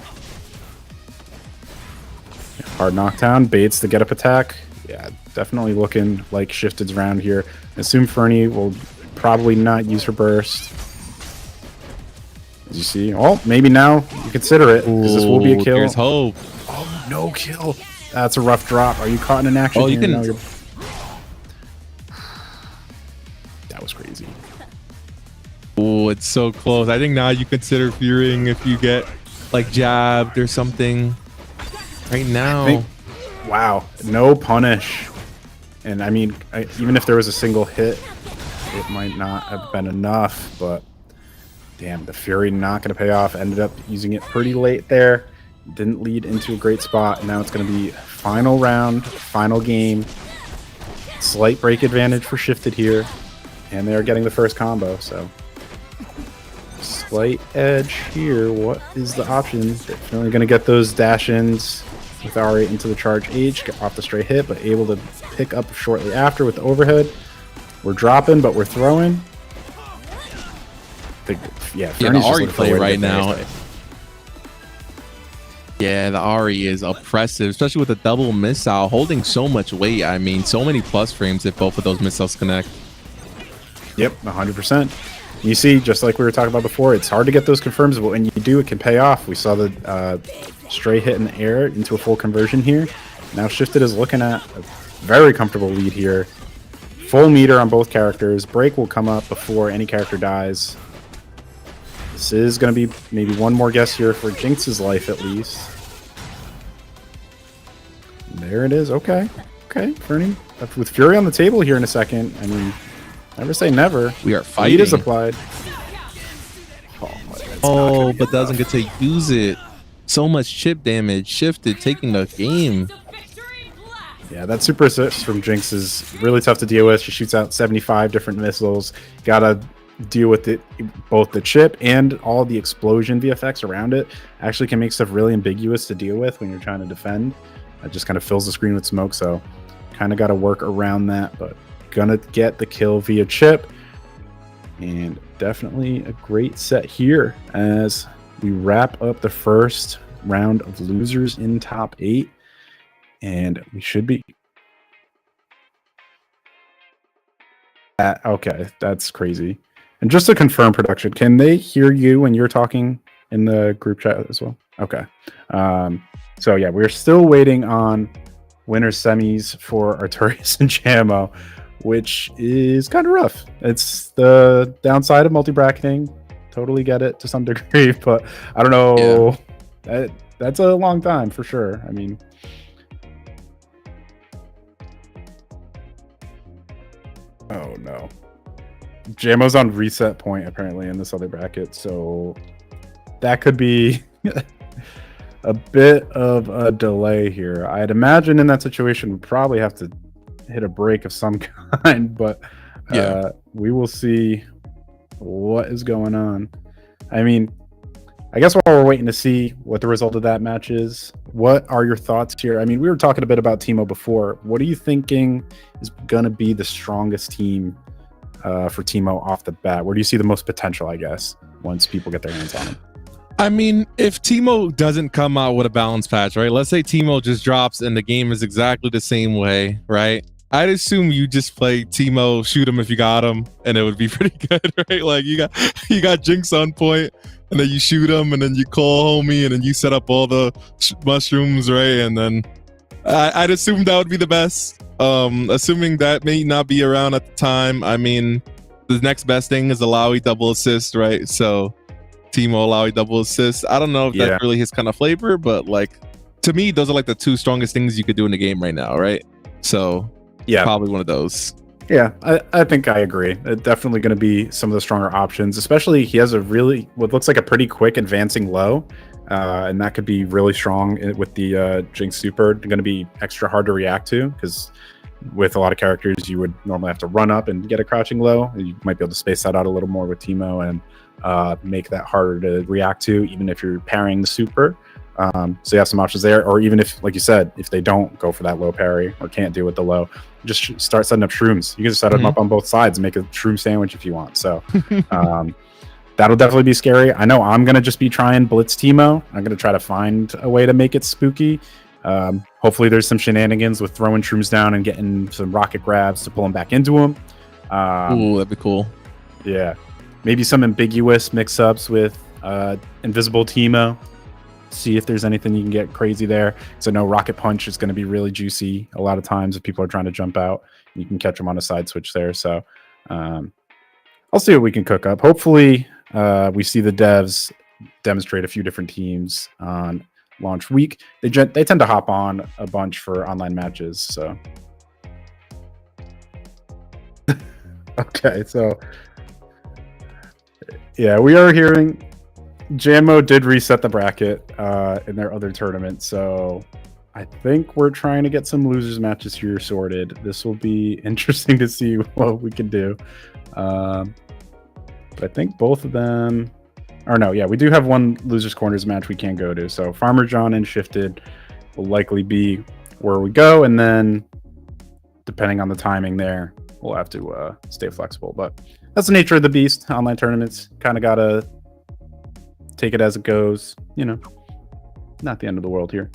Hard knockdown, baits the get up attack. Yeah, definitely looking like Shifted's round here. I assume Fernie will probably not use her burst. As you see, oh, maybe now you consider it, because this will be a kill. There's hope. Oh, no kill. That's a rough drop. Are you caught in an action? Oh, you here? can- No, you're... That was crazy. Oh, it's so close. I think now you consider fearing if you get like jabbed or something. Right now. Wow, no punish. And I mean, even if there was a single hit, it might not have been enough, but damn, the Fury not going to pay off. Ended up using it pretty late there. Didn't lead into a great spot. Now it's going to be final round, final game. Slight break advantage for Shifted here. And they're getting the first combo, so slight edge here. What is the option? Definitely going to get those dash-ins with Ari into the charge H, get off the straight hit, but able to pick up shortly after with the overhead. We're dropping, but we're throwing. Yeah, Fernie's the just Ari looking for a play way to right get there. now. Yeah, the Ari is oppressive, especially with the double missile, holding so much weight. I mean, so many plus frames if both of those missiles connect. Yep, 100%. You see, just like we were talking about before, it's hard to get those confirms, but when you do, it can pay off. We saw the stray hit in the air into a full conversion here. Now Shifted is looking at a very comfortable lead here. Full meter on both characters. Break will come up before any character dies. This is going to be maybe one more guess here for Jinx's life at least. There it is. Okay. Okay, Fernie. With Fury on the table here in a second, I mean, never say never. We are Lead fighting. is applied. Oh, but doesn't get to use it. So much chip damage. Shifted, taking the game. Yeah, that super assist from Jinx is really tough to deal with. She shoots out 75 different missiles. Gotta deal with it, both the chip and all the explosion VFX around it. Actually can make stuff really ambiguous to deal with when you're trying to defend. It just kind of fills the screen with smoke, so kind of got to work around that, but gonna get the kill via chip. And definitely a great set here as we wrap up the first round of losers in top 8. And we should be Okay, that's crazy. And just to confirm, production, can they hear you when you're talking in the group chat as well? Okay. So yeah, we're still waiting on winner semis for Artorias and Jamo, which is kind of rough. It's the downside of multi-bracketing. Totally get it to some degree, but I don't know. Yeah. That's a long time for sure. I mean, oh no. Jamo's on reset point apparently in this other bracket, so that could be a bit of a delay here. I'd imagine in that situation we'd probably have to hit a break of some kind, but we will see what is going on. I mean, I guess while we're waiting to see what the result of that match is, what are your thoughts here? I mean, we were talking a bit about Teemo before. What are you thinking is going to be the strongest team for Teemo off the bat? Where do you see the most potential, I guess, once people get their hands on him? I mean, if Teemo doesn't come out with a balance patch, right? Let's say Teemo just drops and the game is exactly the same way, right? I'd assume you just play Teemo, shoot him if you got him, and it would be pretty good, right? Like you got Jinx on point, and then you shoot him, and then you call homie, and then you set up all the mushrooms, right? And then I'd assume that would be the best. Assuming that may not be around at the time. I mean, the next best thing is Alawi double assist, right? So Teemo Alawi double assist. I don't know if that's really his kind of flavor, but like to me, those are like the two strongest things you could do in the game right now, right? So yeah, probably one of those. Yeah, I think I agree. It's definitely going to be some of the stronger options, especially he has a really, what looks like a pretty quick advancing low, and that could be really strong with the Jinx super. Going to be extra hard to react to because with a lot of characters, you would normally have to run up and get a crouching low. You might be able to space that out a little more with Teemo and make that harder to react to, even if you're pairing the super. So you have some options there, or even if, like you said, if they don't go for that low parry or can't do it with the low, just start setting up shrooms. You can just set them up on both sides and make a shroom sandwich if you want. So that'll definitely be scary. I know I'm going to just be trying Blitz Teemo. I'm going to try to find a way to make it spooky. Hopefully there's some shenanigans with throwing shrooms down and getting some rocket grabs to pull them back into them. Ooh, that'd be cool. Yeah. Maybe some ambiguous mix-ups with Invisible Teemo. See if there's anything you can get crazy there. So no Rocket Punch is going to be really juicy a lot of times if people are trying to jump out. You can catch them on a side switch there. So I'll see what we can cook up. Hopefully we see the devs demonstrate a few different teams on launch week. They tend to hop on a bunch for online matches. So okay, so yeah, we are hearing Jamo did reset the bracket in their other tournament, so I think we're trying to get some losers matches here sorted. This will be interesting to see what we can do. But I think both of them, or no, yeah, we do have one losers corners match we can go to. So Farmer John and Shifted will likely be where we go, and then depending on the timing there, we'll have to stay flexible. But that's the nature of the beast. Online tournaments kind of gotta take it as it goes, you know, not the end of the world here.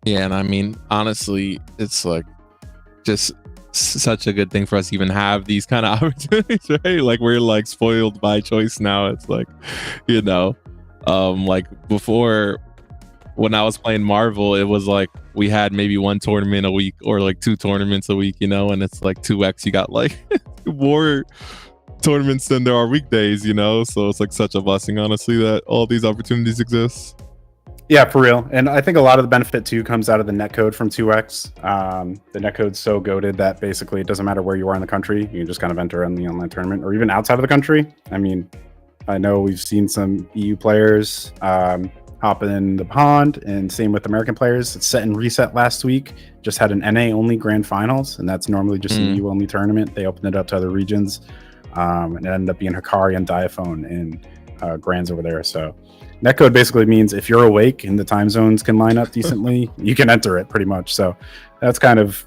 Yeah, and I mean, honestly, it's like just such a good thing for us to even have these kind of opportunities, right? Like we're like spoiled by choice now. It's like, you know, like before when I was playing Marvel, it was like we had maybe one tournament a week or like 2 tournaments a week, you know, and it's like 2x. You got like more tournaments than there are weekdays, you know, so it's like such a blessing, honestly, that all these opportunities exist. Yeah, for real. And I think a lot of the benefit too comes out of the netcode from 2x. The netcode's so goated that basically it doesn't matter where you are in the country, you can just kind of enter in the online tournament, or even outside of the country. I mean, I know we've seen some EU players hop in the pond, and same with American players. It's set and reset last week, just had an NA only grand finals, and that's normally just an EU only tournament. They opened it up to other regions. And it ended up being Hikari and Diaphone in grands over there. So netcode basically means if you're awake and the time zones can line up decently, you can enter it pretty much. So that's kind of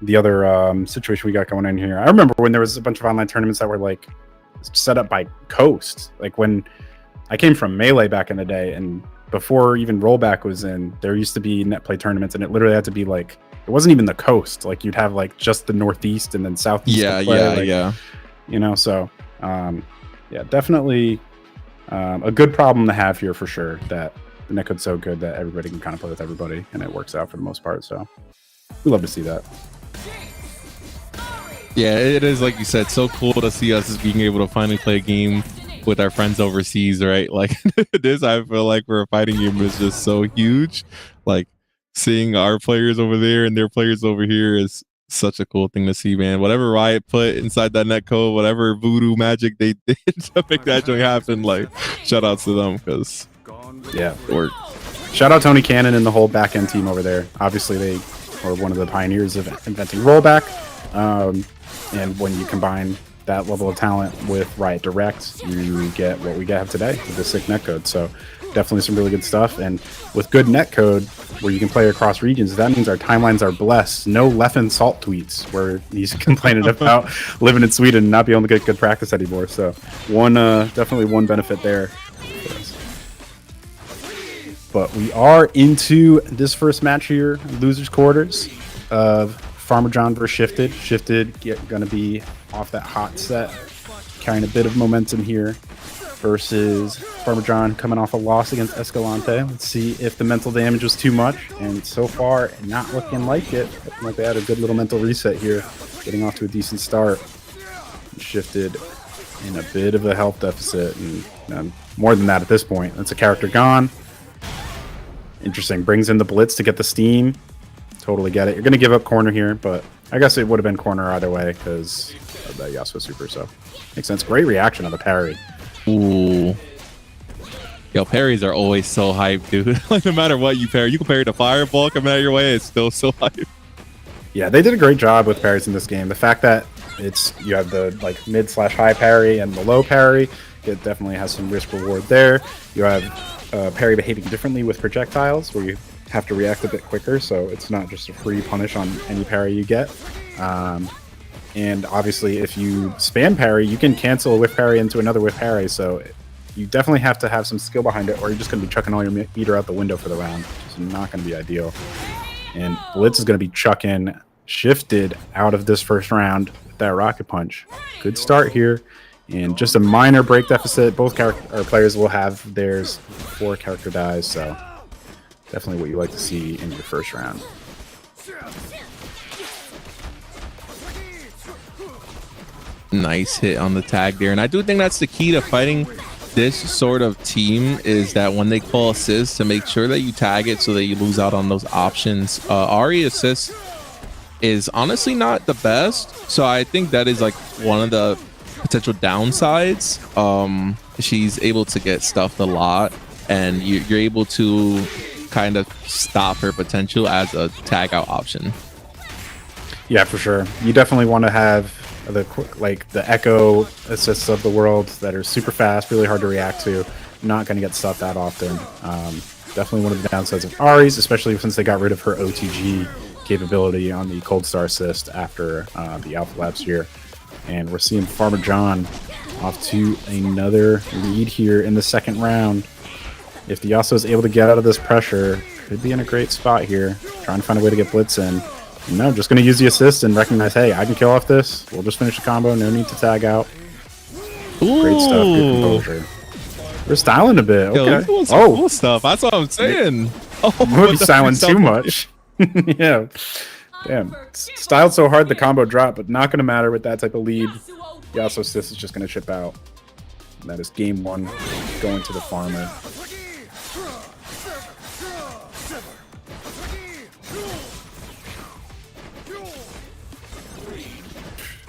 the other situation we got going in here. I remember when there was a bunch of online tournaments that were like set up by coast. Like when I came from Melee back in the day, and before even rollback was in, there used to be net play tournaments, and it literally had to be like it wasn't even the coast. Like you'd have like just the northeast and then southeast. Yeah, to play, yeah, like, yeah. You know, so yeah, definitely a good problem to have here for sure. That the netcode's so good that everybody can kind of play with everybody, and it works out for the most part. So we love to see that. Yeah, it is, like you said, so cool to see us being able to finally play a game with our friends overseas, right? Like this, I feel like for a fighting game is just so huge. Like seeing our players over there and their players over here is such a cool thing to see, man. Whatever Riot put inside that netcode, whatever voodoo magic they did to make that joint happen, like shout outs to them because yeah, it worked. Shout out Tony Cannon and the whole back end team over there. Obviously, they were one of the pioneers of inventing rollback. And when you combine that level of talent with Riot Direct, you get what we have today with the sick netcode. So definitely some really good stuff. And with good netcode, where you can play across regions, that means our timelines are blessed. No Leffen Salt tweets where he's complaining about living in Sweden and not being able to get good practice anymore. So definitely one benefit there. But we are into this first match here, losers quarters of Farmer John versus Shifted. Shifted going to be off that hot set, carrying a bit of momentum here, versus Farmer John coming off a loss against Escalante. Let's see if the mental damage was too much, and so far not looking like it. Looking like they had a good little mental reset here, getting off to a decent start. Shifted in a bit of a health deficit, and more than that at this point. That's a character gone. Interesting. Brings in the Blitz to get the steam. Totally get it. You're going to give up corner here, but I guess it would have been corner either way because of that Yasuo super, so makes sense. Great reaction on the parry. Ooh. Yo, parries are always so hyped, dude. Like, no matter what you parry the fireball coming out your way, it's still so hyped. Yeah, they did a great job with parries in this game. The fact that you have the like mid/high parry and the low parry, it definitely has some risk reward there. You have parry behaving differently with projectiles, where you have to react a bit quicker, so it's not just a free punish on any parry you get. And obviously, if you spam parry, you can cancel a whiff parry into another whiff parry, so you definitely have to have some skill behind it, or you're just going to be chucking all your meter out the window for the round, which is not going to be ideal. And Blitz is going to be chucking Shifted out of this first round with that rocket punch. Good start here, and just a minor break deficit. Both players will have theirs 4 character dies, so definitely what you like to see in your first round. Nice hit on the tag there, and I do think that's the key to fighting this sort of team, is that when they call assists, to make sure that you tag it so that you lose out on those options. Ahri assist is honestly not the best, so I think that is like one of the potential downsides. She's able to get stuffed a lot, and you're able to kind of stop her potential as a tag out option. Yeah, for sure. You definitely want to have the Echo assists of the world that are super fast, really hard to react to. Not going to get stuffed that often. Definitely one of the downsides of Ahri's, especially since they got rid of her OTG capability on the Cold Star assist after the Alpha Labs here. And we're seeing Farmer John off to another lead here in the second round. If the Yasuo is able to get out of this pressure, could be in a great spot here. Trying to find a way to get Blitz in. No, just going to use the assist and recognize, hey, I can kill off this. We'll just finish the combo. No need to tag out. Ooh. Great stuff. Good composure. We're styling a bit. Okay. Yo, cool stuff. That's what I'm saying. We'll be styling too much. Yeah. Damn. Styled so hard the combo dropped, but not going to matter with that type of lead. Yasuo assist is just going to chip out. And that is game 1 going to the Farmer.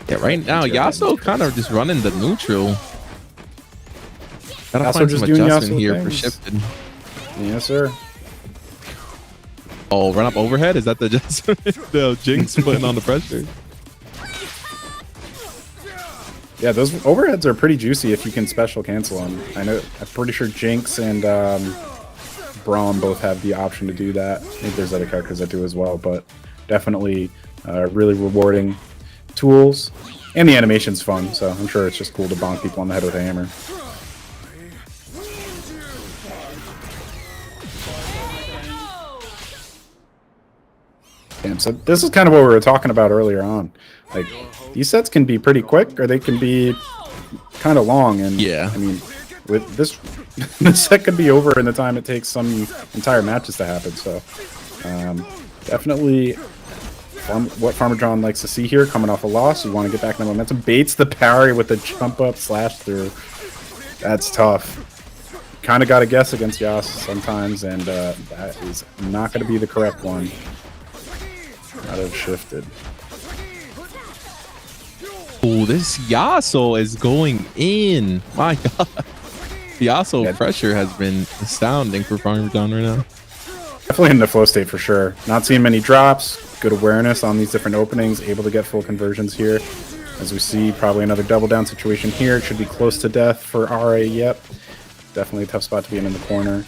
Yeah, right now Yasuo kind of just running the neutral. Gotta find some adjustment here for Shifted. Yes, sir. Oh, run up overhead? Is that the adjustment? The Jinx putting on the pressure? Yeah, those overheads are pretty juicy if you can special cancel them. I'm pretty sure Jinx and Braum both have the option to do that. I think there's other characters that do as well, but definitely really rewarding tools, and the animation's fun, so I'm sure it's just cool to bonk people on the head with a hammer. Damn, so this is kind of what we were talking about earlier on. Like, these sets can be pretty quick, or they can be kind of long. And Yeah. I mean, with this, this set could be over in the time it takes some entire matches to happen. So, definitely what Farmer John likes to see here, coming off a loss. You want to get back in the momentum. Baits the parry with the jump up slash through. That's tough. Kind of got to guess against Yas sometimes, and that is not going to be the correct one. Gotta have shifted. Oh, this Yasuo is going in. My God. Yasuo pressure has been astounding for Farmer John right now. Definitely in the flow state for sure. Not seeing many drops. Good awareness on these different openings. Able to get full conversions here. As we see, probably another double down situation here. It should be close to death for RA. Yep. Definitely a tough spot to be in the corner.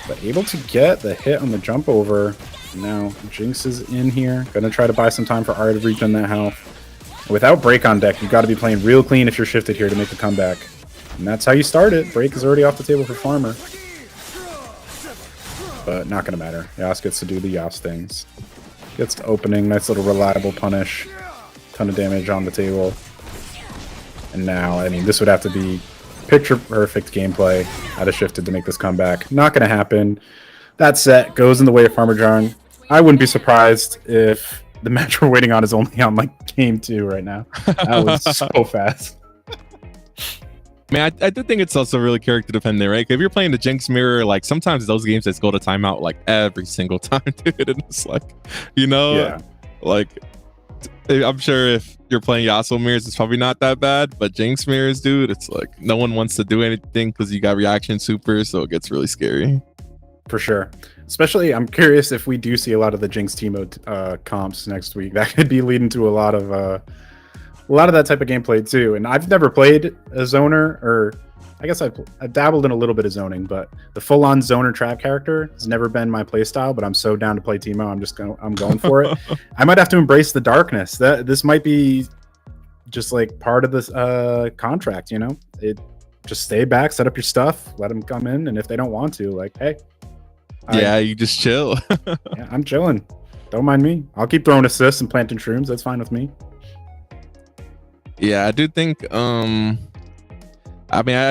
But able to get the hit on the jump over. Now Jinx is in here. Gonna try to buy some time for RA to regen that health. Without break on deck, you've got to be playing real clean if you're shifted here to make the comeback. And that's how you start it. Break is already off the table for Farmer. But not going to matter. Yas gets to do the Yas things. Gets to opening. Nice little reliable punish. Ton of damage on the table. And now, I mean, this would have to be picture-perfect gameplay. I'd have shifted to make this comeback. Not going to happen. That set goes in the way of Farmer John. I wouldn't be surprised if the match we're waiting on is only on like game 2 right now. That was so fast. Man, I do think it's also really character dependent, right? If you're playing the Jinx Mirror, like sometimes those games just go to timeout like every single time, dude. And it's like, you know, Yeah. like I'm sure if you're playing Yasuo Mirrors, it's probably not that bad. But Jinx Mirrors, dude, it's like no one wants to do anything because you got reaction super, so it gets really scary. For sure. Especially, I'm curious if we do see a lot of the Jinx Teemo comps next week. That could be leading to a lot of that type of gameplay too. And I've never played a zoner, or I guess I dabbled in a little bit of zoning, but the full-on zoner trap character has never been my play style. But I'm so down to play Teemo. I'm going for it. I might have to embrace the darkness. This might be just like part of this contract. You know, just stay back, set up your stuff, let them come in, and if they don't want to, like, hey. Yeah, you just chill. Yeah, I'm chilling. Don't mind me. I'll keep throwing assists and planting shrooms. That's fine with me. Yeah, I do think I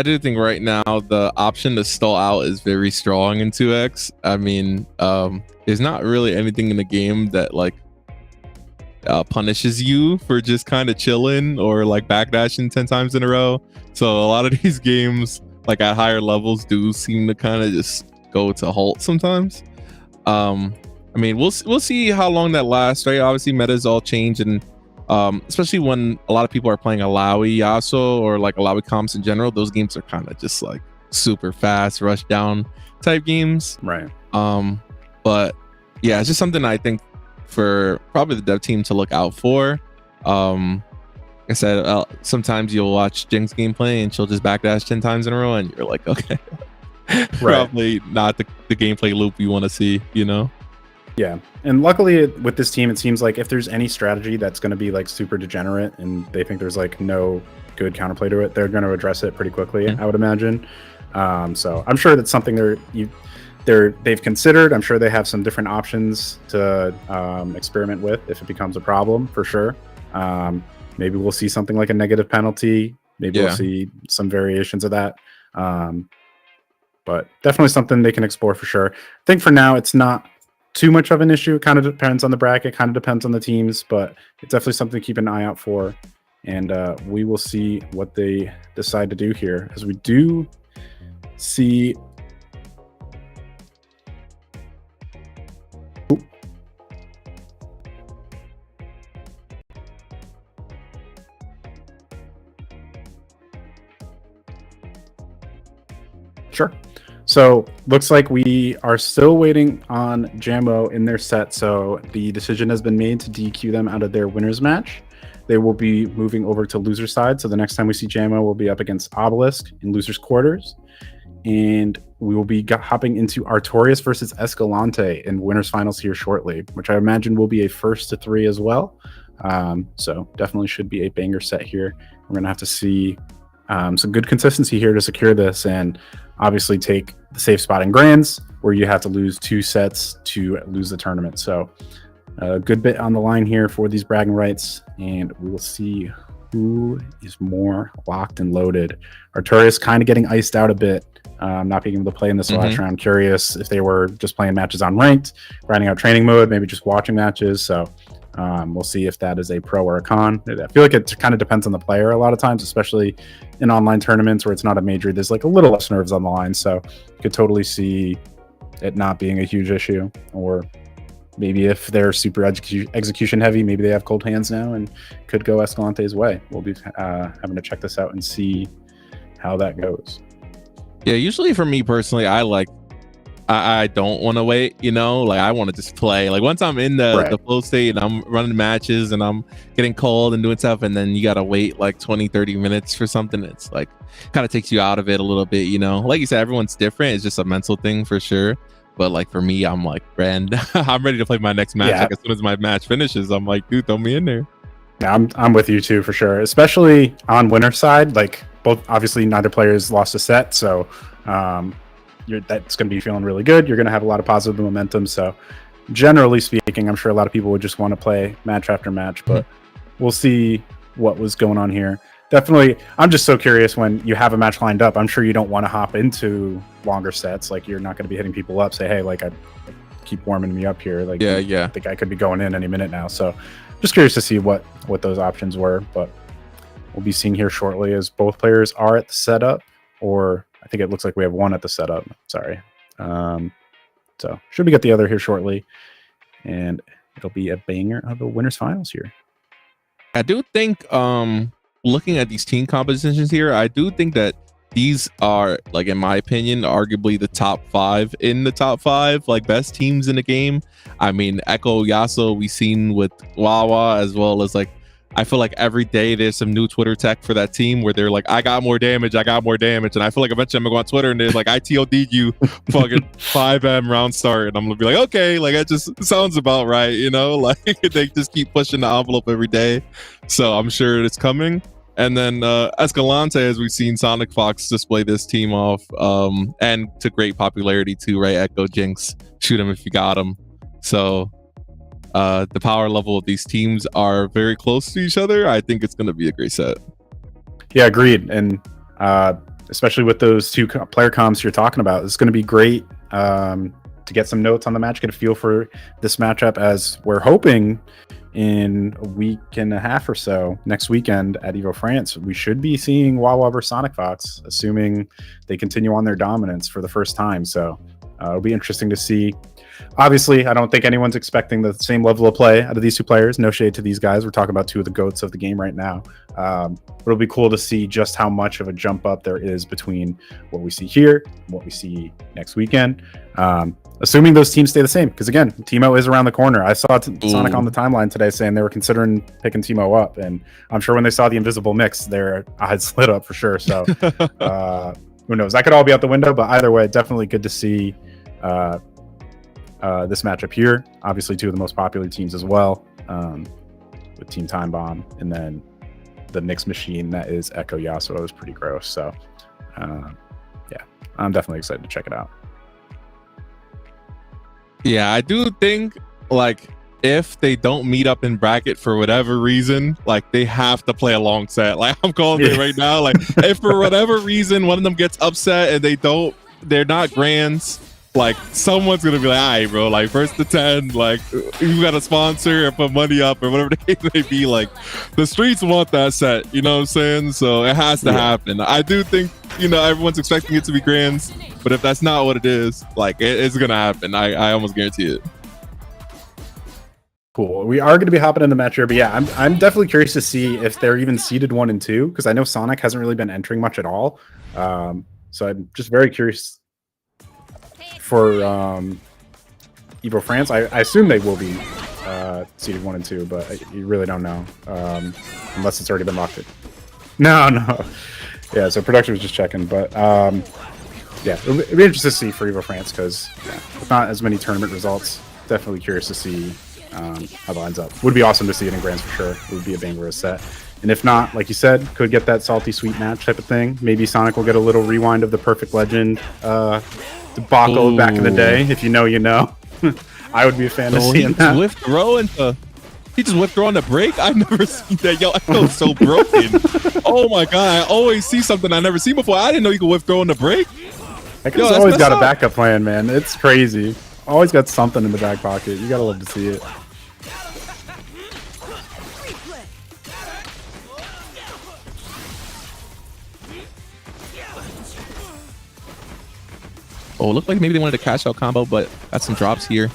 do think right now the option to stall out is very strong in 2x. I mean, there's not really anything in the game that like punishes you for just kind of chilling or like backdashing 10 times in a row. So a lot of these games like at higher levels do seem to kind of just go to halt sometimes. I mean, we'll see how long that lasts, right? Obviously metas all change, and especially when a lot of people are playing Alawi Yasuo or like Alawi comps in general, those games are kind of just like super fast rush down type games, right? But yeah, it's just something I think for probably the dev team to look out for. Like I said, sometimes you'll watch Jinx gameplay and she'll just backdash 10 times in a row and you're like, okay, probably not the gameplay loop you want to see, you know? Yeah, and luckily with this team, it seems like if there's any strategy that's going to be like super degenerate and they think there's like no good counterplay to it, they're going to address it pretty quickly, I would imagine. So I'm sure that's something they've considered. I'm sure they have some different options to experiment with if it becomes a problem, for sure. Maybe we'll see something like a negative penalty. Maybe we'll see some variations of that. But definitely something they can explore for sure. I think for now, it's not too much of an issue. It kind of depends on the bracket, kind of depends on the teams, but it's definitely something to keep an eye out for. And we will see what they decide to do here, as we do see. Sure. So looks like we are still waiting on Jambo in their set. So the decision has been made to DQ them out of their winners match. They will be moving over to loser side. So the next time we see Jambo, we'll be up against Obelisk in losers quarters. And we will be hopping into Artorias versus Escalante in winners finals here shortly, which I imagine will be a 1st to 3 as well. So definitely should be a banger set here. We're going to have to see some good consistency here to secure this, and obviously take the safe spot in Grands, where you have to lose 2 sets to lose the tournament. So a good bit on the line here for these bragging rights, and we will see who is more locked and loaded. Artorias kind of getting iced out a bit, not being able to play in this last round. Curious if they were just playing matches on ranked, grinding out training mode, maybe just watching matches. So we'll see if that is a pro or a con. I feel like it kind of depends on the player a lot of times, especially in online tournaments where it's not a major. There's like a little less nerves on the line, so you could totally see it not being a huge issue. Or maybe if they're super execution heavy, maybe they have cold hands now and could go Escalante's way. We'll be having to check this out and see how that goes. Yeah, usually for me personally, I don't want to wait, you know, like I want to just play. Like once I'm in the flow state and I'm running matches and I'm getting cold and doing stuff, and then you got to wait like 20-30 minutes for something, it's like kind of takes you out of it a little bit, you know. Like you said, everyone's different. It's just a mental thing for sure. But like for me, I'm like, Brand, I'm ready to play my next match. Like as soon as my match finishes, I'm like, dude, throw me in there. Yeah, I'm with you too for sure. Especially on winner side, like both obviously neither player's lost a set, so that's going to be feeling really good. You're going to have a lot of positive momentum. So generally speaking, I'm sure a lot of people would just want to play match after match, but we'll see what was going on here. Definitely, I'm just so curious when you have a match lined up. I'm sure you don't want to hop into longer sets. Like you're not going to be hitting people up, say, hey, like I keep warming me up here. Like I think I could be going in any minute now. So just curious to see what those options were, but we'll be seeing here shortly as both players are at the setup, or I think it looks like we have one at the setup. Sorry. So should we get the other here shortly, and it'll be a banger of a winners finals here. I do think looking at these team compositions here, I do think that these are, like, in my opinion, arguably the top 5 in the top 5 like best teams in the game. I mean, Echo, Yasuo we've seen with Wawa, as well as like I feel like every day there's some new Twitter tech for that team where they're like, I got more damage. And I feel like eventually I'm gonna go on Twitter and they're like, I TOD'd you fucking 5M round start. And I'm gonna be like, okay, like that just sounds about right, you know? Like they just keep pushing the envelope every day. So I'm sure it's coming. And then Escalante, as we've seen Sonic Fox display this team off, and to great popularity too, right? Echo, Jinx, shoot him if you got him. So the power level of these teams are very close to each other. I think it's going to be a great set. Yeah, agreed. And especially with those two player comps you're talking about, it's going to be great to get some notes on the match, get a feel for this matchup, as we're hoping in a week and a half or so, next weekend at Evo France, we should be seeing Wawa versus Sonic Fox, assuming they continue on their dominance for the first time. So it'll be interesting to see. Obviously, I don't think anyone's expecting the same level of play out of these two players. No shade to these guys. We're talking about two of the GOATs of the game right now. But it'll be cool to see just how much of a jump up there is between what we see here and what we see next weekend. Assuming those teams stay the same. Because again, Teemo is around the corner. I saw Sonic on the timeline today saying they were considering picking Teemo up. And I'm sure when they saw the invisible mix, their eyes lit up for sure. So who knows? That could all be out the window. But either way, definitely good to see this matchup here. Obviously, two of the most popular teams as well, with Team Time Bomb, and then the mix machine that is Echo Yasuo is pretty gross. So, yeah, I'm definitely excited to check it out. Yeah, I do think like if they don't meet up in bracket for whatever reason, like they have to play a long set. Like I'm calling it right now. Like if for whatever reason one of them gets upset and they're not grands. Like someone's gonna be like, all right, bro, like first to 10, like you got a sponsor or put money up or whatever the case may be. Like the streets want that set, you know what I'm saying? So it has to happen. I do think, you know, everyone's expecting it to be grands, but if that's not what it is, like it's gonna happen. I almost guarantee it. Cool. We are going to be hopping in the match here, but yeah, I'm definitely curious to see if they're even seeded 1 and 2, because I know Sonic hasn't really been entering much at all. So I'm just very curious for Evo France. I assume they will be seeded 1 and 2, but you really don't know unless it's already been locked in. No. Yeah, so production was just checking, but yeah, it'll be interesting to see for Evo France, because with not as many tournament results, definitely curious to see how it lines up. Would be awesome to see it in Grands for sure. It would be a banger set. And if not, like you said, could get that salty sweet match type of thing. Maybe Sonic will get a little rewind of the Perfect Legend debacle back in the day. If you know, you know. I would be a fan of Oh, he seeing just that. whiffed throw into. He just whipped throw on the break. I've never seen that. Yo, I feel so broken. Oh my god! I always see something I never seen before. I didn't know you could whip throw on the break. That Yo, guy's that's always messed got a up. backup plan, man. It's crazy. Always got something in the back pocket. You gotta love to see it. Oh, it looked like maybe they wanted to cash out combo, but got some drops here.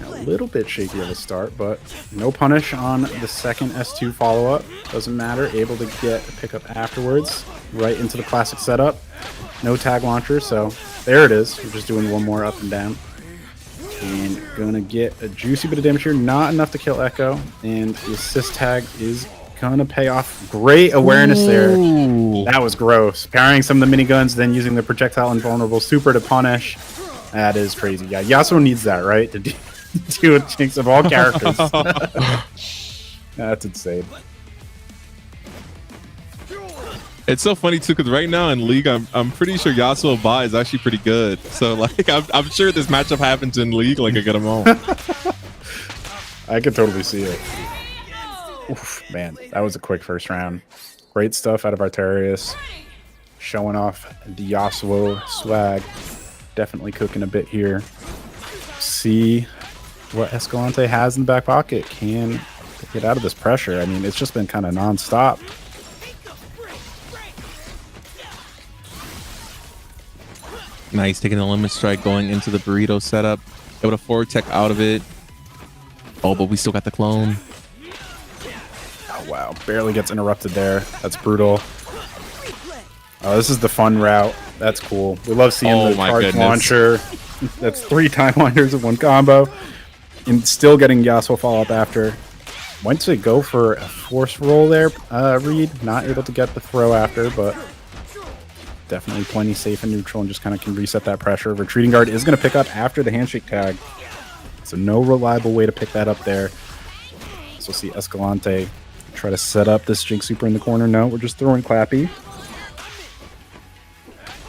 A little bit shaky at the start, but no punish on the second S2 follow-up. Doesn't matter. Able to get a pickup afterwards, right into the classic setup. No tag launcher, so there it is. We're just doing one more up and down. And gonna get a juicy bit of damage here. Not enough to kill Echo. And the assist tag is gonna pay off. Great awareness there. That was gross. Parrying some of the miniguns, then using the projectile invulnerable super to punish. That is crazy. Yeah, Yasuo needs that, right? To deal with Jinx of all characters. That's insane. It's so funny too, because right now in League, I'm pretty sure Yasuo Bai is actually pretty good. So like, I'm sure this matchup happens in League like a good amount. I could totally see it. Oof, man, that was a quick first round. Great stuff out of Arterius. Showing off the Yasuo swag. Definitely cooking a bit here. See what Escalante has in the back pocket. Can get out of this pressure. I mean, it's just been kind of non-stop. Nice, taking the limit strike, going into the burrito setup. Able to forward tech out of it. Oh, but we still got the clone. Oh, wow. Barely gets interrupted there. That's brutal. Oh, this is the fun route. That's cool. We love seeing the charge launcher. That's 3 time winders in one combo. And still getting Yasuo follow-up after. Went to go for a force roll there, Reed. Not able to get the throw after, but definitely plenty safe and neutral and just kind of can reset that pressure. Retreating guard is going to pick up after the handshake tag. So no reliable way to pick that up there. So we'll see Escalante try to set up this Jinx Super in the corner. No, we're just throwing Clappy.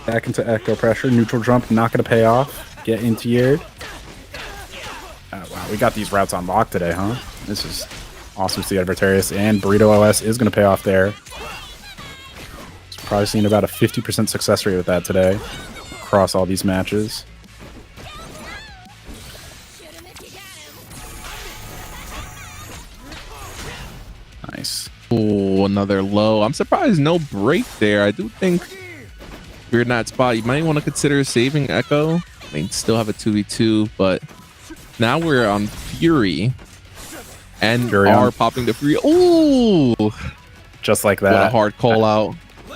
Back into Echo pressure. Neutral jump, not going to pay off. Get into Yeard. Oh, wow, we got these routes on lock today, huh? This is awesome to see out of Arterius. And Burrito OS is going to pay off there. Probably seen about a 50% success rate with that today across all these matches. Nice. Oh, another low. I'm surprised no break there. I do think if you're in that spot, you might want to consider saving Echo. I mean, still have a 2v2, but now we're on Fury. And are popping the Fury. Ooh! Just like that. What a hard call out.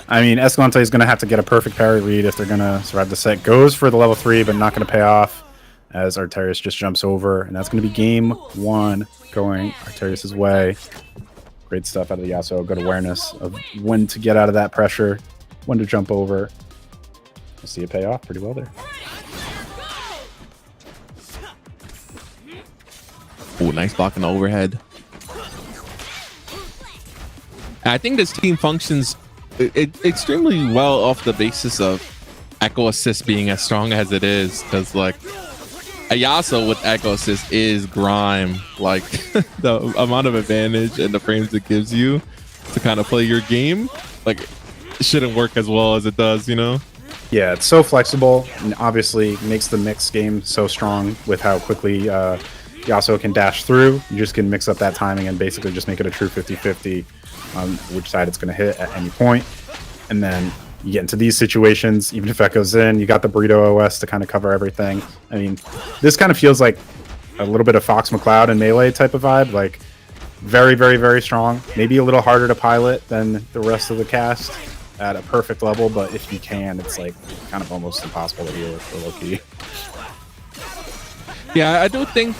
I mean, Escalante is going to have to get a perfect parry read if they're going to survive the set. Goes for the level 3, but not going to pay off as Arterius just jumps over. And that's going to be game 1 going Arterius' way. Great stuff out of the Yasuo. Good awareness of when to get out of that pressure, when to jump over. We'll see it pay off pretty well there. Oh, nice blocking overhead. I think this team functions extremely well off the basis of Echo Assist being as strong as it is, because like a Yasuo with Echo Assist is grime. Like the amount of advantage and the frames it gives you to kind of play your game, like it shouldn't work as well as it does, you know? Yeah, it's so flexible and obviously makes the mix game so strong with how quickly Yasuo can dash through. You just can mix up that timing and basically just make it a true 50-50 on which side it's going to hit at any point. And then you get into these situations, even if Echo's in, you got the Burrito OS to kind of cover everything. I mean, this kind of feels like a little bit of Fox McCloud and Melee type of vibe, like very, very, very strong. Maybe a little harder to pilot than the rest of the cast at a perfect level, but if you can, it's like kind of almost impossible to deal with for Loki. Yeah, I do think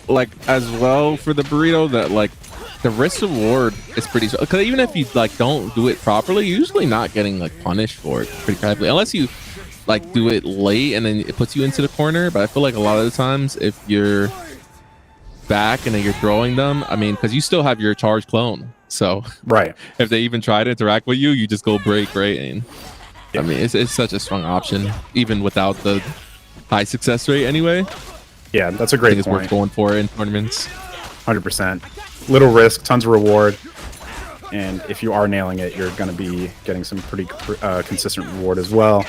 like as well for the Burrito that like the risk reward is pretty, because even if you like don't do it properly, you're usually not getting like punished for it pretty badly, unless you like do it late and then it puts you into the corner. But I feel like a lot of the times if you're back and then you're throwing them, I mean, because you still have your charge clone, so right, if they even try to interact with you, you just go break, right? And I mean, it's such a strong option even without the high success rate anyway. Yeah, that's a I great think it's worth point. going for in tournaments. 100%. Little risk, tons of reward. And if you are nailing it, you're going to be getting some pretty consistent reward as well.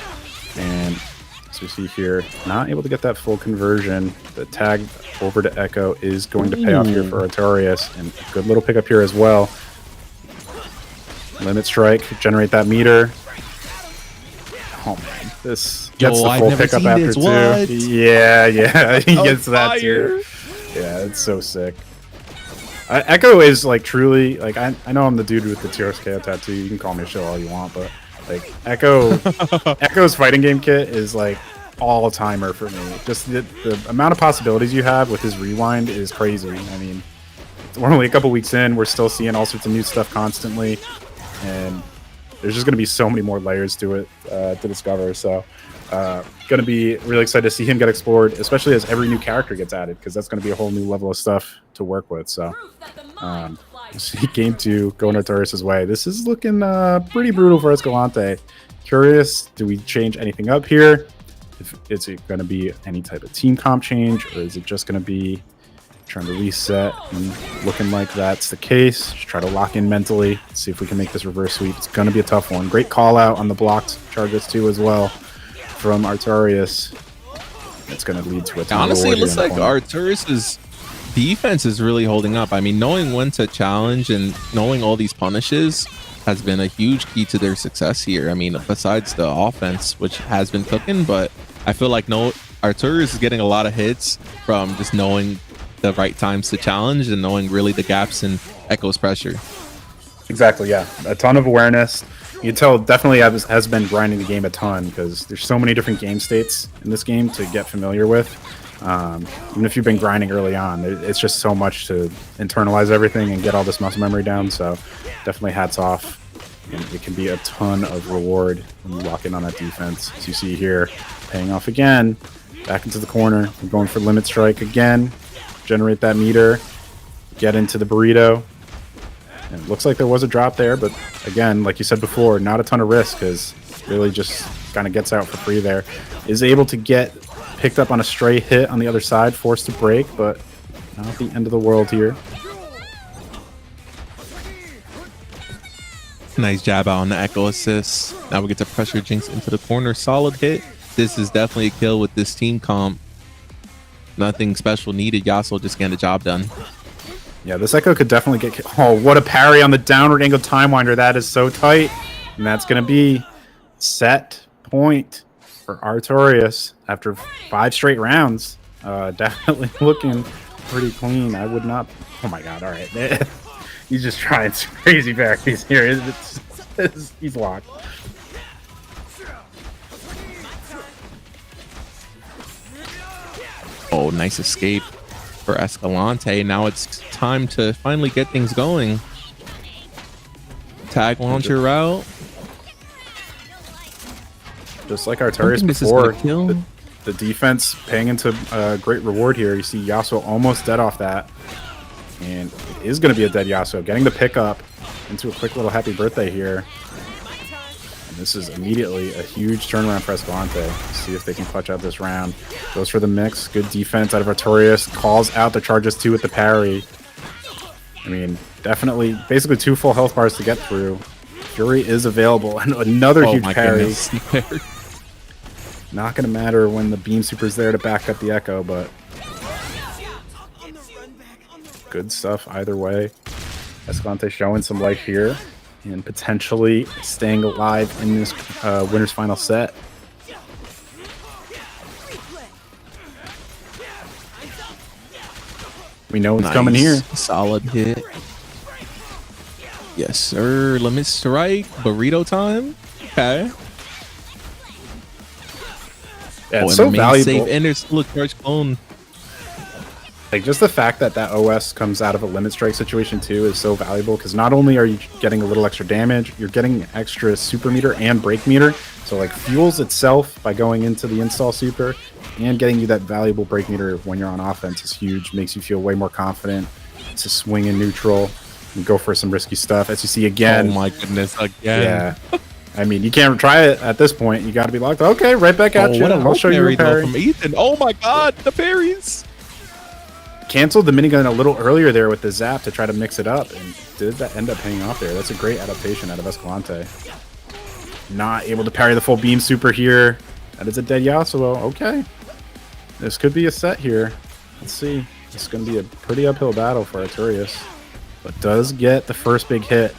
And as we see here, not able to get that full conversion. The tag over to Echo is going to pay off here for Artorias. And a good little pickup here as well. Limit Strike, generate that meter. Oh man, this gets the full pickup after two. Yeah, he gets that too. Yeah, it's so sick. Echo is like truly like I know I'm the dude with the Teros KO tattoo. You can call me a shill all you want, but like Echo's fighting game kit is like all timer for me. Just the amount of possibilities you have with his rewind is crazy. I mean, we're only a couple weeks in. We're still seeing all sorts of new stuff constantly, and there's just going to be so many more layers to it to discover. So, going to be really excited to see him get explored, especially as every new character gets added, because that's going to be a whole new level of stuff to work with. So, see Game 2 going Artorias' way. This is looking pretty brutal for Escalante. Curious, do we change anything up here? Is it going to be any type of team comp change, or is it just going to be trying to reset? And looking like that's the case. Just try to lock in mentally, see if we can make this reverse sweep. It's going to be a tough one. Great call out on the blocked charges too as well from Artorias. It's going to lead to a ton Honestly, of it looks like corner. Artorias' defense is really holding up. I mean, knowing when to challenge and knowing all these punishes has been a huge key to their success here. I mean, besides the offense, which has been cooking, but I feel like Artorias is getting a lot of hits from just knowing the right times to challenge and knowing really the gaps in Echo's pressure. Exactly, yeah. A ton of awareness. You can tell definitely has been grinding the game a ton because there's so many different game states in this game to get familiar with. Even if you've been grinding early on, it's just so much to internalize everything and get all this muscle memory down. So definitely hats off. And it can be a ton of reward when you lock in on that defense. As you see here, paying off again. Back into the corner. We're going for Limit Strike again. Generate that meter. Get into the burrito. And it looks like there was a drop there, but again, like you said before, not a ton of risk because really just kind of gets out for free there. Is able to get picked up on a stray hit on the other side, forced to break, but not the end of the world here. Nice jab out on the Echo assist. Now we get to pressure Jinx into the corner. Solid hit. This is definitely a kill with this team comp. Nothing special needed. Yasuo just getting the job done. Yeah, this Echo could definitely get... Oh, what a parry on the downward angle Time Winder. That is so tight. And that's going to be set point for Artorias after 5 straight rounds. Definitely looking pretty clean. I would not... Oh my god, all right. He's just trying some crazy parries here. He's locked. Oh, nice escape for Escalante. Now it's time to finally get things going. Tag launcher route. Just like Artorias before, the defense paying into great reward here. You see Yasuo almost dead off that. And it is going to be a dead Yasuo. Getting the pickup into a quick little happy birthday here. And this is immediately a huge turnaround for Escalante. See if they can clutch out this round. Goes for the mix. Good defense out of Artorias. Calls out the charges 2 with the parry. I mean, definitely, basically 2 full health bars to get through. Fury is available. And another huge parry. Not going to matter when the Beam Super's there to back up the Echo, but good stuff either way. Escalante showing some life here and potentially staying alive in this winner's final set. We know what's coming here. Solid hit. Yes, sir. Limit Strike. Burrito time. Okay. Yeah, it's so valuable. Save, and there's still a charge clone. Like, just the fact that that OS comes out of a Limit Strike situation too is so valuable because not only are you getting a little extra damage, you're getting extra super meter and break meter. So like fuels itself by going into the install super and getting you that valuable break meter when you're on offense is huge. Makes you feel way more confident to swing in neutral and go for some risky stuff. As you see again. Oh my goodness, again. Yeah. I mean, you can't try it at this point. You got to be locked. Okay, right back at you. What a I'll show you a though parry. from Ethan. Oh my god, the parries. Canceled the minigun a little earlier there with the zap to try to mix it up, and did that end up paying off there? That's a great adaptation out of Escalante. Not able to parry the full beam super here. That is a dead Yasuo. Okay. This could be a set here. Let's see. This is going to be a pretty uphill battle for Artorias. But does get the first big hit.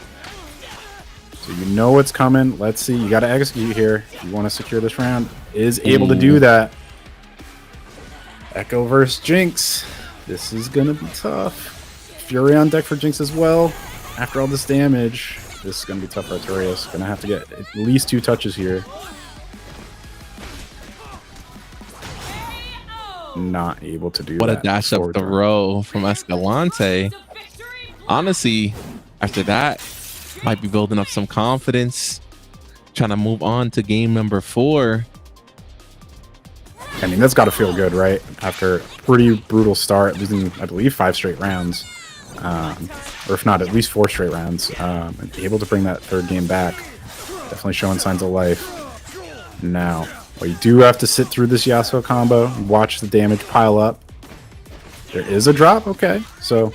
So you know what's coming. Let's see. You got to execute here. If you want to secure this round. Is able to do that. Echo versus Jinx. This is going to be tough. Fury on deck for Jinx as well. After all this damage, this is going to be tough for Artorias. Going to have to get at least 2 touches here. Not able to do that. What a dash up the row from Escalante. Honestly, after that, might be building up some confidence. Trying to move on to game number 4. I mean, that's got to feel good, right? After a pretty brutal start, losing, I believe, 5 straight rounds. Or if not, at least 4 straight rounds. And able to bring that 3rd game back. Definitely showing signs of life. Now, well, you do have to sit through this Yasuo combo and watch the damage pile up. There is a drop, okay. So,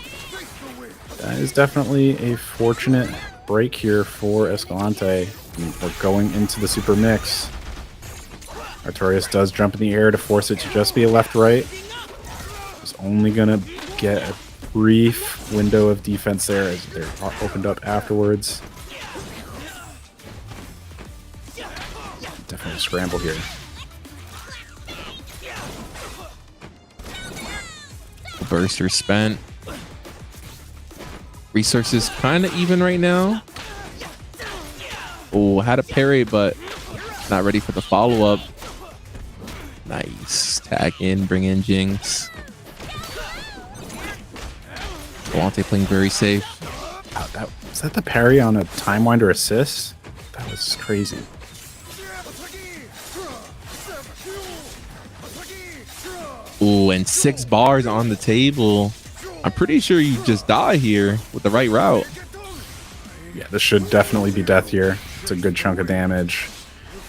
that is definitely a fortunate break here for Escalante. And we're going into the super mix. Artorias does jump in the air to force it to just be a left-right. It's only going to get a brief window of defense there as they're opened up afterwards. Definitely a scramble here. Burster spent. Resources kind of even right now. Oh, had a parry, but not ready for the follow-up. Nice. Tag in, bring in Jinx. Galante playing very safe. Wow, was that the parry on a Time Winder assist? That was crazy. Ooh, and 6 bars on the table. I'm pretty sure you just die here with the right route. Yeah, this should definitely be death here. It's a good chunk of damage.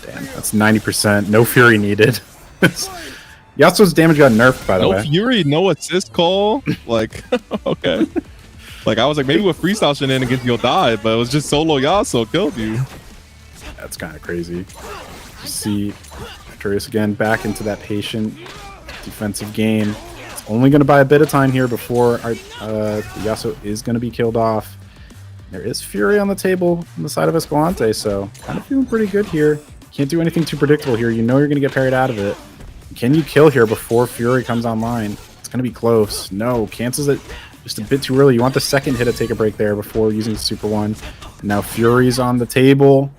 Damn, that's 90%. No Fury needed. Yasuo's damage got nerfed, by the way. No Fury, no assist call. Like, okay. Like, I was like, maybe with freestyle shenanigans you'll die, but it was just solo Yasuo killed you. That's kind of crazy. You see Artorias again back into that patient defensive game. It's only going to buy a bit of time here before Yasuo is going to be killed off. There is Fury on the table on the side of Escalante, so kind of feeling pretty good here. Can't do anything too predictable here. You know you're going to get parried out of it. Can you kill here before Fury comes online? It's going to be close. No, cancels it just a bit too early. You want the second hit to take a break there before using the Super 1. Now Fury's on the table.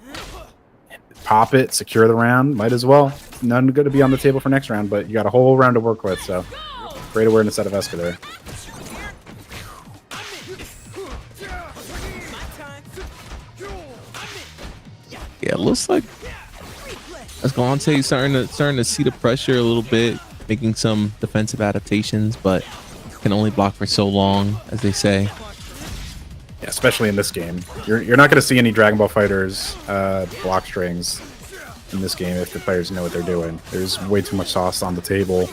Pop it, secure the round. Might as well. None good to be on the table for next round, but you got a whole round to work with, so great awareness out of Eska there. Yeah, it looks like Escalante starting to see the pressure a little bit, making some defensive adaptations, but can only block for so long, as they say. Yeah, especially in this game. You're not going to see any Dragon Ball Fighters block strings in this game if the players know what they're doing. There's way too much sauce on the table.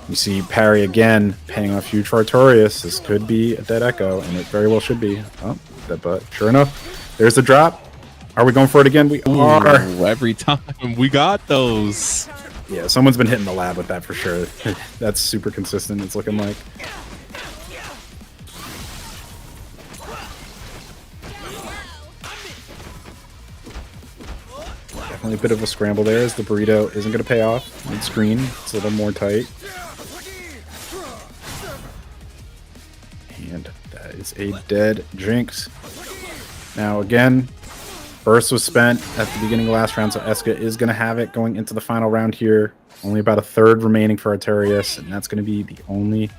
You see parry again, paying off huge for Artorias. This could be a dead Echo, and it very well should be. Oh, dead butt. Sure enough, there's the drop. Are we going for it again? We are. Every time we got those. Yeah, someone's been hitting the lab with that for sure. That's super consistent, it's looking like. Definitely a bit of a scramble there as the burrito isn't going to pay off. Mid-screen, it's a little more tight. And that is a dead Jinx. Now again, burst was spent at the beginning of the last round, so Eska is going to have it going into the final round here. Only about a third remaining for Artorias, and that's going to be the only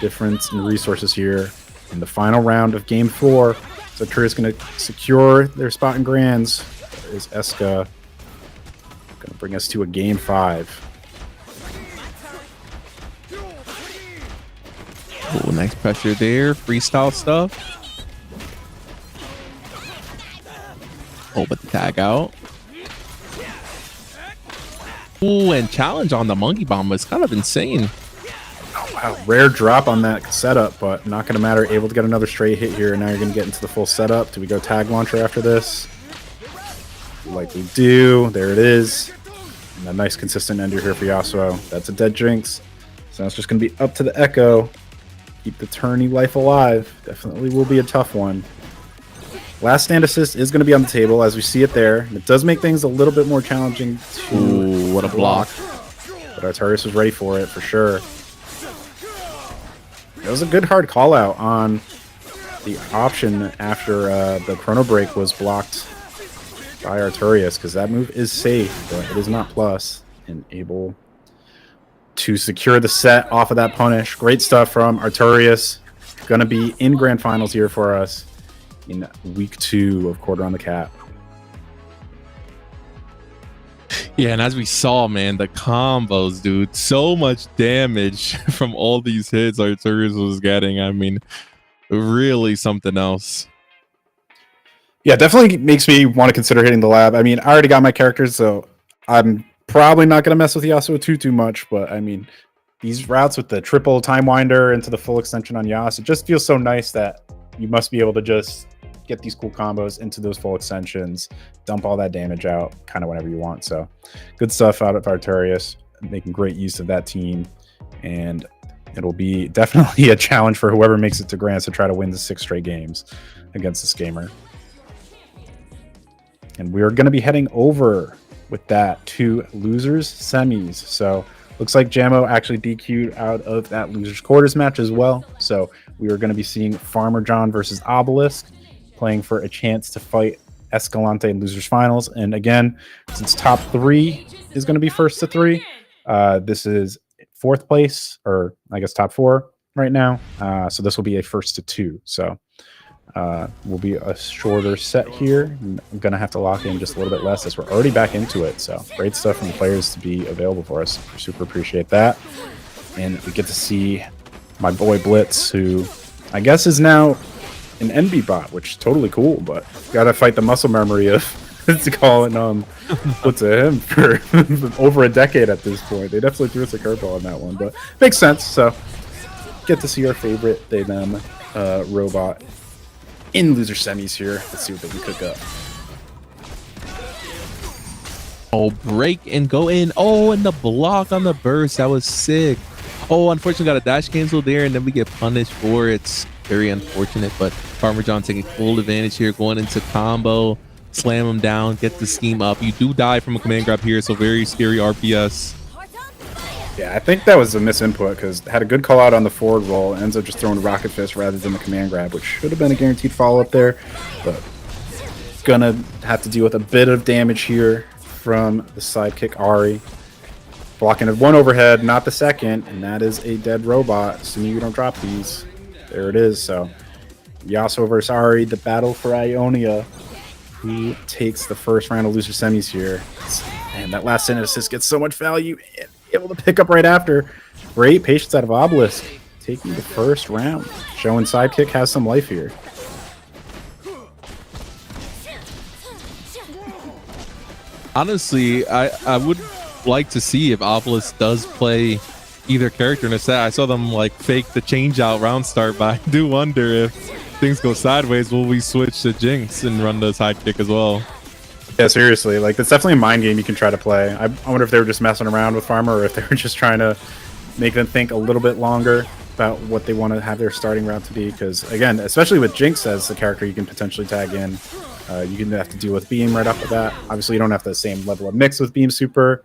difference in resources here in the final round of Game 4. So Artorias going to secure their spot in Grands. Is Eska going to bring us to a Game 5. Oh, nice pressure there. Freestyle stuff. Oh, but the tag out. Ooh, and challenge on the monkey bomb was kind of insane. Oh, wow. Rare drop on that setup, but not going to matter. Able to get another straight hit here. Now you're going to get into the full setup. Do we go tag launcher after this? Like we do. There it is. And a nice consistent ender here for Yasuo. That's a dead Jinx. So now it's just going to be up to the Echo. Keep the tourney life alive. Definitely will be a tough one. Last stand assist is going to be on the table as we see it there. It does make things a little bit more challenging to... Ooh, what a block. But Artorias was ready for it, for sure. It was a good hard call out on the option after the Chrono Break was blocked by Artorias, because that move is safe, but it is not plus. And able to secure the set off of that punish. Great stuff from Artorias. Going to be in Grand Finals here for us in week 2 of Quarter on the Cap. Yeah, and as we saw, man, the combos, dude, so much damage from all these hits Artorias was getting. I mean, really something else. Yeah, definitely makes me want to consider hitting the lab. I mean, I already got my characters, so I'm probably not going to mess with Yasuo too much, but I mean, these routes with the triple Time Winder into the full extension on Yas, it just feels so nice that you must be able to just get these cool combos into those full extensions, dump all that damage out kind of whenever you want. So good stuff out of Artorias, making great use of that team, and it'll be definitely a challenge for whoever makes it to Grands to try to win the 6 straight games against this gamer. And we're going to be heading over with that to losers semis. So looks like Jamo actually DQ'd out of that losers quarters match as well. So we are going to be seeing Farmer John versus Obelisk, playing for a chance to fight Escalante in losers finals. And again, since top 3 is going to be first to 3, this is 4th place, or I guess top 4 right now. So this will be a first to 2. So will be a shorter set here. I'm going to have to lock in just a little bit less as we're already back into it. So great stuff from the players to be available for us. We super appreciate that. And we get to see my boy Blitz, who I guess is now an NB bot, which is totally cool, but got to fight the muscle memory of calling what's him for over a decade at this point. They definitely threw us a curveball on that one, but makes sense. So get to see our favorite they them robot in loser semis here. Let's see what they can cook up. Oh, break and go in. Oh, and the block on the burst. That was sick. Oh, unfortunately got a dash cancel there, and then we get punished for it. It's very unfortunate, but Farmer John taking full advantage here, going into combo, slam him down, get the scheme up. You do die from a command grab here, so very scary RPS. Yeah, I think that was a misinput because had a good call out on the forward roll, ends up just throwing Rocket Fist rather than the command grab, which should have been a guaranteed follow-up there, but gonna have to deal with a bit of damage here from the sidekick Ari. Blocking one overhead, not the second, and that is a dead robot, assuming you don't drop these. There it is. So Yasuo versus Ari, the battle for Ionia. Who takes the first round of loser semis here? And that last stand assist gets so much value and able to pick up right after. Great patience out of Obelisk, taking the first round, showing sidekick has some life here. Honestly, I would like to see if Obelisk does play either character in a set. I saw them like fake the change out round start, but I do wonder if things go sideways, will we switch to Jinx and run the sidekick as well? Yeah, seriously, like that's definitely a mind game you can try to play. I wonder if they were just messing around with Farmer or if they were just trying to make them think a little bit longer about what they want to have their starting route to be. Because again, especially with Jinx as the character you can potentially tag in, you can have to deal with Beam right off the bat. Obviously, you don't have the same level of mix with Beam Super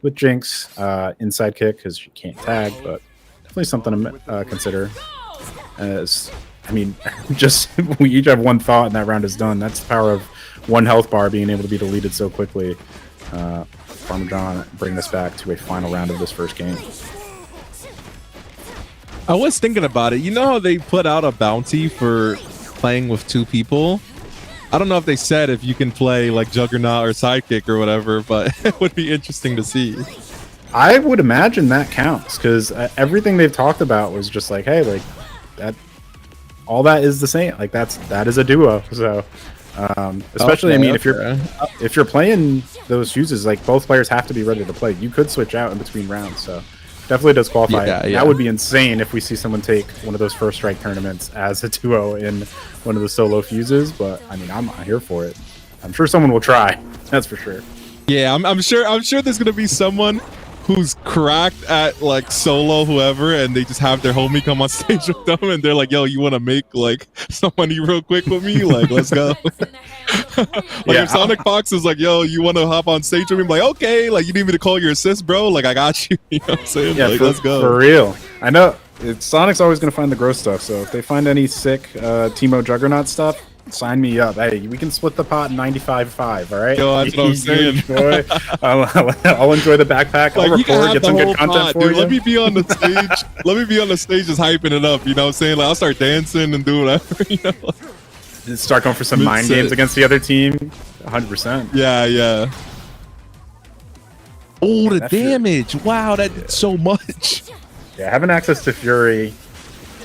with Jinx inside kick because you can't tag, but definitely something to consider. As I mean, just we each have one thought and that round is done. That's the power of one health bar being able to be deleted so quickly. Farmer John bringing us back to a final round of this first game. I was thinking about it. You know how they put out a bounty for playing with 2 people? I don't know if they said if you can play like Juggernaut or Sidekick or whatever, but it would be interesting to see. I would imagine that counts because everything they've talked about was just like, hey, like that, all that is the same. Like that is a duo. So Especially, I Okay, mean, if you're playing those fuses, like both players have to be ready to play. You could switch out in between rounds, so definitely does qualify. Yeah. That would be insane if we see someone take one of those first strike tournaments as a 2-0 in one of the solo fuses. But I mean, I'm here for it. I'm sure someone will try. That's for sure. Yeah, I'm sure there's gonna be someone who's cracked at like solo whoever, and they just have their homie come on stage with them, and they're like, "Yo, you want to make like some money real quick with me? Like, let's go." Like if Sonic Fox is like, "Yo, you want to hop on stage with me?" I'm like, "Okay." Like, you need me to call your assist, bro? Like, I got you. You know what I'm saying? Yeah, like, let's go for real. I know Sonic's always gonna find the gross stuff. So if they find any sick Teemo Juggernaut stuff, sign me up. Hey, we can split the pot 95-5, all right? Yo, that's what I'm saying. I'll enjoy the backpack. I'll record, get some good content for you. Let me be on the stage. Let me be on the stage just hyping it up. You know what I'm saying? Like, I'll start dancing and do whatever. You know? Just start going for some mind games against the other team. 100%. Yeah. Oh, the damage. Wow, that did so much. Yeah, having access to Fury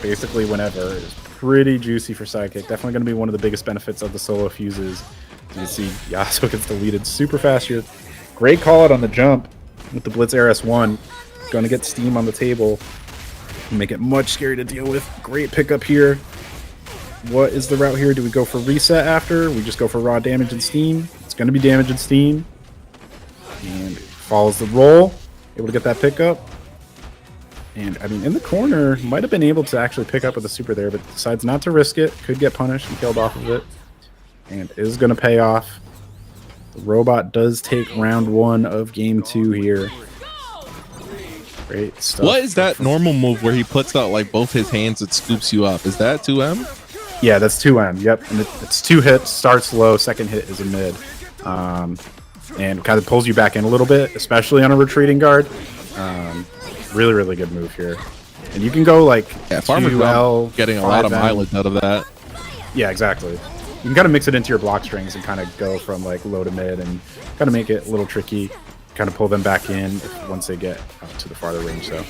basically whenever is pretty juicy for Sidekick. Definitely going to be one of the biggest benefits of the solo fuses. You can see Yasuo gets deleted super fast here. Great call out on the jump with the Blitz RS1. Going to get Steam on the table. Make it much scarier to deal with. Great pickup here. What is the route here? Do we go for reset after? We just go for raw damage and Steam. It's going to be damage and Steam. And follows the roll. Able to get that pickup. And, I mean, in the corner, might have been able to actually pick up with the super there, but decides not to risk it. Could get punished and killed off of it. And is going to pay off. The robot does take round 1 of game 2 here. Great stuff. What is that normal move where he puts out, like, both his hands and scoops you up? Is that 2M? Yeah, that's 2M. Yep. And it's 2 hits, starts low, second hit is a mid. And kind of pulls you back in a little bit, especially on a retreating guard. Really, really good move here. And you can go like Farmer 2L, getting a lot of mileage out of that. Yeah, exactly. You can kind of mix it into your block strings and kind of go from like low to mid and kind of make it a little tricky. Kind of pull them back in once they get out to the farther range. So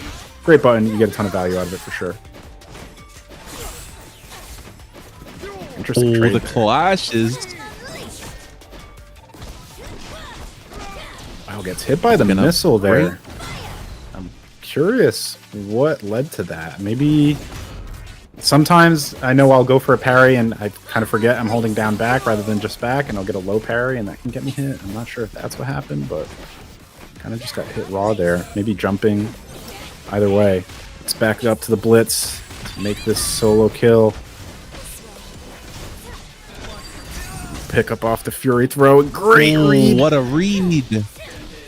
great button. You get a ton of value out of it for sure. Interesting trade the there. clashes. Wow, gets hit by the missile there. I'm curious what led to that. Maybe sometimes I know I'll go for a parry and I kind of forget I'm holding down back rather than just back, and I'll get a low parry and that can get me hit. I'm not sure if that's what happened, but kind of just got hit raw there. Maybe jumping. Either way, let's back it up to the Blitz to make this solo kill. Pick up off the Fury throw. Great read. What a read.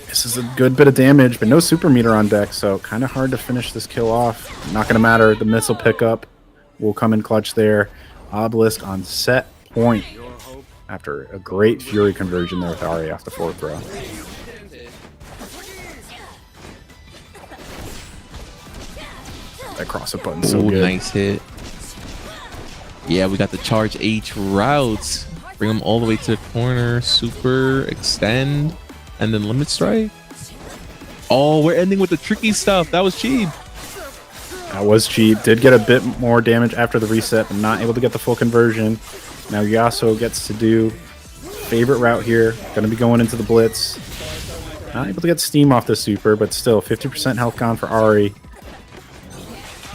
This is a good bit of damage, but no super meter on deck, so kind of hard to finish this kill off. Not going to matter. The missile pickup will come in clutch there. Obelisk on set point after a great Fury conversion there with Ari off the fourth row. That cross-up button's so good. Nice hit. Yeah, we got the charge H routes. Bring them all the way to the corner. Super, extend, and then limit strike. Oh, we're ending with the tricky stuff. That was cheap. That was cheap. Did get a bit more damage after the reset, but not able to get the full conversion. Now Yasuo gets to do favorite route here. Going to be going into the Blitz. Not able to get Steam off the super, but still 50% health gone for Ari.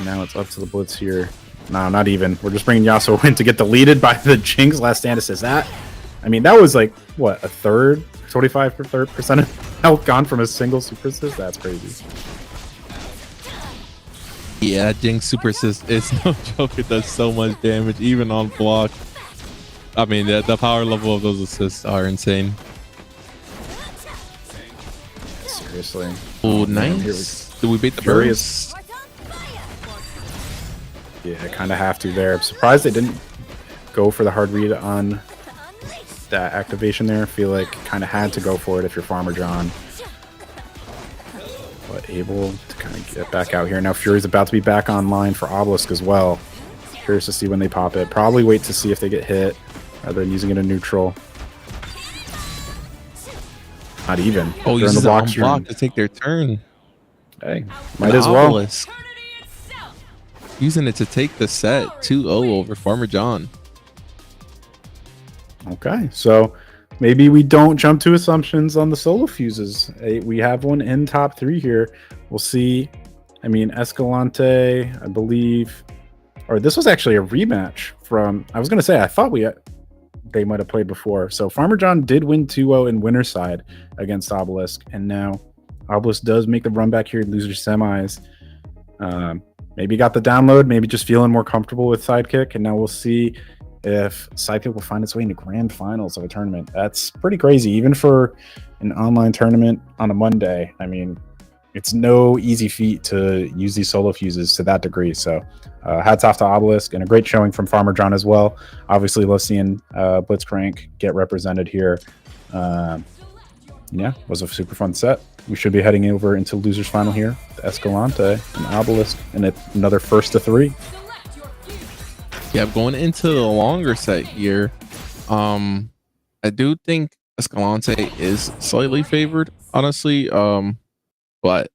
Now it's up to the Blitz here. No, not even. We're just bringing Yasuo in to get deleted by the Jinx. Last stand assist. That, I mean, that was like, what, a third? 25% of health gone from a single super assist? That's crazy. Yeah, Jinx super assist is no joke. It does so much damage, even on block. I mean, the power level of those assists are insane. Seriously. Oh, nice. Did we beat the Furious? Yeah, I kind of have to there. I'm surprised they didn't go for the hard read on that activation there. I feel like kind of had to go for it if you're Farmer John. But able to kind of get back out here. Now Fury's about to be back online for Obelisk as well. Curious to see when they pop it. Probably wait to see if they get hit rather than using it in neutral. Not even. Oh, using the block to take their turn. Hey, might as well. Obelisk. Using it to take the set 2-0 over Farmer John. Okay, so maybe we don't jump to assumptions on the solo fuses. We have one in top 3 here. We'll see. I mean, Escalante, I believe, or this was actually a rematch from. I was going to say I thought they might have played before. So Farmer John did win 2-0 in winner's side against Obelisk, and now Obelisk does make the run back here in loser semis. Maybe got the download, maybe just feeling more comfortable with Sidekick, and now we'll see if Sidekick will find its way into grand finals of a tournament. That's pretty crazy, even for an online tournament on a Monday. I mean, it's no easy feat to use these solo fuses to that degree. So hats off to Obelisk, and a great showing from Farmer John as well. Obviously love seeing Blitzcrank get represented here. Yeah, was a super fun set. We should be heading over into losers final here. Escalante and Obelisk, and another first to 3. Yeah, going into the longer set here, I do think Escalante is slightly favored, honestly. But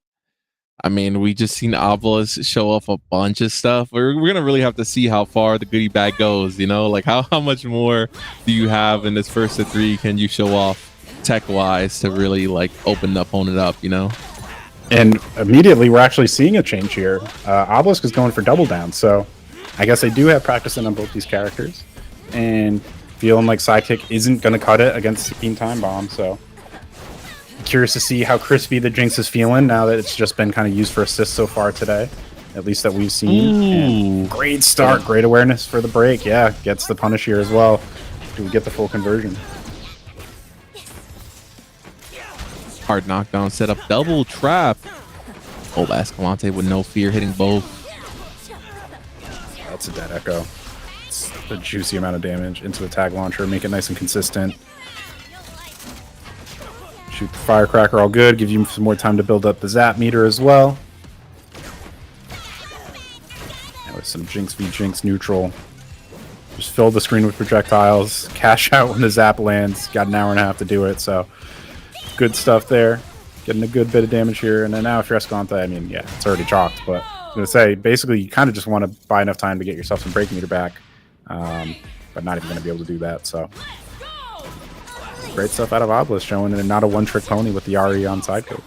I mean, we just seen Obelisk show off a bunch of stuff. We're gonna really have to see how far the goodie bag goes, you know, like how much more do you have in this first to 3 can you show off tech wise to really like open the opponent up, you know? And immediately we're actually seeing a change here. Obelisk is going for double down, so I guess they do have practice on both these characters, and feeling like Sidekick isn't going to cut it against Team Time Bomb. So curious to see how crispy the Jinx is feeling now that it's just been kind of used for assists so far today, at least that we've seen. And great start, great awareness for the break. Yeah, gets the punish here as well. Do we get the full conversion? Hard knockdown, set up double trap. Oh, Escalante with no fear hitting both. That's a dead echo. It's a juicy amount of damage into the tag launcher, make it nice and consistent. Shoot the firecracker, all good. Give you some more time to build up the zap meter as well. And with some Jinx v Jinx neutral, just fill the screen with projectiles, cash out when the zap lands. Got an hour and a half to do it, so good stuff there. Getting a good bit of damage here. And then now if you're Escalante, I mean, yeah, it's already chalked, but I was going to say, basically, you kind of just want to buy enough time to get yourself some break meter back, but not even going to be able to do that. So great stuff out of Obelisk, showing that not a one-trick pony with the Ari on Sidekick.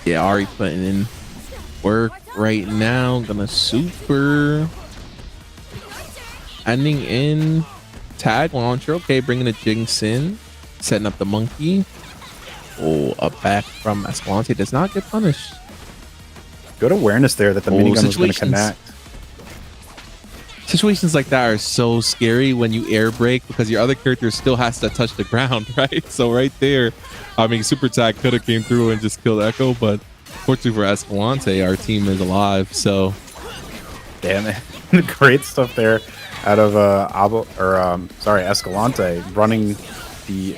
Yeah, Ari putting in work right now. Gonna super. Ending in tag launcher. Okay, bringing the Jinx in. Setting up the monkey. Oh, a back from Escalante does not get punished. Good awareness there that the minigun was going to connect. Situations like that are so scary when you air brake because your other character still has to touch the ground, right? So right there, I mean, Super Tag could have came through and just killed Echo, but fortunately for Escalante, our team is alive. So, damn it, great stuff there out of Escalante running the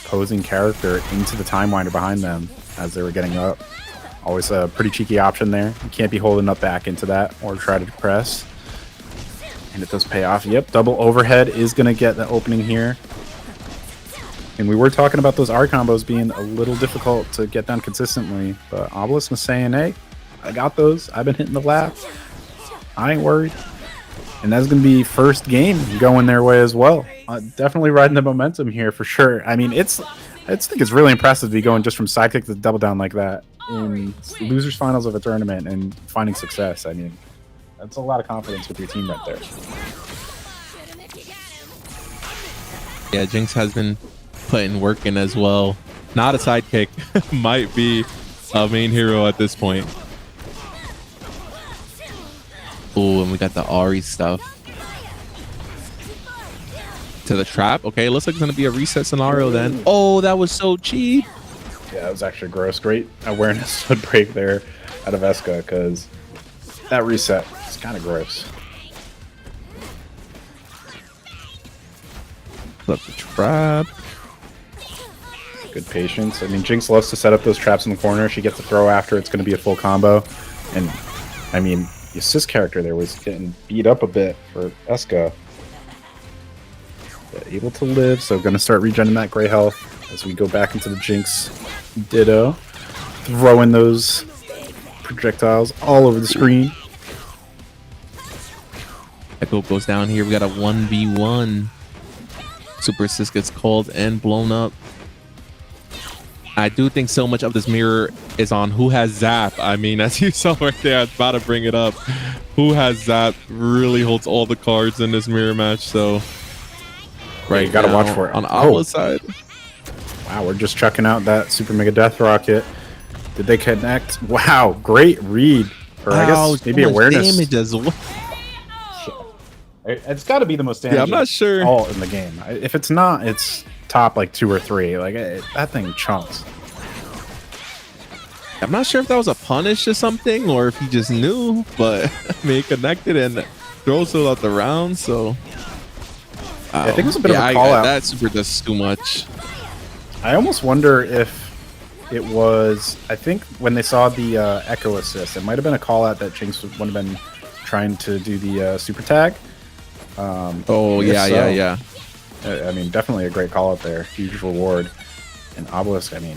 opposing character into the time winder behind them as they were getting up. Always a pretty cheeky option there. You can't be holding up back into that or try to press. And it does pay off. Yep, double overhead is going to get the opening here. And we were talking about those R combos being a little difficult to get done consistently, but Obelisk was saying, hey, I got those. I've been hitting the lap. I ain't worried. And that's going to be first game going their way as well. Definitely riding the momentum here for sure. I mean, I think it's really impressive to be going just from sidekick to double down like that in losers finals of a tournament and finding success. I mean, that's a lot of confidence with your team right there. Yeah, Jinx has been putting work in as well. Not a sidekick, might be a main hero at this point. Oh, and we got the Ari stuff. To the trap. Okay, looks like it's going to be a reset scenario then. Oh, that was so cheap. Yeah, that was actually gross. Great awareness would break there out of Eska because that reset is kind of gross. Flip the trap. Good patience. I mean, Jinx loves to set up those traps in the corner. She gets a throw after. It's going to be a full combo. And, I mean, the assist character there was getting beat up a bit for Eska. But able to live, so going to start regenerating that gray health as we go back into the Jinx Ditto. Throwing those projectiles all over the screen. Echo goes down here. We got a 1v1. Super Assist gets called and blown up. I do think so much of this mirror is on who has Zap. I mean, as you saw right there, I was about to bring it up. Who has Zap really holds all the cards in this mirror match. So, Right, you got to watch for it. On Abla's side. Wow, we're just chucking out that Super Mega Death Rocket. Did they connect? Wow, great read. Or I guess maybe awareness. Damage as well. It's got to be the most damage. Yeah, I'm not sure. All in the game. If it's not, it's top like 2 or 3. Like that thing chunks. I'm not sure if that was a punish or something, or if he just knew, but I mean, he connected and throws it out the round. So I think it was a bit of a call out. That super does too much. I almost wonder if it was. I think when they saw the Echo assist, it might have been a call out that Jinx would have been trying to do the super tag. Yeah. I mean, definitely a great call out there. Huge reward. And Obelisk, I mean,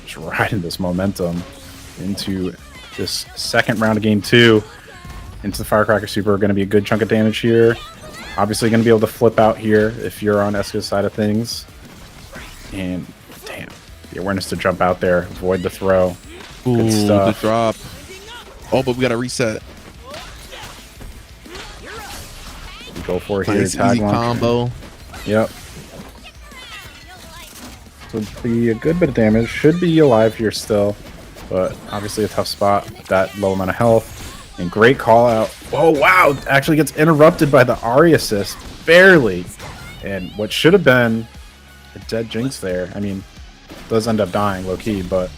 just riding this momentum into this second round of game 2. Into the Firecracker Super, going to be a good chunk of damage here. Obviously going to be able to flip out here if you're on Eska's side of things. And, damn, the awareness to jump out there, avoid the throw. Ooh, good stuff. The drop. Oh, but we got to reset. Go for it here. Nice, Tag easy combo. Yep. So be a good bit of damage. Should be alive here still, but obviously a tough spot with that low amount of health. And great call out. Oh wow! Actually gets interrupted by the Ahri assist barely, and what should have been a dead Jinx there. I mean, does end up dying low key, but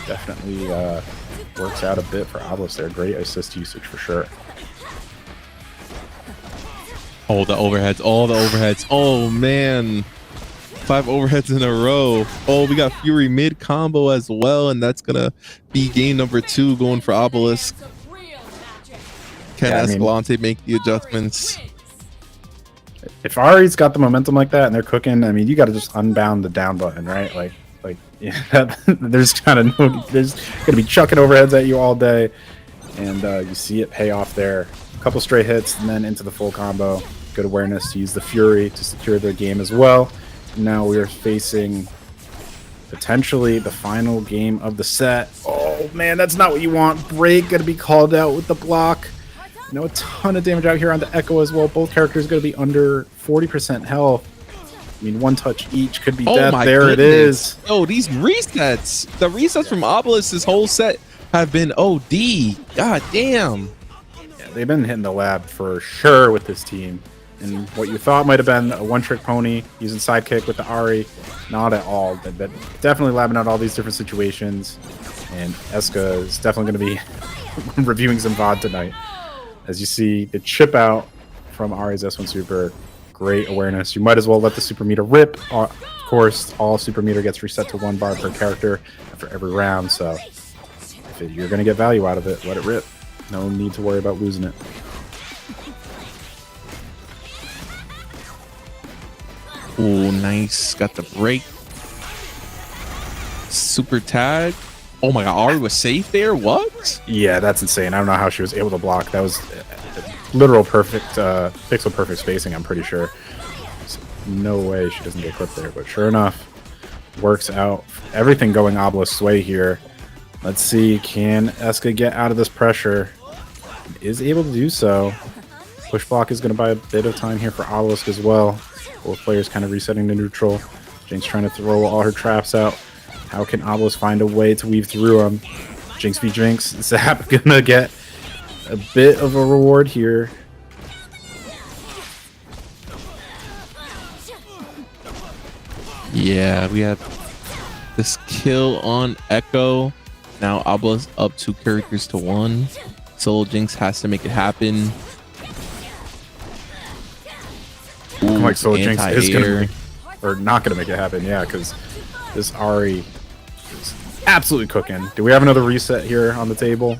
definitely works out a bit for Obelisk there. Great assist usage for sure. Oh, the overheads. All the overheads. Oh, man. 5 overheads in a row. Oh, we got Fury mid combo as well, and that's going to be game number 2 going for Obelisk. Can Escalante make the adjustments? If Ahri's got the momentum like that and they're cooking, I mean, you got to just unbound the down button, right? Like yeah, there's kind of no, there's going to be chucking overheads at you all day, and you see it pay off there. A couple straight hits and then into the full combo. Good awareness to use the Fury to secure their game as well. Now we are facing potentially the final game of the set. Oh man, that's not what you want. Break gonna be called out with the block. You know, a ton of damage out here on the Echo as well. Both characters gonna be under 40% health. I mean, one touch each could be death. There goodness. It is. Oh, these resets. The resets from Obelisk this whole set have been OD. God damn. Yeah, they've been hitting the lab for sure with this team. And what you thought might have been a one-trick pony using sidekick with the Ahri, not at all. But definitely labbing out all these different situations. And Eska is definitely going to be reviewing some VOD tonight. As you see the chip out from Ahri's S1 Super, great awareness. You might as well let the super meter rip. Of course, all super meter gets reset to 1 bar per character for every round. So if you're going to get value out of it, let it rip. No need to worry about losing it. Oh, nice. Got the break. Super tag. Oh my god, Ahri was safe there? What? Yeah, that's insane. I don't know how she was able to block. That was literal perfect, pixel perfect spacing, I'm pretty sure. There's no way she doesn't get clipped there, but sure enough, works out. Everything going Obelisk's way here. Let's see, can Eska get out of this pressure? Is able to do so. Push block is going to buy a bit of time here for Obelisk as well. Both players kind of resetting to neutral. Jinx trying to throw all her traps out. How can Obelisk find a way to weave through them? Jinx v Jinx. Zap gonna get a bit of a reward here. Yeah, we have this kill on Echo. Now Obelisk up 2 characters to 1. Solo Jinx has to make it happen. Ooh, Like Solo Jinx is gonna or not gonna make it happen, yeah, because this Ahri is absolutely cooking. Do we have another reset here on the table?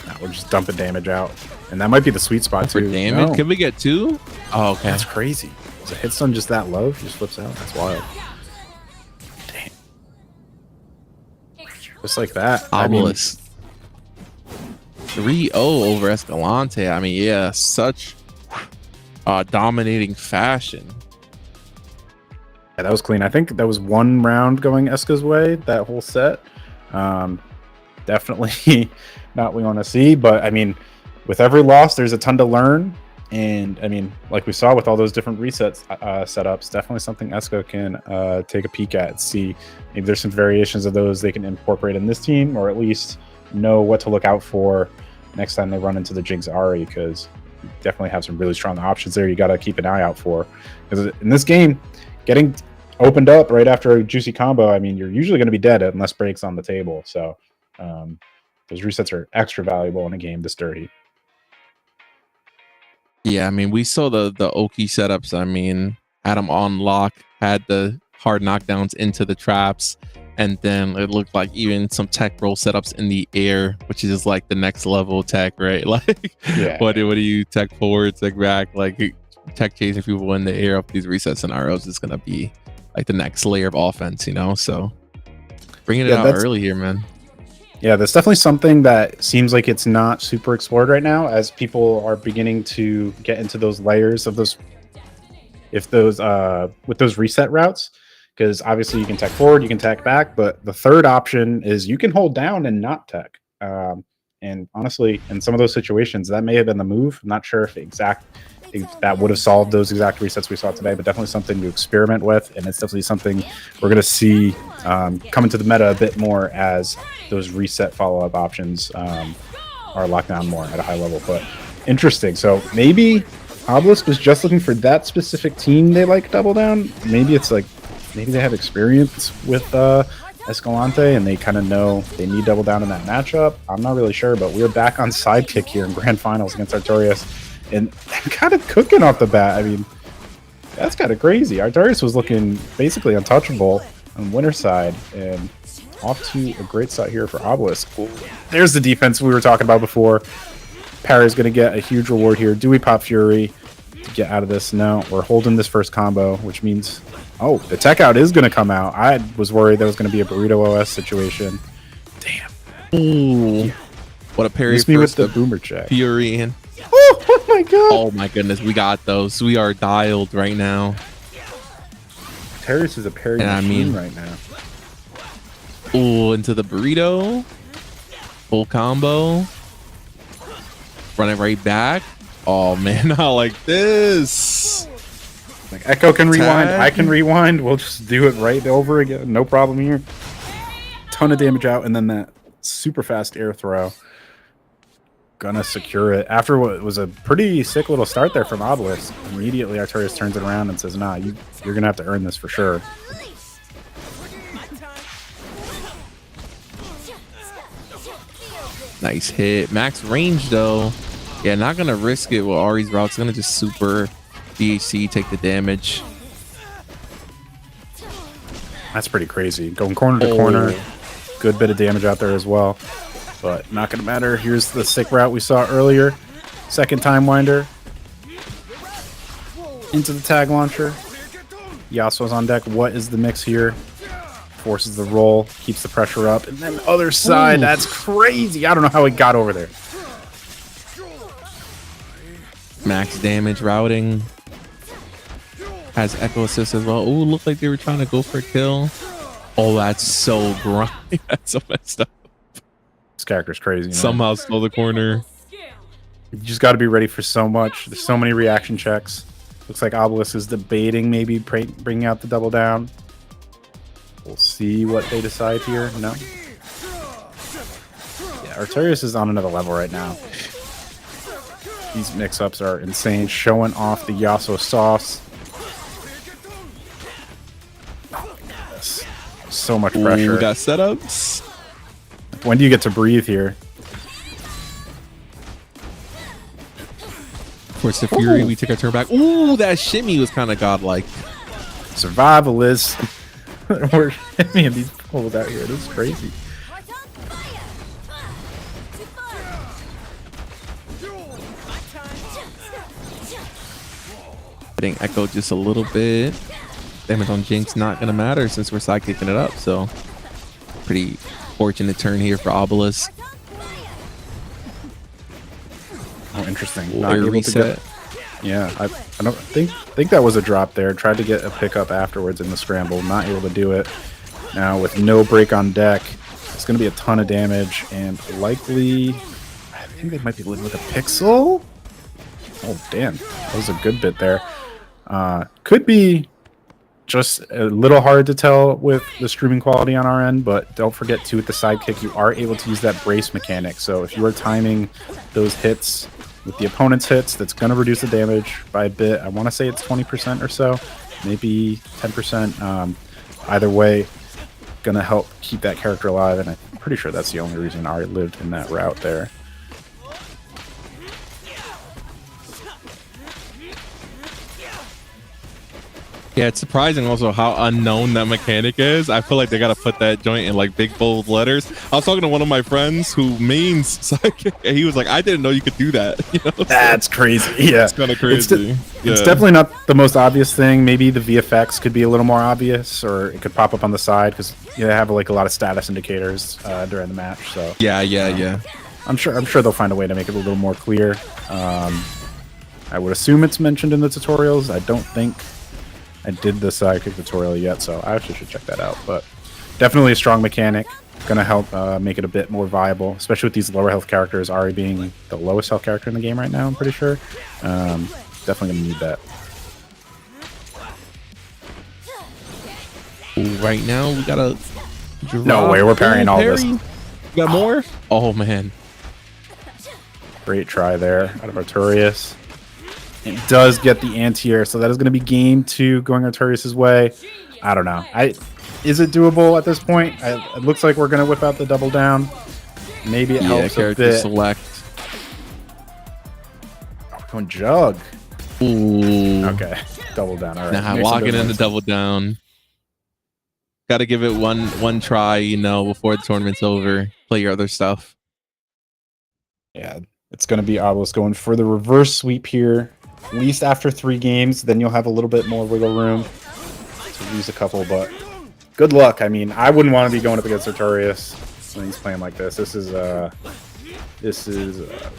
No, we're just dumping damage out. And that might be the sweet spot for too. damage. No. Can we get 2? Oh, okay. That's crazy. Is a hit stun just that low? He just flips out. That's wild. Damn. Just like that. Obelisk. 3-0 over Escalante. I mean, yeah, such dominating fashion. Yeah, that was clean. I think that was one round going Eska's way, that whole set. Definitely not what we want to see, but I mean, with every loss, there's a ton to learn. And I mean, like we saw with all those different resets setups, definitely something Eska can take a peek at and see. Maybe there's some variations of those they can incorporate in this team, or at least know what to look out for next time they run into the Jinx Ahri, because you definitely have some really strong options there you got to keep an eye out for. Because in this game, getting opened up right after a juicy combo, I mean, you're usually going to be dead unless breaks on the table. So those resets are extra valuable in a game this dirty. Yeah, I mean, we saw the Oki setups. I mean, had him on lock, had the hard knockdowns into the traps, and then it looked like even some tech roll setups in the air, which is like the next level tech, right? Like, Yeah. what do you tech forward, tech back, like tech chasing people in the air up these resets scenarios is gonna be like the next layer of offense, you know? So bringing it out early here, man. Yeah, there's definitely something that seems like it's not super explored right now, as people are beginning to get into those layers of those, with those reset routes, because obviously you can tech forward, you can tech back, but the third option is you can hold down and not tech. And honestly, in some of those situations, that may have been the move. I'm not sure if that would have solved those exact resets we saw today, but definitely something to experiment with, and it's definitely something we're going to see come into the meta a bit more as those reset follow-up options are locked down more at a high level. But interesting. So maybe Obelisk was just looking for that specific team they like double down. Maybe it's like, maybe they have experience with Escalante and they kind of know they need double down in that matchup. I'm not really sure, but we're back on Sidekick here in Grand Finals against Artorias. And kind of cooking off the bat. I mean, that's kind of crazy. Artorias was looking basically untouchable on winner's side, and off to a great start here for Obelisk. There's the defense we were talking about before. Parry's going to get a huge reward here. Do we pop Fury to get out of this? No, we're holding this first combo, which means, oh, the tech out is going to come out. I was worried that was going to be a Burrito OS situation. Damn. Ooh. What a parry Miss me with the boomer check. Fury in. Oh my god! Oh my goodness, we got those. We are dialed right now. Terrace is a parry machine right now. Ooh, into the burrito. Full combo. Run it right back. Oh man, not like this. Like Echo can rewind, I can rewind. We'll just do it right over again. No problem here. Ton of damage out, and then that super fast air throw. Gonna secure it after what was a pretty sick little start there from Obelisk. Immediately Artorias turns it around and says, nah, you're gonna have to earn this for sure. Nice hit. Max range though. Yeah, not gonna risk it with Ahri's route. It's gonna just super DHC, take the damage. That's pretty crazy. Going corner to corner. Good bit of damage out there as well. But not going to matter. Here's the sick route we saw earlier. Second time winder. Into the tag launcher. Yasuo's on deck. What is the mix here? Forces the roll. Keeps the pressure up. And then other side. Ooh. That's crazy. I don't know how it got over there. Max damage routing. Has Echo assist as well. Ooh, looked like they were trying to go for a kill. Oh, that's so grimy. That's so messed up. This character's crazy, man. Somehow slow the corner. You just got to be ready for so much. There's so many reaction checks. Looks like Obelisk is debating maybe bringing out the double down. We'll see what they decide here. No. Yeah, Artorias is on another level right now. These mix-ups are insane. Showing off the Yasuo sauce. Oh, goodness. So much pressure. Ooh, we got setups. When do you get to breathe here? Force the Fury, we take our turn back. Ooh, that shimmy was kind of godlike. Survival is. We're shimmying these pulls out here. This is crazy. Hitting Echo just a little bit. Damage on Jinx not going to matter since we're sidekicking it up. So, pretty fortunate turn here for Obelisk. Oh, interesting. Not able to get Yeah, I don't think that was a drop there. Tried to get a pickup afterwards in the scramble, not able to do it. Now with no break on deck, it's going to be a ton of damage and likely, I think they might be living with a pixel. Oh damn, that was a good bit there. Could be just a little hard to tell with the streaming quality on our end, but don't forget too, with the sidekick, you are able to use that brace mechanic. So if you are timing those hits with the opponent's hits, that's going to reduce the damage by a bit. I want to say it's 20% or so, maybe 10%. Either way, going to help keep that character alive, and I'm pretty sure that's the only reason Ari lived in that route there. Yeah, it's surprising also how unknown that mechanic is. I feel like they gotta put that joint in like big bold letters. I was talking to one of my friends who mains Psychic, and he was like, "I didn't know you could do that." You know? That's crazy. Yeah, it's kind of crazy. It's definitely not the most obvious thing. Maybe the VFX could be a little more obvious, or it could pop up on the side because they have like a lot of status indicators during the match. So yeah. I'm sure they'll find a way to make it a little more clear. I would assume it's mentioned in the tutorials. I don't think I did the sidekick tutorial yet, so I actually should check that out. But definitely a strong mechanic, gonna help make it a bit more viable, especially with these lower health characters. Ari being the lowest health character in the game right now, I'm pretty sure. Definitely gonna need that. Ooh, right now we got a no way we're parrying all this. We got more? Oh man, great try there out of Artorias. It does get the anti-air, so that is going to be game 2 going Artorias' way. I don't know. Is it doable at this point? It looks like we're going to whip out the double down. Maybe it helps a bit. Select. Oh, we're going Jug. Ooh. Okay, double down. All right. Nah, locking in the double down. Got to give it one try, you know, before the tournament's over. Play your other stuff. Yeah, it's going to be Obelisk going for the reverse sweep here. At least after 3 games, then you'll have a little bit more wiggle room to use a couple, but good luck. I mean, I wouldn't want to be going up against Artorias when he's playing like this. This is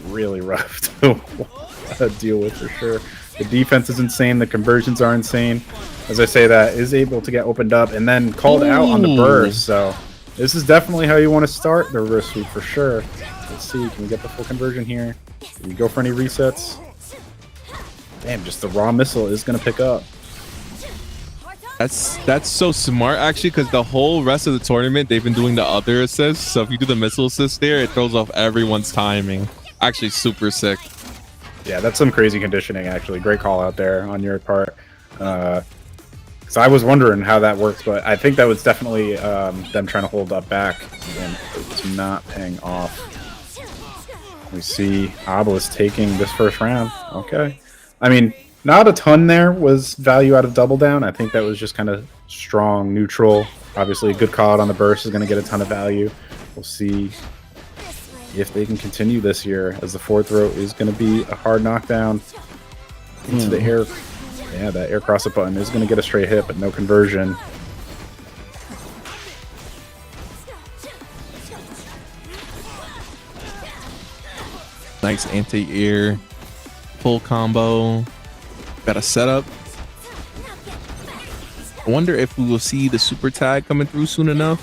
really rough to deal with for sure. The defense is insane. The conversions are insane. As I say, that is able to get opened up and then called out on the burst. So this is definitely how you want to start the reverse sweep for sure. Let's see, can we get the full conversion here? Can we go for any resets? Damn, just the raw missile is going to pick up. That's so smart, actually, because the whole rest of the tournament, they've been doing the other assists. So if you do the missile assist there, it throws off everyone's timing. Actually, super sick. Yeah, that's some crazy conditioning, actually. Great call out there on your part. Because I was wondering how that works, but I think that was definitely them trying to hold up back, and it's not paying off. We see Obelisk taking this first round. Okay. I mean, not a ton there was value out of double down. I think that was just kind of strong, neutral. Obviously, a good call out on the burst is going to get a ton of value. We'll see if they can continue this year, as the fourth row is going to be a hard knockdown into the air. Yeah, that air cross-up button is going to get a straight hit, but no conversion. Nice anti-air. Full combo. Got a setup. I wonder if we will see the super tag coming through soon enough.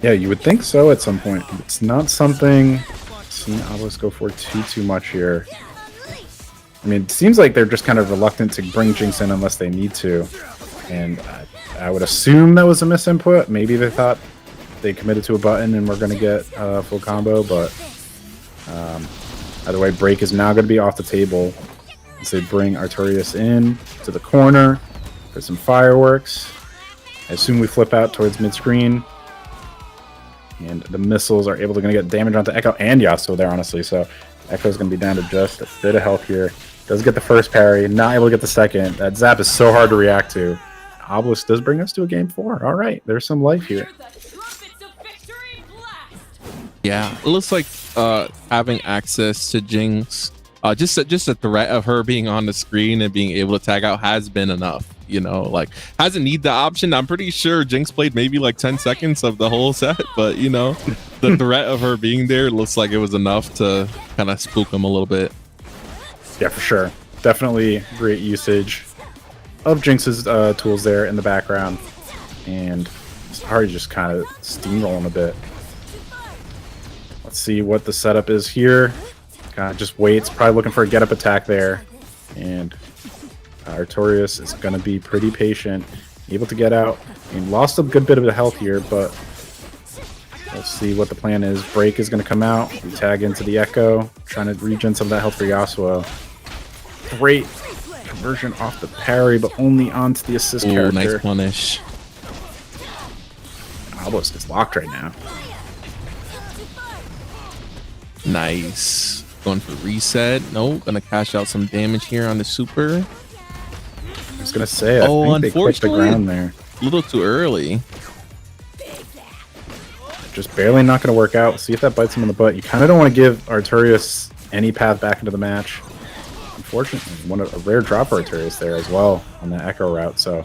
Yeah, you would think so at some point. It's not something I've seen Obelisk go for too much here. I mean, it seems like they're just kind of reluctant to bring Jinx in unless they need to. And I would assume that was a misinput. Maybe they thought they committed to a button and we're going to get a full combo, but either way, break is now going to be off the table as they bring Artorias in to the corner for some fireworks. I assume we flip out towards mid-screen, and the missiles are able to get damage onto Echo and Yasuo there, honestly. So Echo's going to be down to just a bit of health here. Does get the first parry, not able to get the second. That zap is so hard to react to. Obelisk does bring us to a game 4. All right, there's some life here. Yeah, it looks like having access to Jinx, just the threat of her being on the screen and being able to tag out has been enough. You know, like, hasn't need the option. I'm pretty sure Jinx played maybe like 10 seconds of the whole set, but you know, the threat of her being there looks like it was enough to kind of spook him a little bit. Yeah, for sure. Definitely great usage of Jinx's tools there in the background. And Sahari just kind of steamrolling a bit. Let's see what the setup is here. Kind of just waits, probably looking for a get-up attack there. And Artorias is going to be pretty patient, able to get out. I mean, lost a good bit of the health here, but let's see what the plan is. Break is going to come out. We tag into the Echo, trying to regen some of that health for Yasuo. Great conversion off the parry, but only onto the assist character. Nice punish. Obelisk is locked right now. Nice. Going for reset. No, gonna cash out some damage here on the super. I was gonna say, I think they clipped the ground there. A little too early. Just barely not gonna work out. See if that bites him in the butt. You kind of don't want to give Artorias any path back into the match. Unfortunately, a rare drop for Artorias there as well on that Echo route. So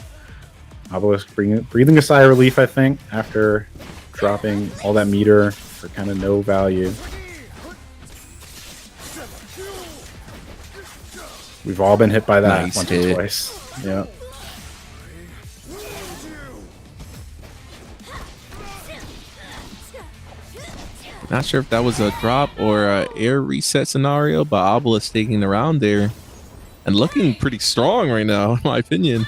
Obelisk breathing a sigh of relief, I think, after dropping all that meter for kind of no value. We've all been hit by that Nice once hit. or twice. Yeah. Not sure if that was a drop or a air reset scenario, but Obelisk taking the round there and looking pretty strong right now, in my opinion.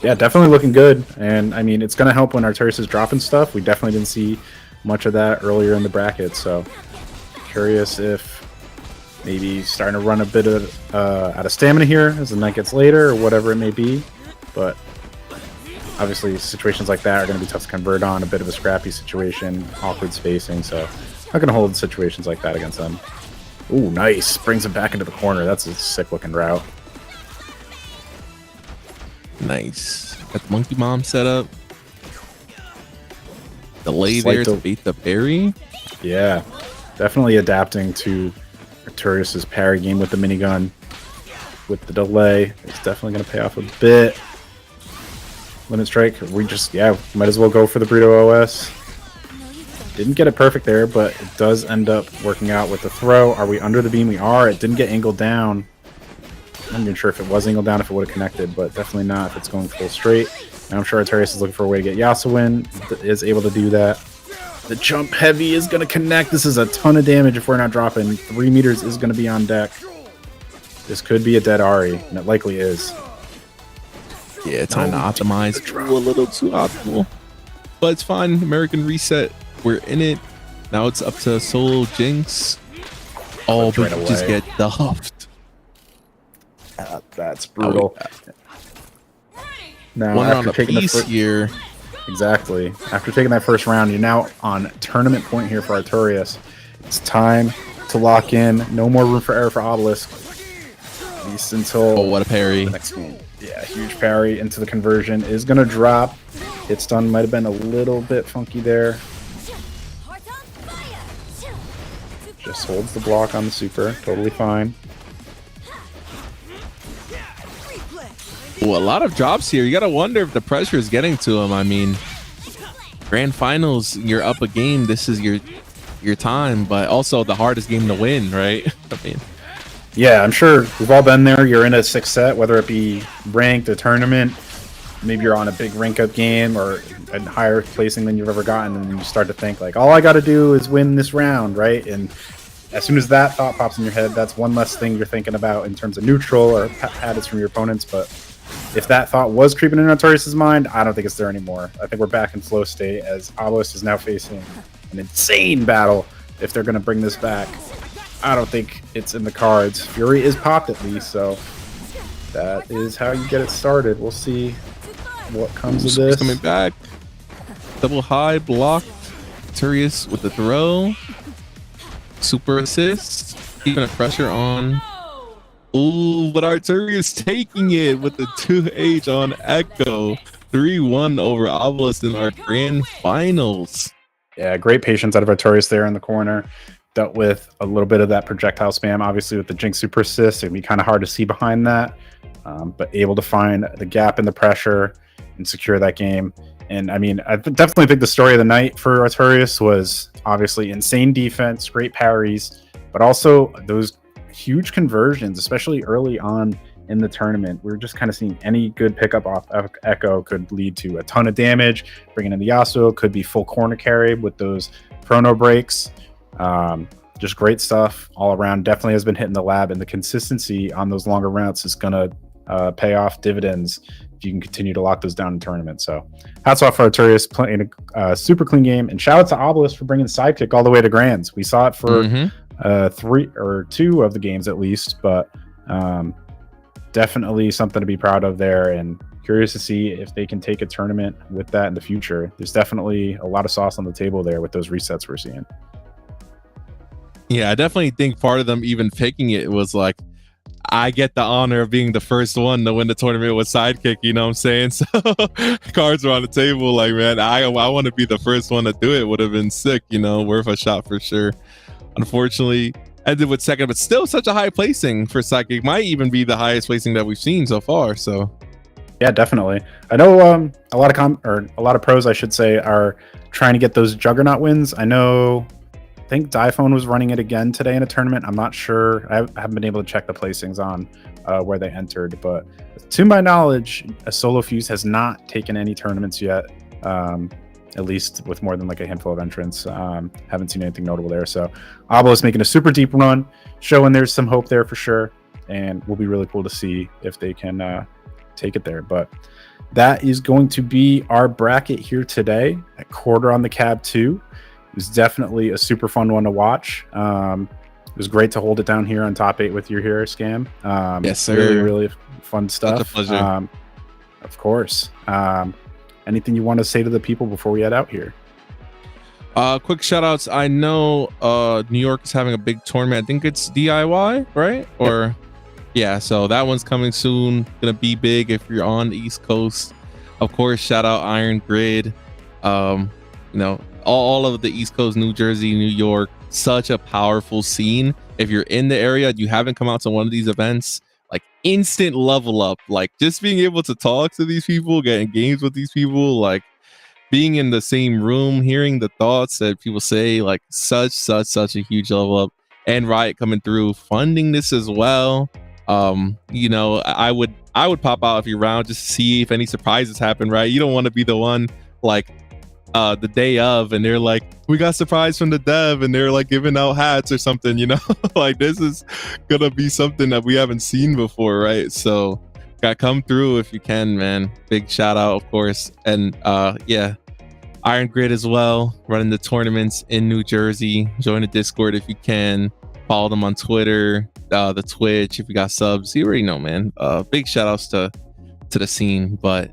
Yeah, definitely looking good. And I mean, it's going to help when Artorias is dropping stuff. We definitely didn't see much of that earlier in the bracket. So curious if maybe starting to run a bit of out of stamina here as the night gets later or whatever it may be. But obviously situations like that are going to be tough to convert on. A bit of a scrappy situation, awkward spacing. So not going to hold situations like that against them. Ooh, nice. Brings him back into the corner. That's a sick looking route. Nice. Got the monkey bomb set up. Delay there to bait the parry. Yeah, definitely adapting to Artorias' parry game with the minigun. With the delay, it's definitely going to pay off a bit. Limit strike. We just, might as well go for the Burrito OS. Didn't get it perfect there, but it does end up working out with the throw. Are we under the beam? We are. It didn't get angled down. I'm not even sure if it was angled down, if it would have connected, but definitely not if it's going full straight. Now I'm sure Artorias is looking for a way to get Yasuo in. Is able to do that. The jump heavy is going to connect. This is a ton of damage if we're not dropping. 3 meters is going to be on deck. This could be a dead Ahri, and it likely is. Yeah, time to optimize. A little too optimal. But it's fine. American reset. We're in it. Now it's up to solo Jinx. Oh, but right just away. get duffed. That's brutal. Now, One round after taking the apiece here. Exactly. After taking that first round, you're now on tournament point here for Artorias. It's time to lock in. No more room for error for Obelisk. At least until Oh, what a parry. the next game. Yeah, huge parry into the conversion is going to drop. Hit stun might have been a little bit funky there. Just holds the block on the super. Totally fine. Well, a lot of drops here. You got to wonder if the pressure is getting to him. I mean, grand finals, you're up a game. This is your time, but also the hardest game to win, right? I mean, Yeah, I'm sure we've all been there. You're in a 6 set, whether it be ranked, a tournament. Maybe you're on a big rank up game or a higher placing than you've ever gotten, and then you start to think like, all I got to do is win this round, right? And as soon as that thought pops in your head, that's one less thing you're thinking about in terms of neutral or habits from your opponents. But if that thought was creeping in Artorias' mind, I don't think it's there anymore. I think we're back in flow state as Obelisk is now facing an insane battle if they're going to bring this back. I don't think it's in the cards. Fury is popped at least, so that is how you get it started. We'll see what comes of this. coming back. Double high blocked. Artorias with the throw. Super assist. Keeping the pressure on. Ooh, but Artorias taking it with the 2H on Echo. 3-1 over Obelisk in our grand finals. Yeah, great patience out of Artorias there in the corner. Dealt with a little bit of that projectile spam, obviously with the Jinx super assist. It'd be kind of hard to see behind that, but able to find the gap in the pressure and secure that game. And I mean, I definitely think the story of the night for Artorias was obviously insane defense, great parries, but also those huge conversions, especially early on in the tournament. We're just kind of seeing any good pickup off Echo could lead to a ton of damage. Bringing in the Yasuo could be full corner carry with those chrono breaks. Just great stuff all around. Definitely has been hitting the lab, and the consistency on those longer routes is going to pay off dividends if you can continue to lock those down in tournaments. So hats off for Arturius playing a super clean game, and shout out to Obelisk for bringing Sidekick all the way to Grands. We saw it for 3 or 2 of the games at least, but definitely something to be proud of there, and curious to see if they can take a tournament with that in the future. There's definitely a lot of sauce on the table there with those resets we're seeing. Yeah, I definitely think part of them even picking it was like, I get the honor of being the first one to win the tournament with Sidekick, you know what I'm saying? So cards are on the table, like, man, I want to be the first one to do it. Would have been sick, you know, worth a shot for sure. Unfortunately, ended with second, but still such a high placing for Sidekick. Might even be the highest placing that we've seen so far. So yeah, definitely. I know a lot of pros, I should say, are trying to get those Juggernaut wins. I think Diphone was running it again today in a tournament. I'm not sure. I haven't been able to check the placings on where they entered, but to my knowledge, a Solo Fuse has not taken any tournaments yet, at least with more than like a handful of entrants. Haven't seen anything notable there. So Obelisk making a super deep run, showing there's some hope there for sure, and will be really cool to see if they can take it there. But that is going to be our bracket here today at Quarter on the Cab 2. It was definitely a super fun one to watch. It was great to hold it down here on top 8 with you here, Scam. Yes, sir. Really, really fun stuff. Such a pleasure. Of course. Anything you want to say to the people before we head out here? Quick shout outs. I know New York is having a big tournament. I think it's DIY, right? Or yeah, so that one's coming soon. Gonna be big if you're on the East Coast. Of course, shout out Iron Grid. You know, all of the East Coast, New Jersey, New York, such a powerful scene. If you're in the area, you haven't come out to one of these events, like instant level up, like just being able to talk to these people, getting games with these people, like being in the same room, hearing the thoughts that people say, like such a huge level up. And Riot coming through, funding this as well. You know, I would pop out if you're around just to see if any surprises happen, right? You don't want to be the one like the day of and they're like, we got surprise from the dev and they're like giving out hats or something, you know. Like this is gonna be something that we haven't seen before, right? So gotta come through if you can, man. Big shout out, of course. And yeah, Iron Grid as well, running the tournaments in New Jersey. Join the Discord if you can. Follow them on Twitter, the Twitch if you got subs. You already know, man. Big shout outs to the scene. But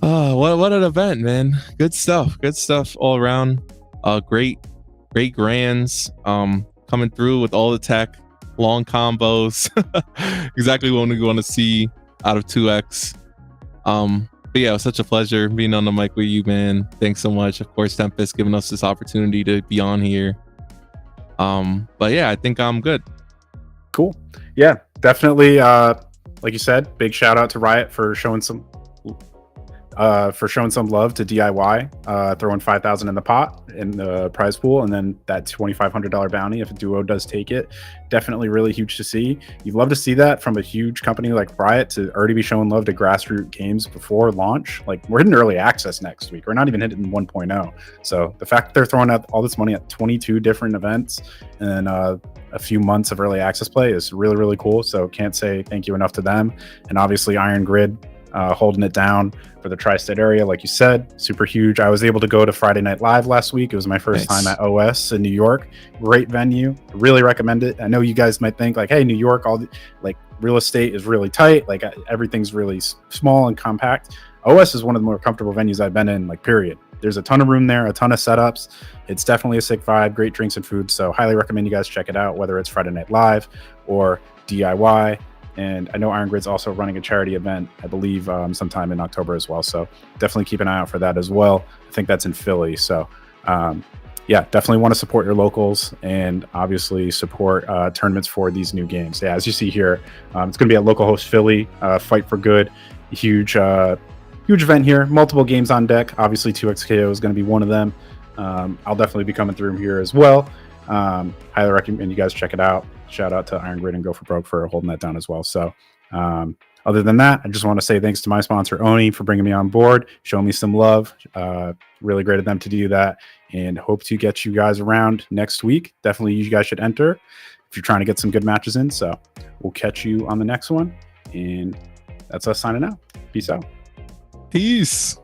what an event, man. Good stuff all around. Great grands coming through with all the tech, long combos. Exactly what we want to see out of 2x. But yeah, it was such a pleasure being on the mic with you, man. Thanks so much. Of course, Tempest giving us this opportunity to be on here. But yeah, I think I'm good. Cool. Yeah, definitely. Like you said, big shout out to Riot for showing some love to DIY, throwing 5,000 in the pot in the prize pool, and then that $2,500 bounty if a duo does take it. Definitely really huge to see. You'd love to see that from a huge company like Riot to already be showing love to grassroots games before launch. Like we're hitting early access next week. We're not even hitting 1.0. So the fact that they're throwing out all this money at 22 different events and a few months of early access play is really, really cool. So can't say thank you enough to them. And obviously Iron Grid holding it down for the tri-state area, like you said, super huge. I was able to go to Friday Night Live last week. It was my first time at OS in New York. Great venue. Really recommend it. I know you guys might think like, hey, New York, like real estate is really tight. Like everything's really small and compact. OS is one of the more comfortable venues I've been in, like period. There's a ton of room there, a ton of setups. It's definitely a sick vibe, great drinks and food. So highly recommend you guys check it out, whether it's Friday Night Live or DIY. And I know Iron Grid's also running a charity event, I believe, sometime in October as well. So definitely keep an eye out for that as well. I think that's in Philly. So yeah, definitely want to support your locals and obviously support tournaments for these new games. Yeah, as you see here, it's going to be at local host Philly, Fight for Good, huge event here. Multiple games on deck. Obviously 2XKO is going to be one of them. I'll definitely be coming through here as well. Highly recommend you guys check it out. Shout out to Iron Grid and Go for Broke for holding that down as well. So other than that, I just want to say thanks to my sponsor Oni for bringing me on board, showing me some love. Really great of them to do that, and hope to get you guys around next week. Definitely you guys should enter if you're trying to get some good matches in. So we'll catch you on the next one, and that's us signing out. Peace out. Peace.